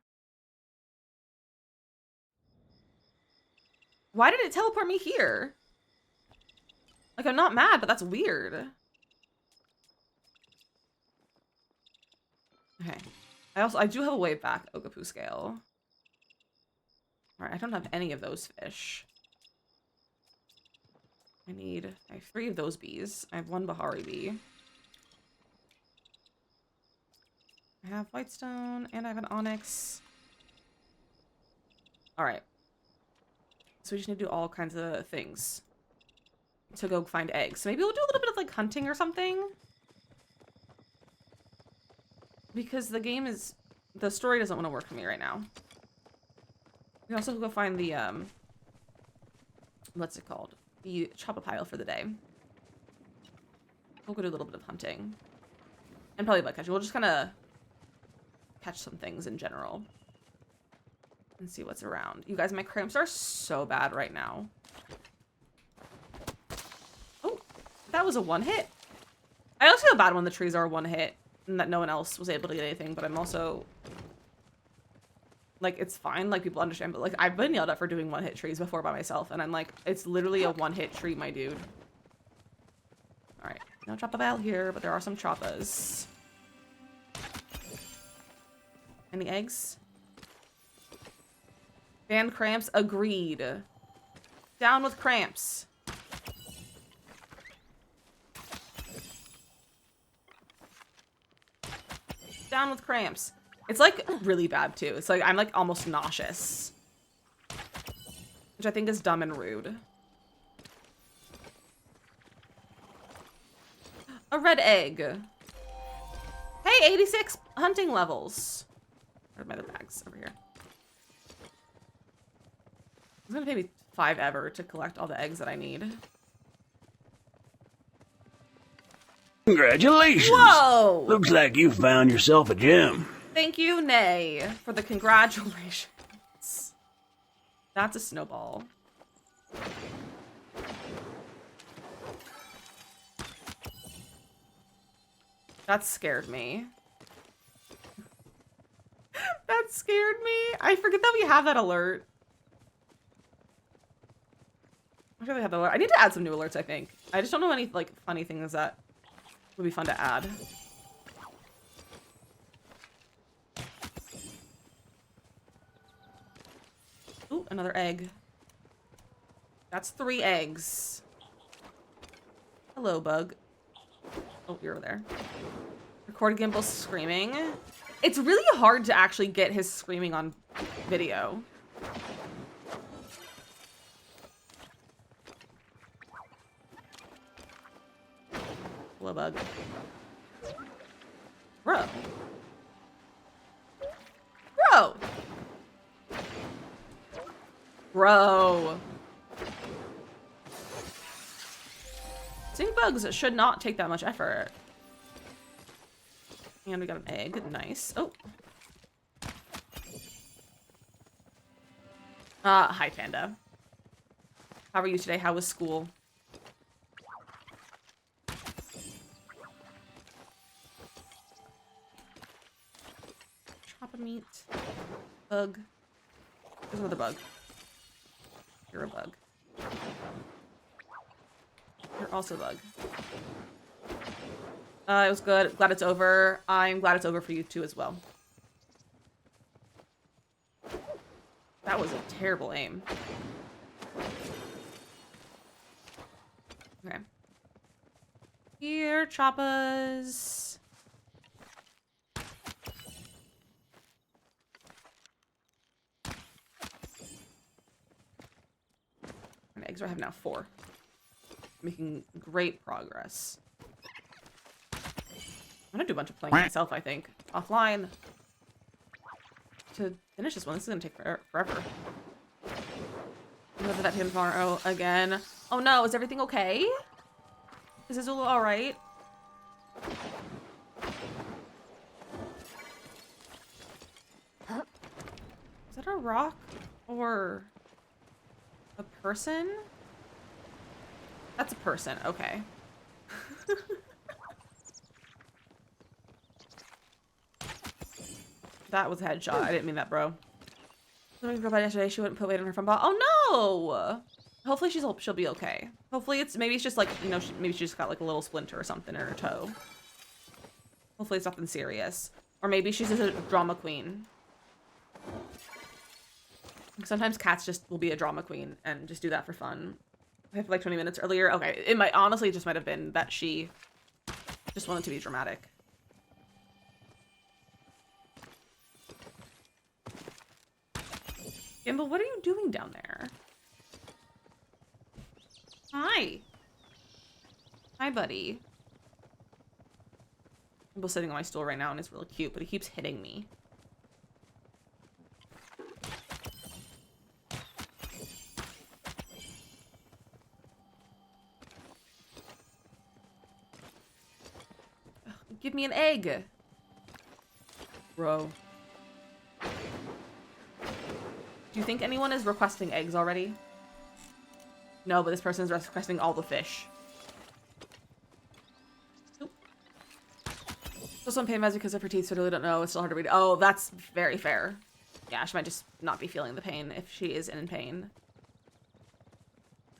Why did it teleport me here? Like, I'm not mad, but that's weird. Okay. I do have a wave back Okapu scale. Alright, I don't have any of those fish. I have 3 of those bees. I have 1 Bahari bee. I have whitestone, and I have an onyx. Alright. So we just need to do all kinds of things to go find eggs. So maybe we'll do a little bit of, like, hunting or something. Because the story doesn't want to work for me right now. We can also go find the, what's it called? The Chopapile for the day. We'll go do a little bit of hunting. And probably bug catching. We'll just kind of catch some things in general. And see what's around. You guys, my cramps are so bad right now. Oh, that was a 1-hit. I also feel bad when the trees are a 1-hit and that no one else was able to get anything, but I'm also... Like, it's fine, like, people understand, but, like, I've been yelled at for doing 1-hit trees before by myself, and I'm like, it's literally a 1-hit tree, my dude. Alright, no Choppa here, but there are some Choppas. Any eggs? Ban cramps, agreed. Down with cramps. Down with cramps. It's, like, really bad, too. It's, like, I'm, like, almost nauseous. Which I think is dumb and rude. A red egg. Hey, 86 hunting levels. Where are my other bags? Over here. It's gonna take me 5 ever to collect all the eggs that I need. Congratulations! Whoa! Looks like you found yourself a gem. Thank you, Nay, for the congratulations. That's a snowball. That scared me. That scared me. I forget that we have that alert. I really have the alert. I need to add some new alerts, I think. I just don't know any, like, funny things that would be fun to add. Ooh, another egg. That's 3 eggs. Hello, bug. Oh, you're over there. Record Gimbal screaming. It's really hard to actually get his screaming on video. Hello, bug. Bro. Bro. Bro. Stink bugs should not take that much effort. And we got an egg. Nice. Oh. Hi, Panda. How are you today? How was school? Chop a meat. Bug. There's another bug. You're a bug. You're also a bug. It was good. Glad it's over. I'm glad it's over for you too as well. That was a terrible aim. Okay. Here, choppas. How many eggs do I have now? 4. Making great progress. I'm gonna do a bunch of playing myself, I think. Offline. To finish this one, this is gonna take forever. I'm gonna do that tomorrow again. Oh no, is everything okay? Is Azula alright? Is that a rock or a person? That's a person, okay. That was a headshot. I didn't mean that, bro. When we by yesterday, she wouldn't put weight on her front ball. Oh no! Hopefully she'll be okay. Hopefully maybe it's just like, you know, maybe she just got like a little splinter or something in her toe. Hopefully it's nothing serious. Or maybe she's just a drama queen. Sometimes cats just will be a drama queen and just do that for fun. I have like 20 minutes earlier. Okay, it might honestly it just might have been that she just wanted to be dramatic. Gimbal, what are you doing down there? Hi. Hi, buddy. Gimbal's sitting on my stool right now and it's really cute, but he keeps hitting me. Ugh, give me an egg. Bro. Do you think anyone is requesting eggs already? No, but this person is requesting all the fish. Oop. Also, I'm pain meds because of her teeth, so I really don't know. It's still hard to read. Oh, that's very fair. Yeah, she might just not be feeling the pain if she is in pain.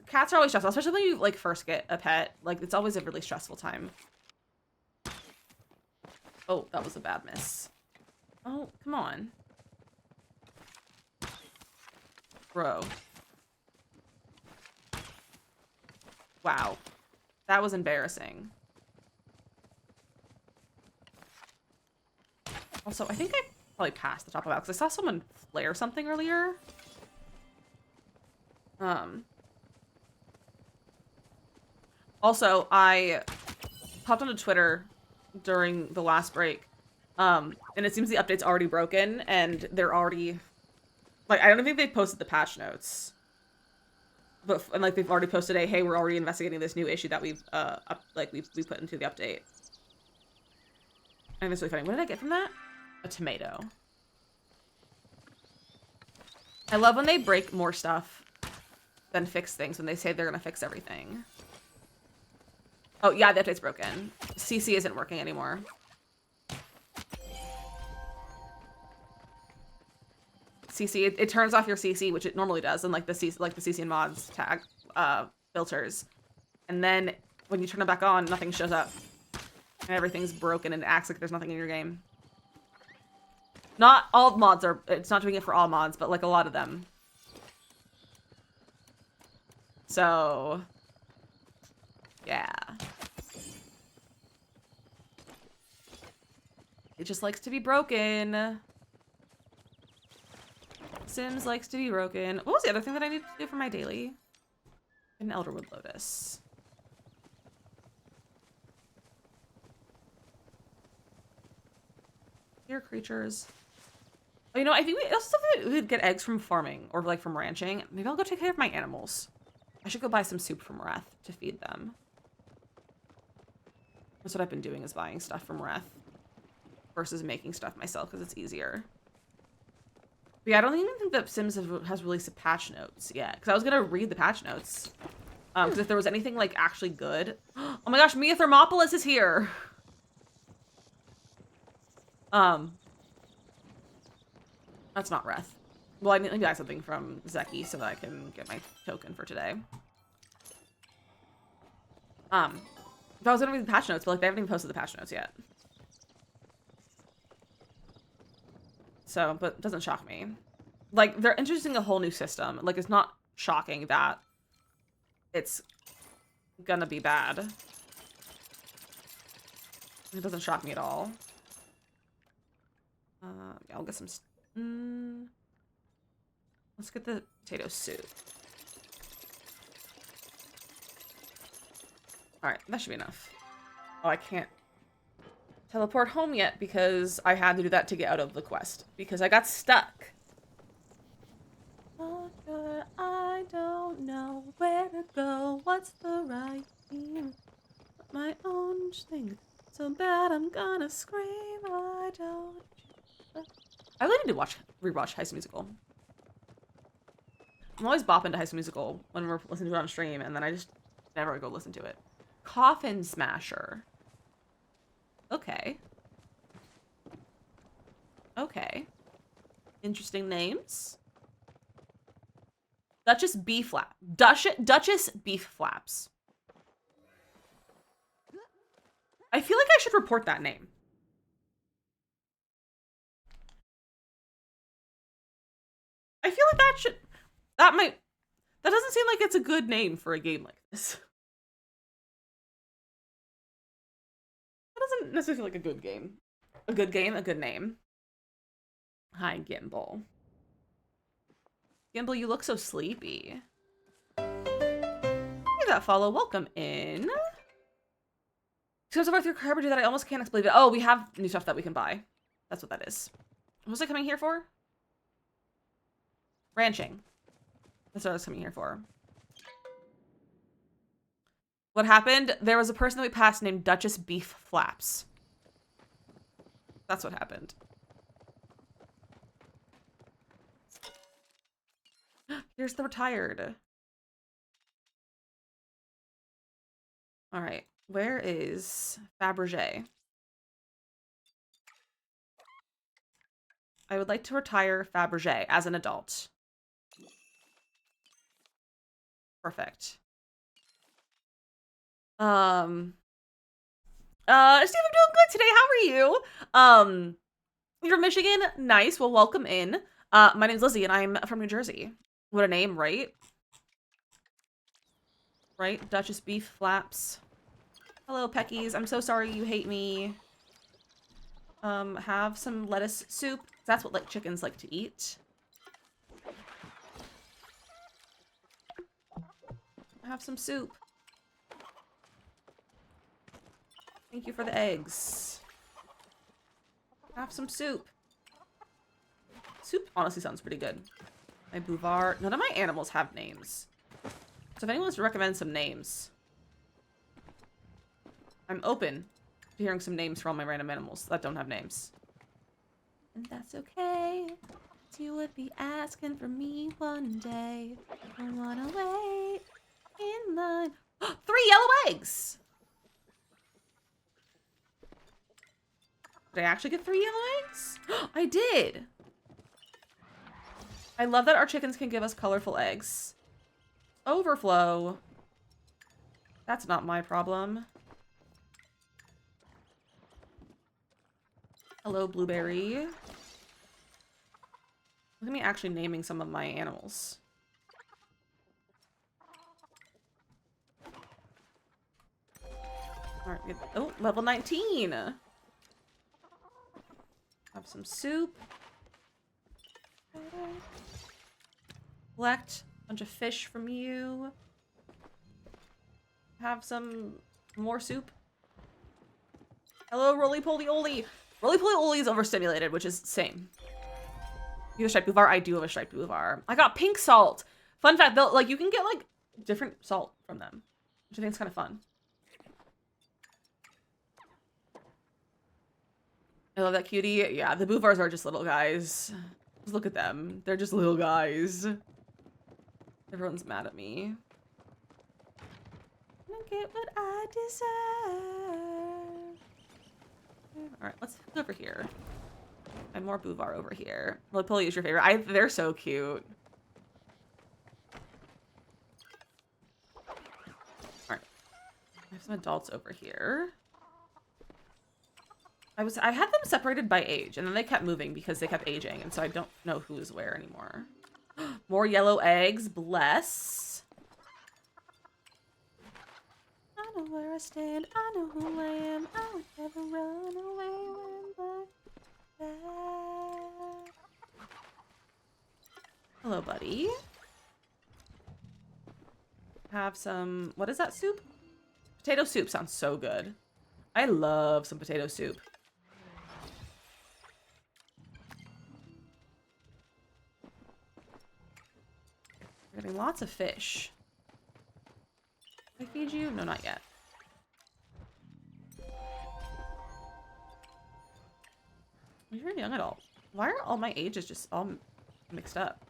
Cats are always stressful, especially when you like first get a pet. Like, it's always a really stressful time. Oh, that was a bad miss. Oh, come on. Bro. Wow. That was embarrassing. Also, I think I probably passed the top of that because I saw someone flare something earlier. Also, I popped onto Twitter during the last break, and it seems the update's already broken, and they're already... Like, I don't think they've posted the patch notes. But, and like, they've already posted a, hey, we're already investigating this new issue that we've, we put into the update. I think that's really funny. What did I get from that? A tomato. I love when they break more stuff than fix things, when they say they're gonna fix everything. Oh, yeah, the update's broken. CC isn't working anymore. CC, it turns off your CC, which it normally does, and like the CC and mods tag filters. And then when you turn it back on, nothing shows up. And everything's broken and it acts like there's nothing in your game. Not all mods are, it's not doing it for all mods, but like a lot of them. So, yeah. It just likes to be broken. Sims likes to be broken. What was the other thing that I need to do for my daily? An Elderwood Lotus. Here, creatures. Oh, you know, I think we also would get eggs from farming or like from ranching. Maybe I'll go take care of my animals. I should go buy some soup from Wrath to feed them. That's what I've been doing, is buying stuff from Wrath versus making stuff myself because it's easier. But yeah, I don't even think that Sims has released a patch notes yet, because I was gonna read the patch notes. Because if there was anything like actually good. Oh my gosh, Mia Thermopolis is here. That's not Wrath. Well, I need to buy something from Zeki so that I can get my token for today. I was gonna read the patch notes, but like they haven't even posted the patch notes yet. So, but it doesn't shock me. Like, they're introducing a whole new system. Like, it's not shocking that it's gonna be bad. It doesn't shock me at all. Yeah, I'll get some... Let's get the potato soup. Alright, that should be enough. Oh, I can't teleport home yet because I had to do that to get out of the quest. Because I got stuck. I don't know where to go. What's the right thing? My own thing. So bad I'm gonna scream. I don't... I really need to rewatch High School Musical. I'm always bopping to High School Musical when we're listening to it on stream, and then I just never go listen to it. Coffin Smasher. Okay. Okay. Interesting names. Duchess Beef Flap. Duchess Beef Flaps. I feel like I should report that name. I feel like that doesn't seem like it's a good name for a game like this. That doesn't necessarily feel like a good game. A good game, a good name. Hi, Gimbal. Gimbal, you look so sleepy. Hey, that follow. Welcome in. So far through Carpenter that I almost can't explain it. Oh, we have new stuff that we can buy. That's what that is. What was I coming here for? Ranching. That's what I was coming here for. What happened? There was a person that we passed named Duchess Beef Flaps. That's what happened. Here's the retired. All right. Where is Fabergé? I would like to retire Fabergé as an adult. Perfect. Steve, I'm doing good today. How are you? You're from Michigan? Nice. Well, welcome in. My name's Lizzie and I'm from New Jersey. What a name, right? Right? Duchess Beef Flaps. Hello, Peckies. I'm so sorry you hate me. Have some lettuce soup. That's what like chickens like to eat. Have some soup. Thank you for the eggs. Have some soup. Soup honestly sounds pretty good. My Bouvard. None of my animals have names. So if anyone wants to recommend some names, I'm open to hearing some names for all my random animals that don't have names. And that's okay. You would be asking for me one day. I wanna wait in line. 3 yellow eggs! Did I actually get 3 yellow eggs? I did. I love that our chickens can give us colorful eggs. Overflow. That's not my problem. Hello, blueberry. Look at me actually naming some of my animals. All right, oh, level 19. Have some soup. Collect a bunch of fish from you. Have some more soup. Hello, roly-poly-oly. Roly-poly-oly is overstimulated, which is same. You have a striped bouvar? I do have a striped bouvar. I got pink salt. Fun fact, though, like, you can get, like, different salt from them, which I think is kind of fun. I love that cutie. Yeah, the bouvars are just little guys. Just look at them. They're just little guys. Everyone's mad at me. I get what I deserve. Alright, let's go over here. And more bouvar over here. Roly-poly is your favorite. They're so cute. Alright. I have some adults over here. I had them separated by age, and then they kept moving because they kept aging, and so I don't know who's where anymore. More yellow eggs, bless. I know where I stand, I know who I am, I would never run away when back. Hello, buddy. Have some, what is that soup? Potato soup sounds so good. I love some potato soup. We're getting lots of fish. Can I feed you? No, not yet. You're a young adult. Why are all my ages just all mixed up?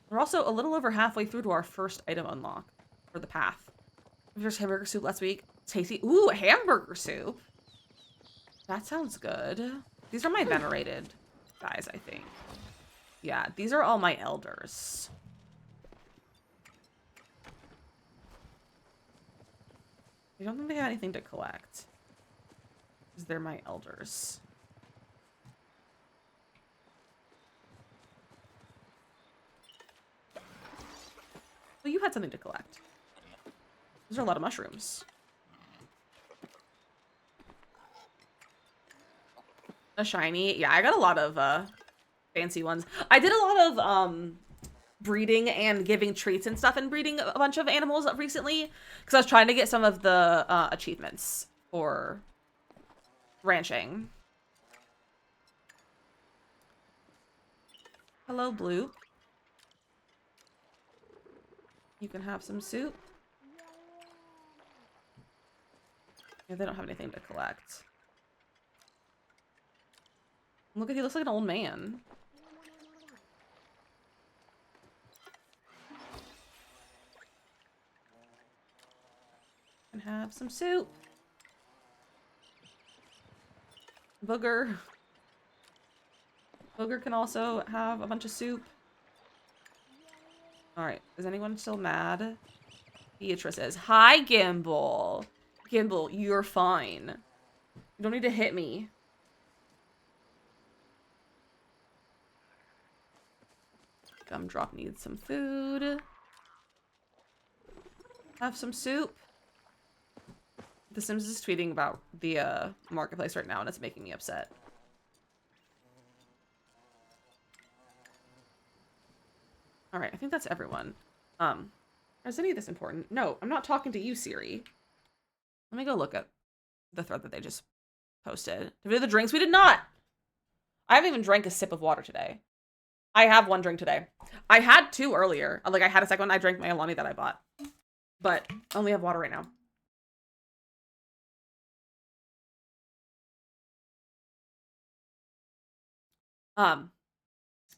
We're also a little over halfway through to our first item unlock for the path. There's hamburger soup last week. Tasty. Ooh, hamburger soup. That sounds good. These are my venerated guys, I think. Yeah, these are all my elders. I don't think they have anything to collect. Because they're my elders. Well, you had something to collect. Those are a lot of mushrooms. A shiny. Yeah, I got a lot of fancy ones. I did a lot of breeding and giving treats and stuff and breeding a bunch of animals recently because I was trying to get some of the achievements for ranching. Hello, Blue. You can have some soup. Yeah, they don't have anything to collect. Look at, he looks like an old man. Can have some soup. Booger. Booger can also have a bunch of soup. Alright, is anyone still mad? Beatrice is. Hi, Gimbal. Gimbal, you're fine. You don't need to hit me. Gumdrop needs some food. Have some soup. The Sims is tweeting about the marketplace right now, and it's making me upset. All right, I think that's everyone. Is any of this important? No, I'm not talking to you, Siri. Let me go look at the thread that they just posted. Did we do the drinks? We did not. I haven't even drank a sip of water today. I have one drink today. I had 2 earlier. Like, I had a second one. I drank my Alani that I bought. But I only have water right now.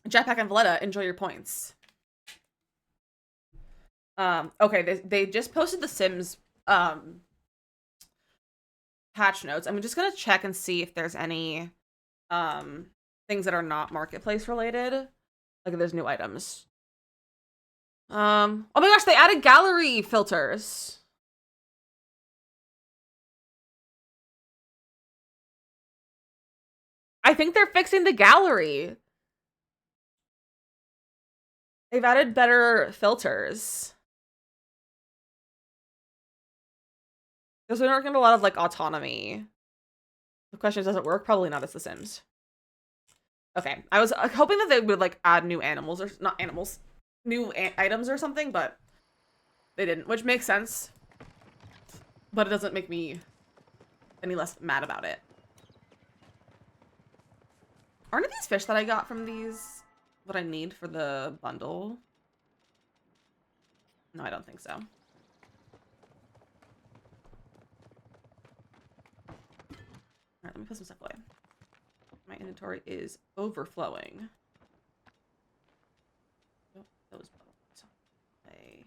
Jetpack and Valletta, enjoy your points. Okay, they just posted the Sims patch notes. I'm just gonna check and see if there's any things that are not marketplace related. Like if there's new items. Oh my gosh, they added gallery filters. I think they're fixing the gallery. They've added better filters. Because we're working with a lot of like autonomy. The question is, does it work? Probably not. It's The Sims. Okay, I was hoping that they would like add new animals or not animals, new items or something, but they didn't, which makes sense. But it doesn't make me any less mad about it. Aren't these fish that I got from these what I need for the bundle? No, I don't think so. Alright, let me put some stuff away. My inventory is overflowing. Oh, those bones. Okay.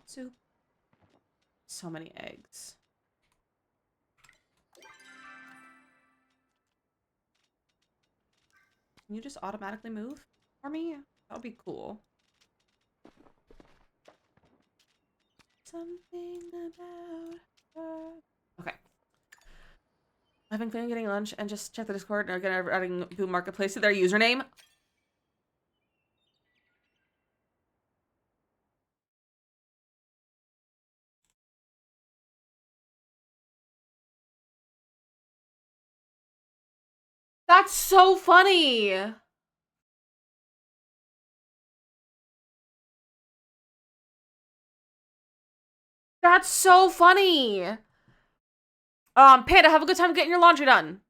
Soup. So many eggs. Can you just automatically move for me? That would be cool. Something about her. Okay. I've been cleaning, getting lunch, and just check the Discord. And again, adding Boom Marketplace to their username. That's so funny. That's so funny. Panda, have a good time getting your laundry done.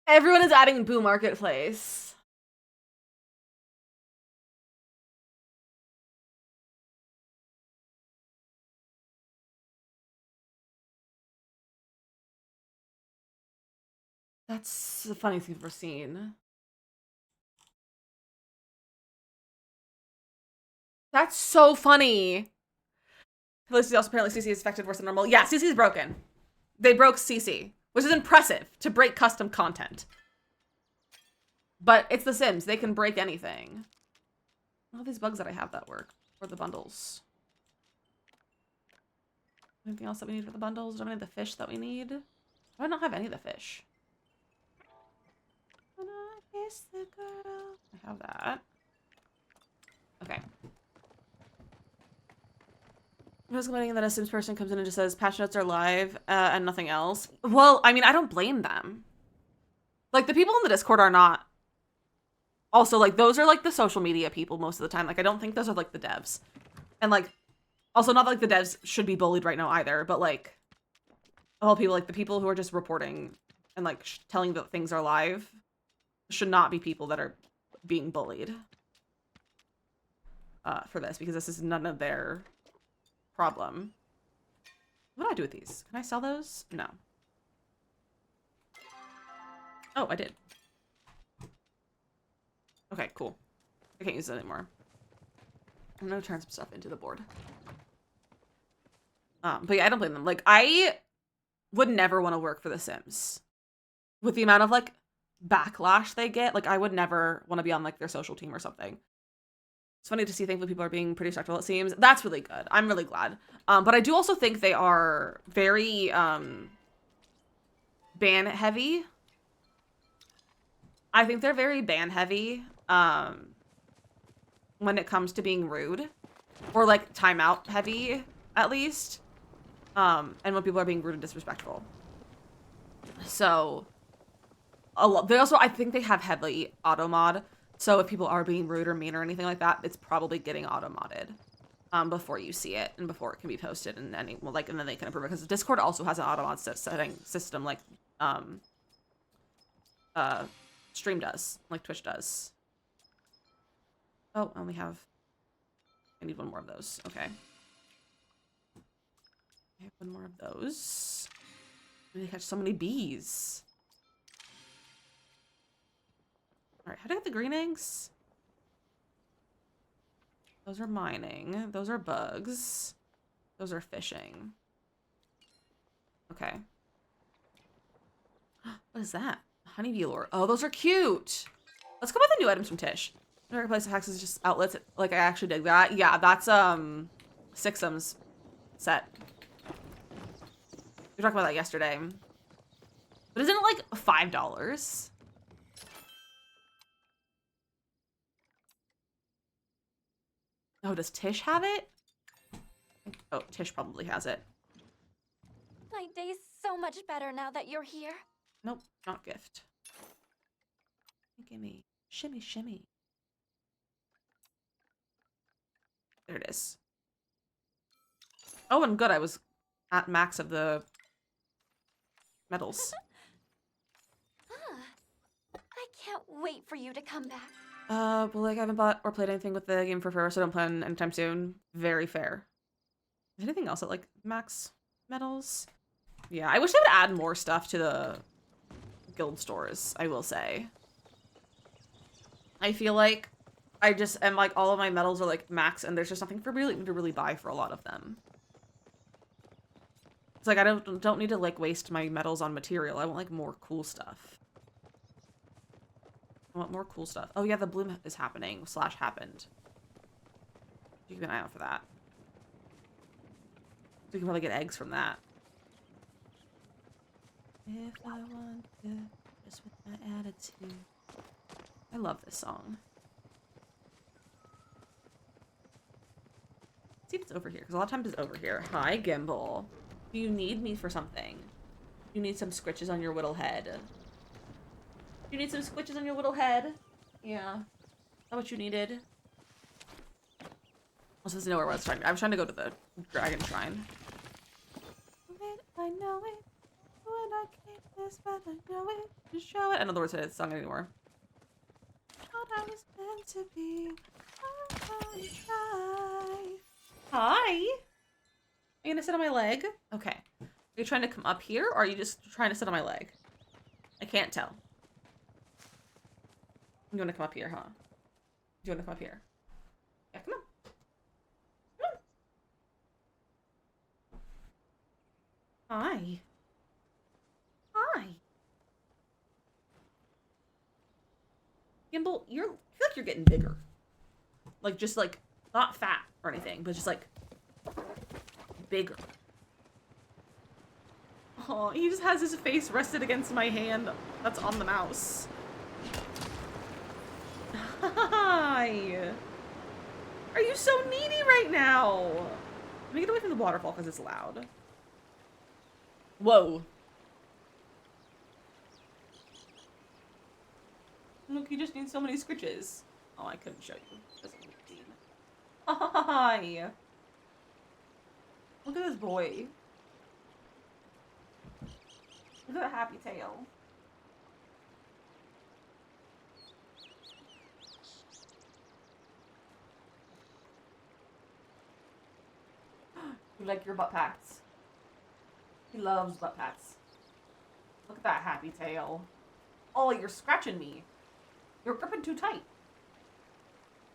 Everyone is adding Boo Marketplace. That's the funniest thing I've ever seen. That's so funny. Felicity also apparently CC is affected worse than normal. Yeah, CC is broken. They broke CC, which is impressive to break custom content. But it's The Sims. They can break anything. All these bugs that I have that work for the bundles. Anything else that we need for the bundles? Do I have any of the fish that we need? Do I not have any of the fish? When I kiss the girl. I have that. Okay. I'm just complaining that a Sims person comes in and just says patch notes are live and nothing else. Well, I mean, I don't blame them. Like, the people in the Discord are not. Also, like, those are, like, the social media people most of the time. Like, I don't think those are, like, the devs. And, like, also not like the devs should be bullied right now either, but, like, all people, like, the people who are just reporting and, like, telling that things are live should not be people that are being bullied for this, because this is none of their problem. What do I do with these? Can I sell those? No. Oh, I did. Okay, cool. I can't use it anymore. I'm gonna turn some stuff into the board. But yeah, I don't blame them. Like, I would never want to work for The Sims. With the amount of, like, backlash they get, like, I would never want to be on, like, their social team or something. It's funny to see thankfully people are being pretty respectful, it seems. That's really good. I'm really glad. But I do also think they are very, ban heavy. I think they're very ban heavy, when it comes to being rude. Or, like, timeout heavy, at least. And when people are being rude and disrespectful. So, they also, I think they have heavily auto mod. So if people are being rude or mean or anything like that, it's probably getting auto modded before you see it and before it can be posted and then they can approve it, because Discord also has an auto mod setting system like Stream does, like Twitch does. Oh, I need one more of those. Okay. I have one more of those. I'm gonna catch so many bees. Alright, how do I get the green eggs? Those are mining. Those are bugs. Those are fishing. Okay. What is that? Honeybee lure. Oh, those are cute. Let's go buy the new items from Tish. Marketplace of Hexes, just outlets. Like, I actually dig that. Yeah, that's, Sixum's set. We were talking about that yesterday. But isn't it, like, $5? Oh, does Tish have it? Oh, Tish probably has it. My day's so much better now that you're here. Nope, not gift. Gimme. Shimmy, shimmy. There it is. Oh, and good, I was at max of the medals. I can't wait for you to come back. Well, like, I haven't bought or played anything with the game for forever, so don't plan anytime soon. Very fair. Is anything else at, like, max medals? Yeah, I wish they would add more stuff to the guild stores, I will say. I feel like I just am, like, all of my medals are, like, max, and there's just nothing for me to really buy for a lot of them. It's like, I don't need to, like, waste my medals on material. I want, like, more cool stuff. I want more cool stuff. Oh, yeah, the bloom is happening. / happened. You keep an eye out for that. We can probably get eggs from that. If I want to, just with my attitude. I love this song. Let's see if it's over here, because a lot of times it's over here. Hi, Gimbal. Do you need me for something? You need some scritches on your little head. You need some squitches on your little head? Yeah. Is that what you needed? I was supposed to know where I was trying. I was trying to go to the dragon shrine. I know it. When I keep this, but I know it. To show it. I don't know the words to this song anymore. Thought I was meant to be. I try. Hi. Are you gonna sit on my leg? Okay. Are you trying to come up here, or are you just trying to sit on my leg? I can't tell. You want to come up here, huh? Do you want to come up here? Yeah, come on. Come on. Hi. Hi. Gimbal, I feel like you're getting bigger. Like, just, like, not fat or anything, but just, like, bigger. Oh, he just has his face rested against my hand that's on the mouse. Hi! Are you so needy right now? Let me get away from the waterfall because it's loud. Whoa. Look, you just need so many scritches. Oh, I couldn't show you. Doesn't need to. Hi! Look at this boy. Look at that happy tail. You like your butt pats. He loves butt pats. Look at that happy tail. Oh, you're scratching me. You're gripping too tight.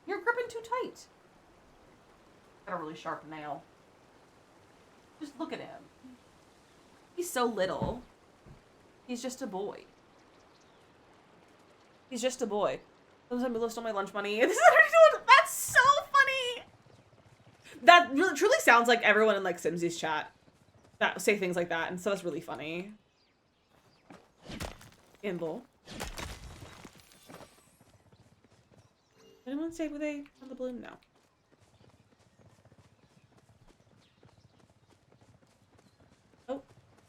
You're gripping too tight. Got a really sharp nail. Just look at him. He's so little. He's just a boy. He's just a boy. Sometimes he lives on my lunch money. This is what he's doing. That's so funny. That really, truly sounds like everyone in, like, Simsy's chat that say things like that, and so that's really funny. Gimbal. Anyone say where they found the bloom? No. Oh,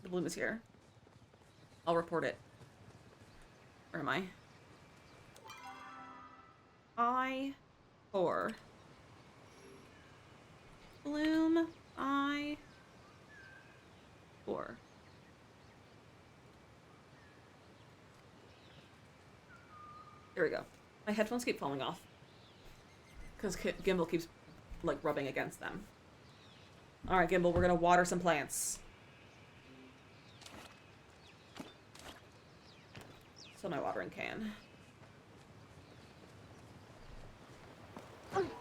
the bloom is here. I'll report it. Where am I? I-4. Bloom I-4. There we go. My headphones keep falling off. Because Gimbal keeps, like, rubbing against them. Alright, Gimbal, we're gonna water some plants. So my watering can.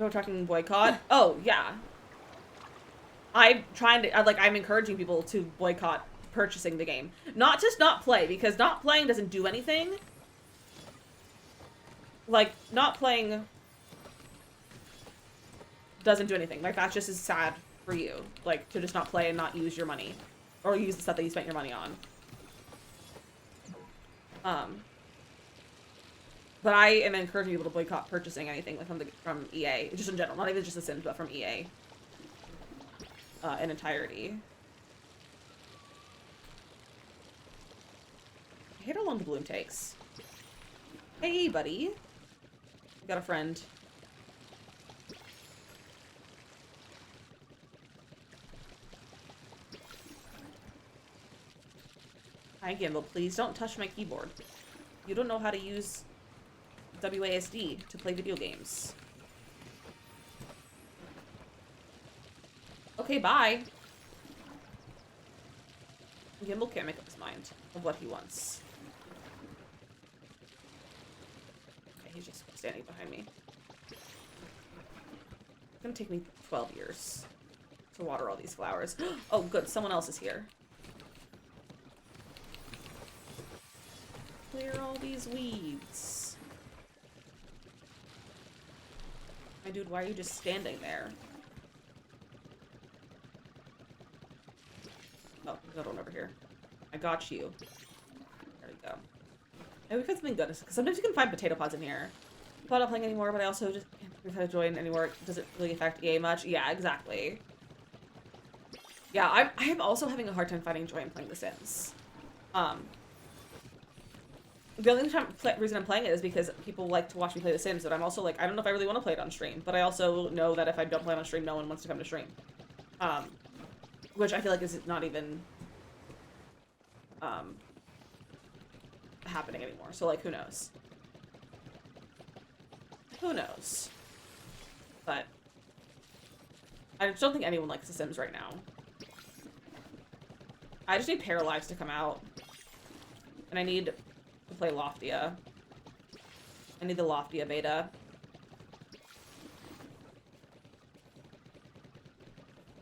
No talking boycott. Oh yeah. I'm encouraging people to boycott purchasing the game. Not just not play, because not playing doesn't do anything. Like, not playing doesn't do anything. Like, that just is sad for you. Like, to just not play and not use your money. Or use the stuff that you spent your money on. But I am encouraging people to boycott purchasing anything like from EA. Just in general. Not even just The Sims, but from EA. In entirety. I hate how long the bloom takes. Hey, buddy. Got a friend. Hi, Gimbal. Please don't touch my keyboard. You don't know how to use WASD to play video games. Okay, bye. Gimbal can't make up his mind of what he wants. Okay, he's just standing behind me. It's gonna take me 12 years to water all these flowers. Oh, good. Someone else is here. Clear all these weeds. My dude, why are you just standing there? Oh, there's another one over here. I got you. There we go. And we've had something good, because sometimes you can find potato pods in here. I'm not playing anymore, but I also just can't have join anymore. It doesn't really affect EA much. Yeah, exactly. Yeah, I'm also having a hard time finding joy in playing The Sims. The only reason I'm playing it is because people like to watch me play The Sims, but I'm also like, I don't know if I really want to play it on stream, but I also know that if I don't play it on stream, no one wants to come to stream. Which I feel like is not even happening anymore. So like, who knows? Who knows? But I just don't think anyone likes The Sims right now. I just need Paralyzed to come out, and I need to play Loftia. I need the Loftia beta.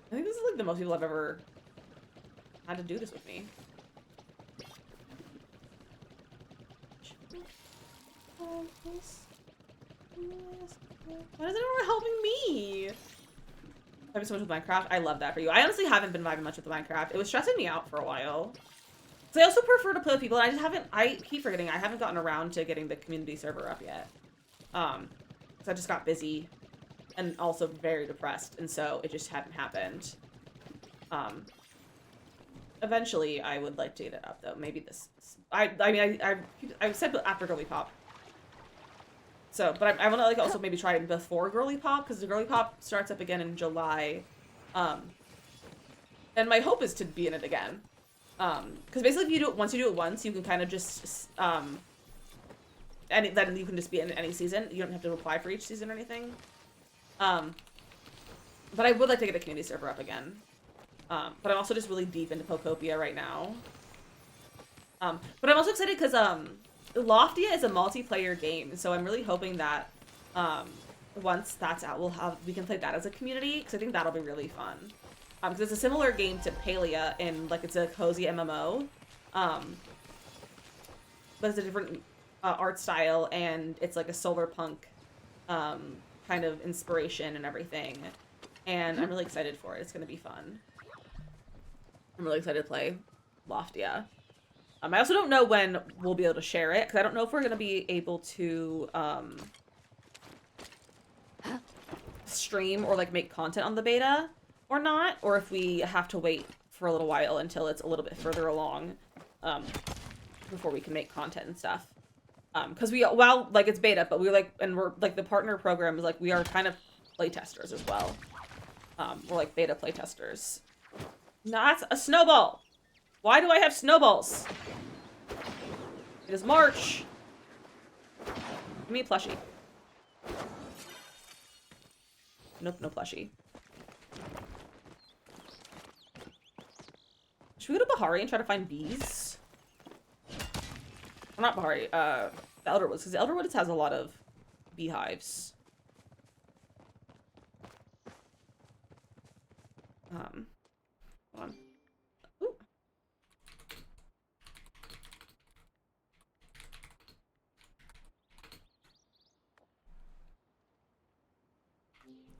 I think this is like the most people I've ever had to do this with me. Why isn't everyone helping me? I've been so much with Minecraft. I love that for you. I honestly haven't been vibing much with Minecraft. It was stressing me out for a while. So I also prefer to play with people, and I keep forgetting, I haven't gotten around to getting the community server up yet. So I just got busy and also very depressed, and so it just hadn't happened. Eventually I would like to get it up though. Maybe this, I said after Girly Pop. So, but I want to like also maybe try it before Girly Pop, because the Girly Pop starts up again in July. And my hope is to be in it again. Because basically if you do it, once you do it once, you can kind of just, and then you can just be in any season. You don't have to apply for each season or anything. But I would like to get a community server up again. But I'm also just really deep into Pokopia right now. But I'm also excited because, Loftia is a multiplayer game, so I'm really hoping that, once that's out, we can play that as a community, because I think that'll be really fun. Because it's a similar game to Palia, and like it's a cozy MMO, but it's a different art style, and it's like a solar punk kind of inspiration and everything. And I'm really excited for it. It's gonna be fun. I'm really excited to play Loftia. I also don't know when we'll be able to share it, because I don't know if we're gonna be able to stream or like make content on the beta or not, or if we have to wait for a little while until it's a little bit further along before we can make content and stuff. Because well, like it's beta, but we're like the partner program is like, we are kind of playtesters as well. We're like beta playtesters. Not a snowball. Why do I have snowballs? It is March. Give me a plushie. Nope, no plushie. Should we go to Bahari and try to find bees? Well, not Bahari, the Elderwoods, because the Elderwoods has a lot of beehives. Hold on. Ooh.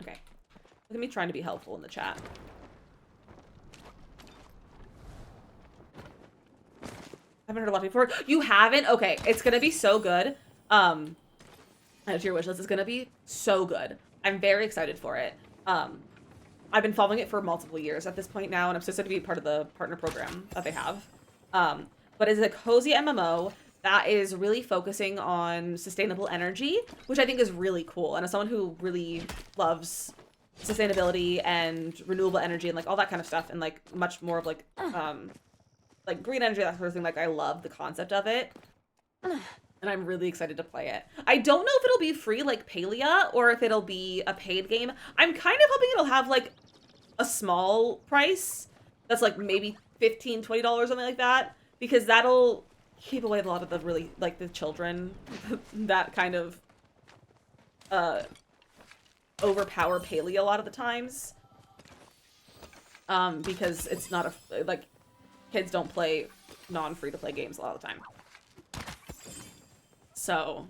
Okay. Look at me trying to be helpful in the chat. I haven't heard a lot before. You haven't? Okay, it's gonna be so good. Add to your wish list. It's gonna be so good. I'm very excited for it. I've been following it for multiple years at this point now, and I'm so excited to be part of the partner program that they have. But it's a cozy MMO that is really focusing on sustainable energy, which I think is really cool. And as someone who really loves sustainability and renewable energy and like all that kind of stuff, and like much more of like green energy, that sort of thing, like I love the concept of it. And I'm really excited to play it. I don't know if it'll be free like Palia or if it'll be a paid game. I'm kind of hoping it'll have like a small price that's like maybe $15, $20, something like that, because that'll keep away a lot of the really like the children that kind of overpower Palia a lot of the times. Because it's not a like kids don't play non-free-to-play games a lot of the time. So,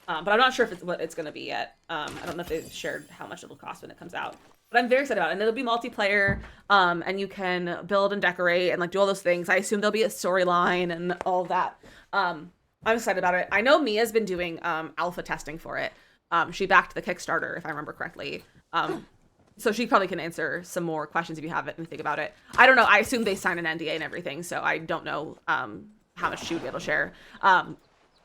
but I'm not sure if it's what it's going to be yet. I don't know if they've shared how much it'll cost when it comes out. But I'm very excited about it. And it'll be multiplayer, and you can build and decorate and like do all those things. I assume there'll be a storyline and all of that. I'm excited about it. I know Mia's been doing alpha testing for it. She backed the Kickstarter, if I remember correctly. So she probably can answer some more questions if you have anything about it. I don't know. I assume they sign an NDA and everything, so I don't know how much she would be able to share.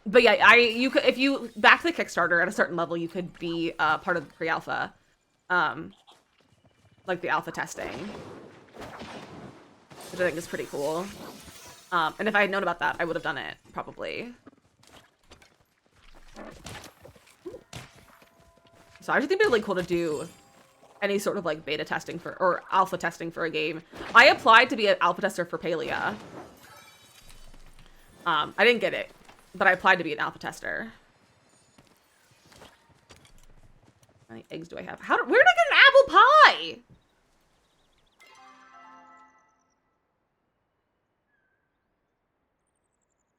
But yeah, you could, if you back the Kickstarter at a certain level, you could be part of the pre-alpha, like the alpha testing, which I think is pretty cool. And if I had known about that, I would have done it probably. So I just think it'd be really cool to do any sort of like beta testing for or alpha testing for a game. I applied to be an alpha tester for Palia. I didn't get it, but I applied to be an alpha tester. How many eggs do I have? Where did I get an apple pie?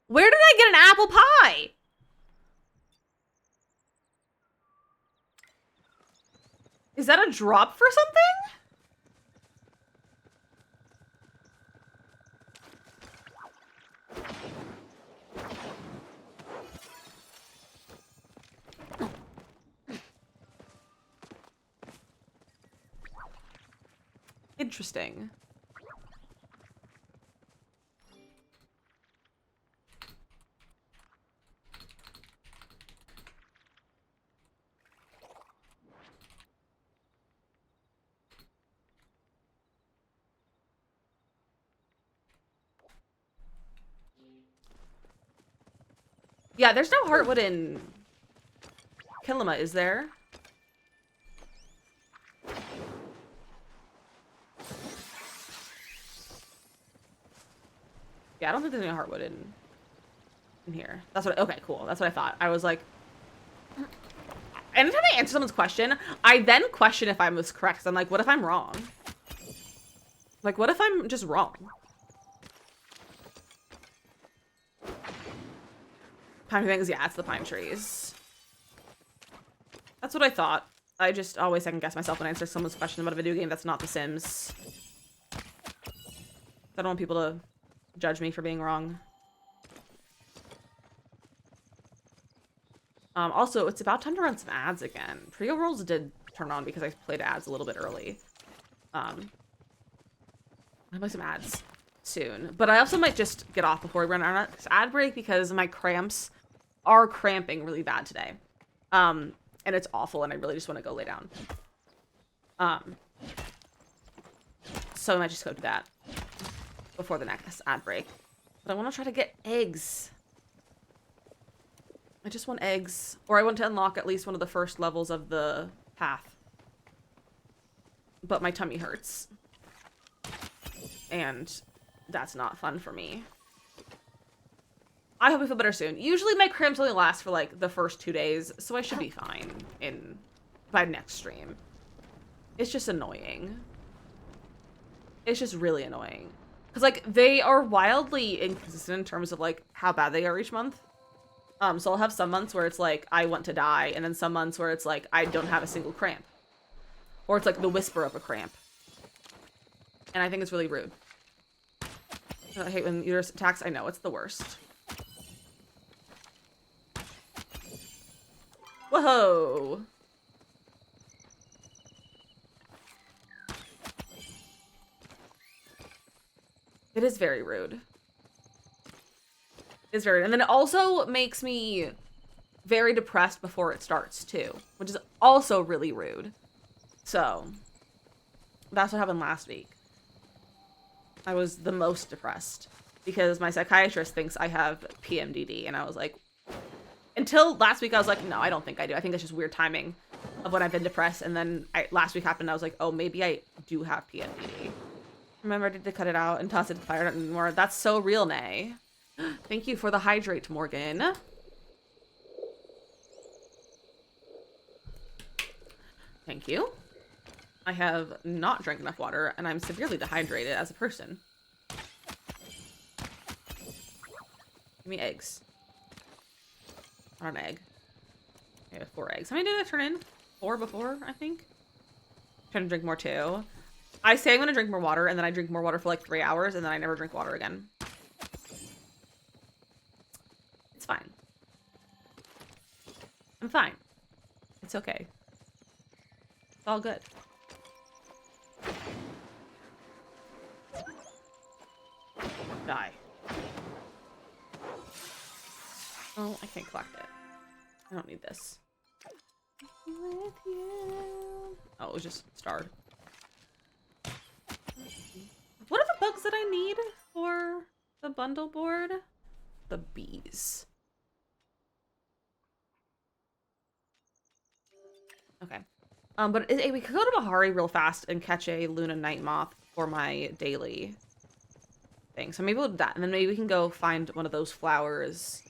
Where did I get an apple pie? Is that a drop for something? Interesting. Yeah, there's no heartwood in Kilima, is there? Yeah, I don't think there's any heartwood in here. That's what, okay, cool. That's what I thought. I was like, anytime I answer someone's question, I then question if I was correct. 'Cause I'm like, what if I'm wrong? Like, what if I'm just wrong? Pine things, yeah, it's the pine trees. That's what I thought. I just always second guess myself when I answer someone's question about a video game that's not The Sims. I don't want people to judge me for being wrong. Also, it's about time to run some ads again. Pre-rolls did turn on because I played ads a little bit early. I'll play some ads soon. But I also might just get off before we run our next ad break because my cramps are cramping really bad today. And it's awful and I really just want to go lay down. So I might just go do that before the next ad break. But I want to try to get eggs. I just want eggs. Or I want to unlock at least one of the first levels of the path. But my tummy hurts. And that's not fun for me. I hope I feel better soon. Usually my cramps only last for like the first 2 days, so I should be fine by next stream. It's just annoying. It's just really annoying. Because, like, they are wildly inconsistent in terms of, like, how bad they are each month. So I'll have some months where it's like, I want to die, and then some months where it's like, I don't have a single cramp. Or it's like the whisper of a cramp. And I think it's really rude. I hate when uterus attacks. I know, it's the worst. Whoa! It is very rude. It's very rude. And then it also makes me very depressed before it starts, too. Which is also really rude. So, that's what happened last week. I was the most depressed. Because my psychiatrist thinks I have PMDD. And I was like... Until last week, I was like, no, I don't think I do. I think that's just weird timing of when I've been depressed. And then last week happened, I was like, oh, maybe I do have PMDD. Remember, I did to cut it out and toss it to the fire anymore. That's so real, Nay. Thank you for the hydrate, Morgan. Thank you. I have not drank enough water, and I'm severely dehydrated as a person. Give me eggs. Not an egg. I have 4 eggs. How many did I turn in? 4 before, I think? I'm trying to drink more, too. I say I'm going to drink more water, and then I drink more water for like 3 hours, and then I never drink water again. It's fine. I'm fine. It's okay. It's all good. Die. Oh, I can't collect it. I don't need this. With you. Oh, it was just starred. What are the bugs that I need for the bundle board? The bees. Okay. But we could go to Bahari real fast and catch a Luna Night Moth for my daily thing. So maybe we'll do that. And then maybe we can go find one of those flowers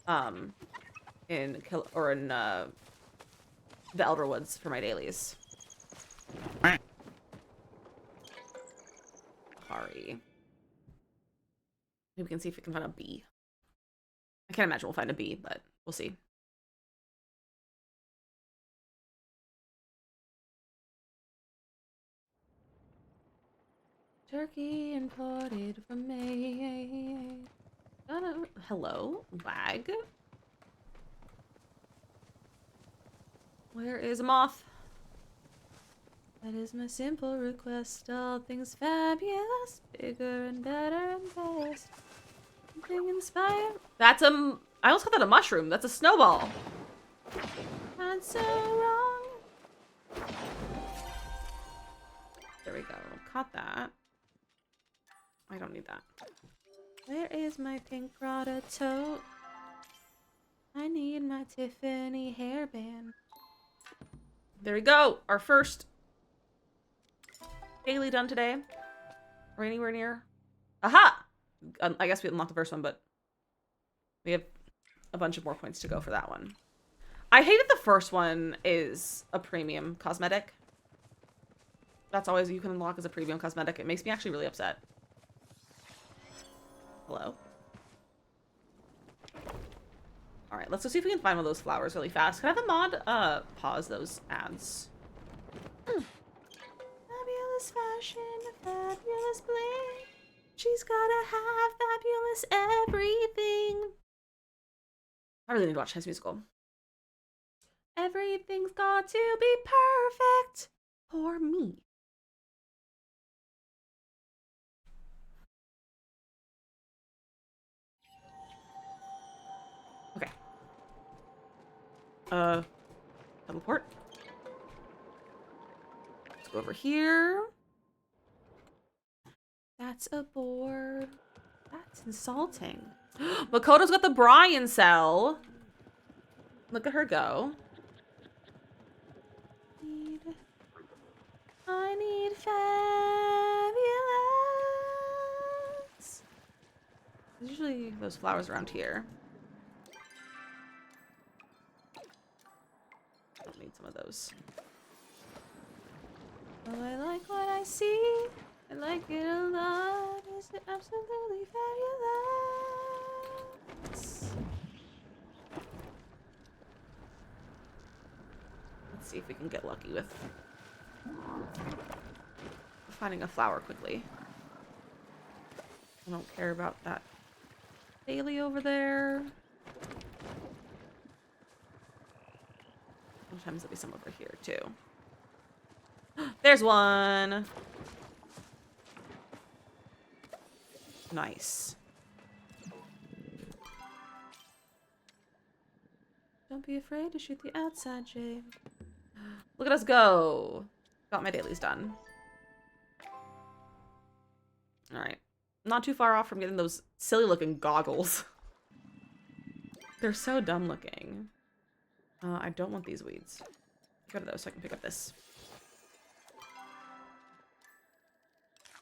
in the Elder Woods for my dailies. Bahari. Maybe we can see if we can find a bee. I can't imagine we'll find a bee, but we'll see. Turkey imported from Maine. Hello, lag. Where is a moth? That is my simple request. All things fabulous, bigger and better and best. Something inspired. That's I almost called that a mushroom. That's a snowball. Not so wrong. There we go. Caught that. I don't need that. Where is my pink Prada tote? I need my Tiffany hairband. There we go. Our first daily done today. Are we anywhere near? Aha! I guess we unlocked the first one, but we have a bunch of more points to go for that one. I hate that the first one is a premium cosmetic. That's always you can unlock as a premium cosmetic. It makes me actually really upset. Hello? Alright, let's go see if we can find one of those flowers really fast. Can I have a mod pause those ads? Fabulous fashion, fabulous bling. She's gotta have fabulous everything. I really need to watch High School Musical. Everything's got to be perfect for me. Okay. Teleport. Let's go over here. That's a board. That's insulting. Makoto's got the Brian cell. Look at her go. I need fabulous. There's usually those flowers around here. I don't need some of those. Oh, I like what I see. I like it a lot. Is it absolutely fabulous? Let's see if we can get lucky with finding a flower quickly. I don't care about that daily over there. Sometimes there'll be some over here too. There's one. Nice. Don't be afraid to shoot the outside shade. Look at us go. Got my dailies done. All right. Not too far off from getting those silly looking goggles. They're so dumb looking. I don't want these weeds. Go to those so I can pick up this.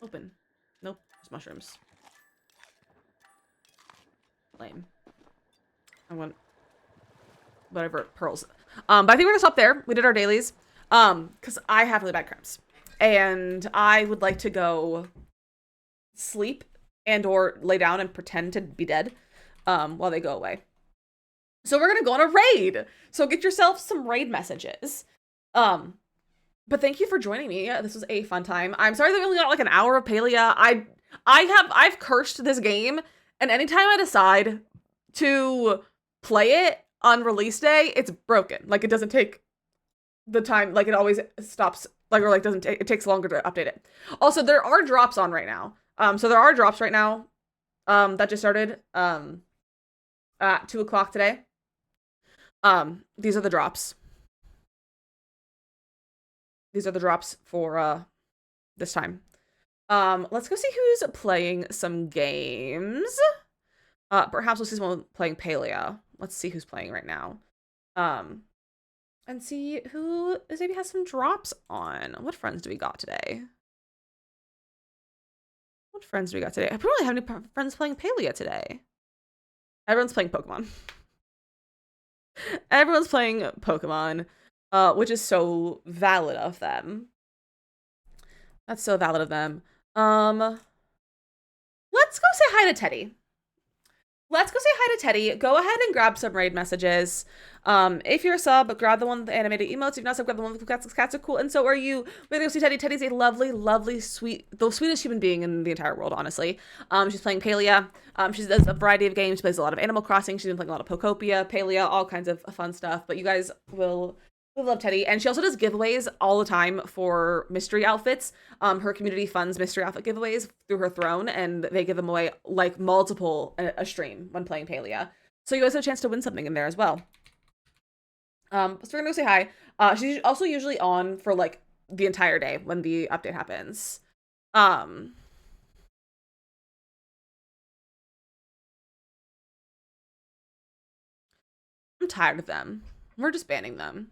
Open. Nope. There's mushrooms. Lame. I want whatever pearls. But I think we're gonna stop there. We did our dailies. Because I have really bad cramps. And I would like to go sleep and or lay down and pretend to be dead while they go away. So we're gonna go on a raid. So get yourself some raid messages. But thank you for joining me. This was a fun time. I'm sorry that we only got like an hour of Palia. I've cursed this game, and anytime I decide to play it on release day, it's broken. Like it doesn't take the time, like it always stops, like, or like doesn't take, it takes longer to update it. Also, there are drops on right now. So there are drops right now that just started at 2 o'clock today. These are the drops. These are the drops for this time. Let's go see who's playing some games. Perhaps we'll see someone playing Palia. Let's see who's playing right now. And see who maybe has some drops on. What friends do we got today? What friends do we got today? I probably have any friends playing Palia today. Everyone's playing Pokemon. Everyone's playing Pokemon, which is so valid of them. That's so valid of them. Let's go say hi to Teddy. Let's go say hi to Teddy. Go ahead and grab some raid messages. If you're a sub, grab the one with the animated emotes. If you're not a sub, grab the one with the cats. Cats are cool. And so are you. We're gonna go see Teddy. Teddy's a lovely, lovely, sweet, the sweetest human being in the entire world, honestly. She's playing Palia. She does a variety of games. She plays a lot of Animal Crossing. She's been playing a lot of Pokopia, Palia, all kinds of fun stuff. But you guys will love Teddy. And she also does giveaways all the time for mystery outfits. Her community funds mystery outfit giveaways through her throne, and they give them away like multiple a stream when playing Palia. So you guys have a chance to win something in there as well. So we're gonna go say hi. She's also usually on for like the entire day when the update happens. I'm tired of them. We're just banning them.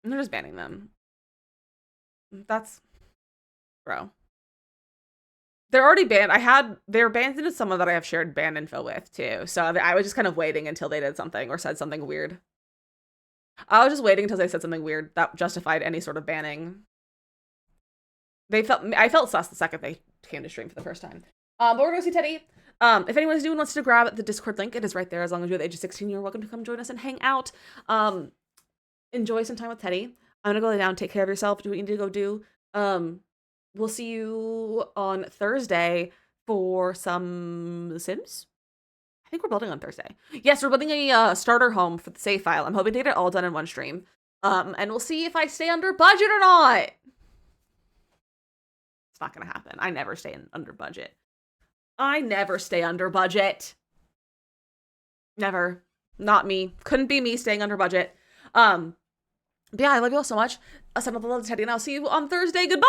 And they're just banning them. That's, bro. They're already banned. They're banned into someone that I have shared ban info with too. So I was just kind of waiting until they did something or said something weird. I was just waiting until they said something weird that justified any sort of banning. I felt sus the second they came to stream for the first time. But we're gonna see Teddy. If anyone's new and wants to grab the Discord link, it is right there. As long as you're the age of 16, you're welcome to come join us and hang out. Enjoy some time with Teddy. I'm gonna go lay down, take care of yourself, do what you need to go do. We'll see you on Thursday for some Sims. I think we're building on Thursday. Yes, we're building a starter home for the save file. I'm hoping to get it all done in one stream. And we'll see if I stay under budget or not. It's not gonna happen. I never stay under budget. I never stay under budget. Never. Not me. Couldn't be me staying under budget. But yeah, I love you all so much. I'll send all the love to Teddy, and I'll see you on Thursday. Goodbye!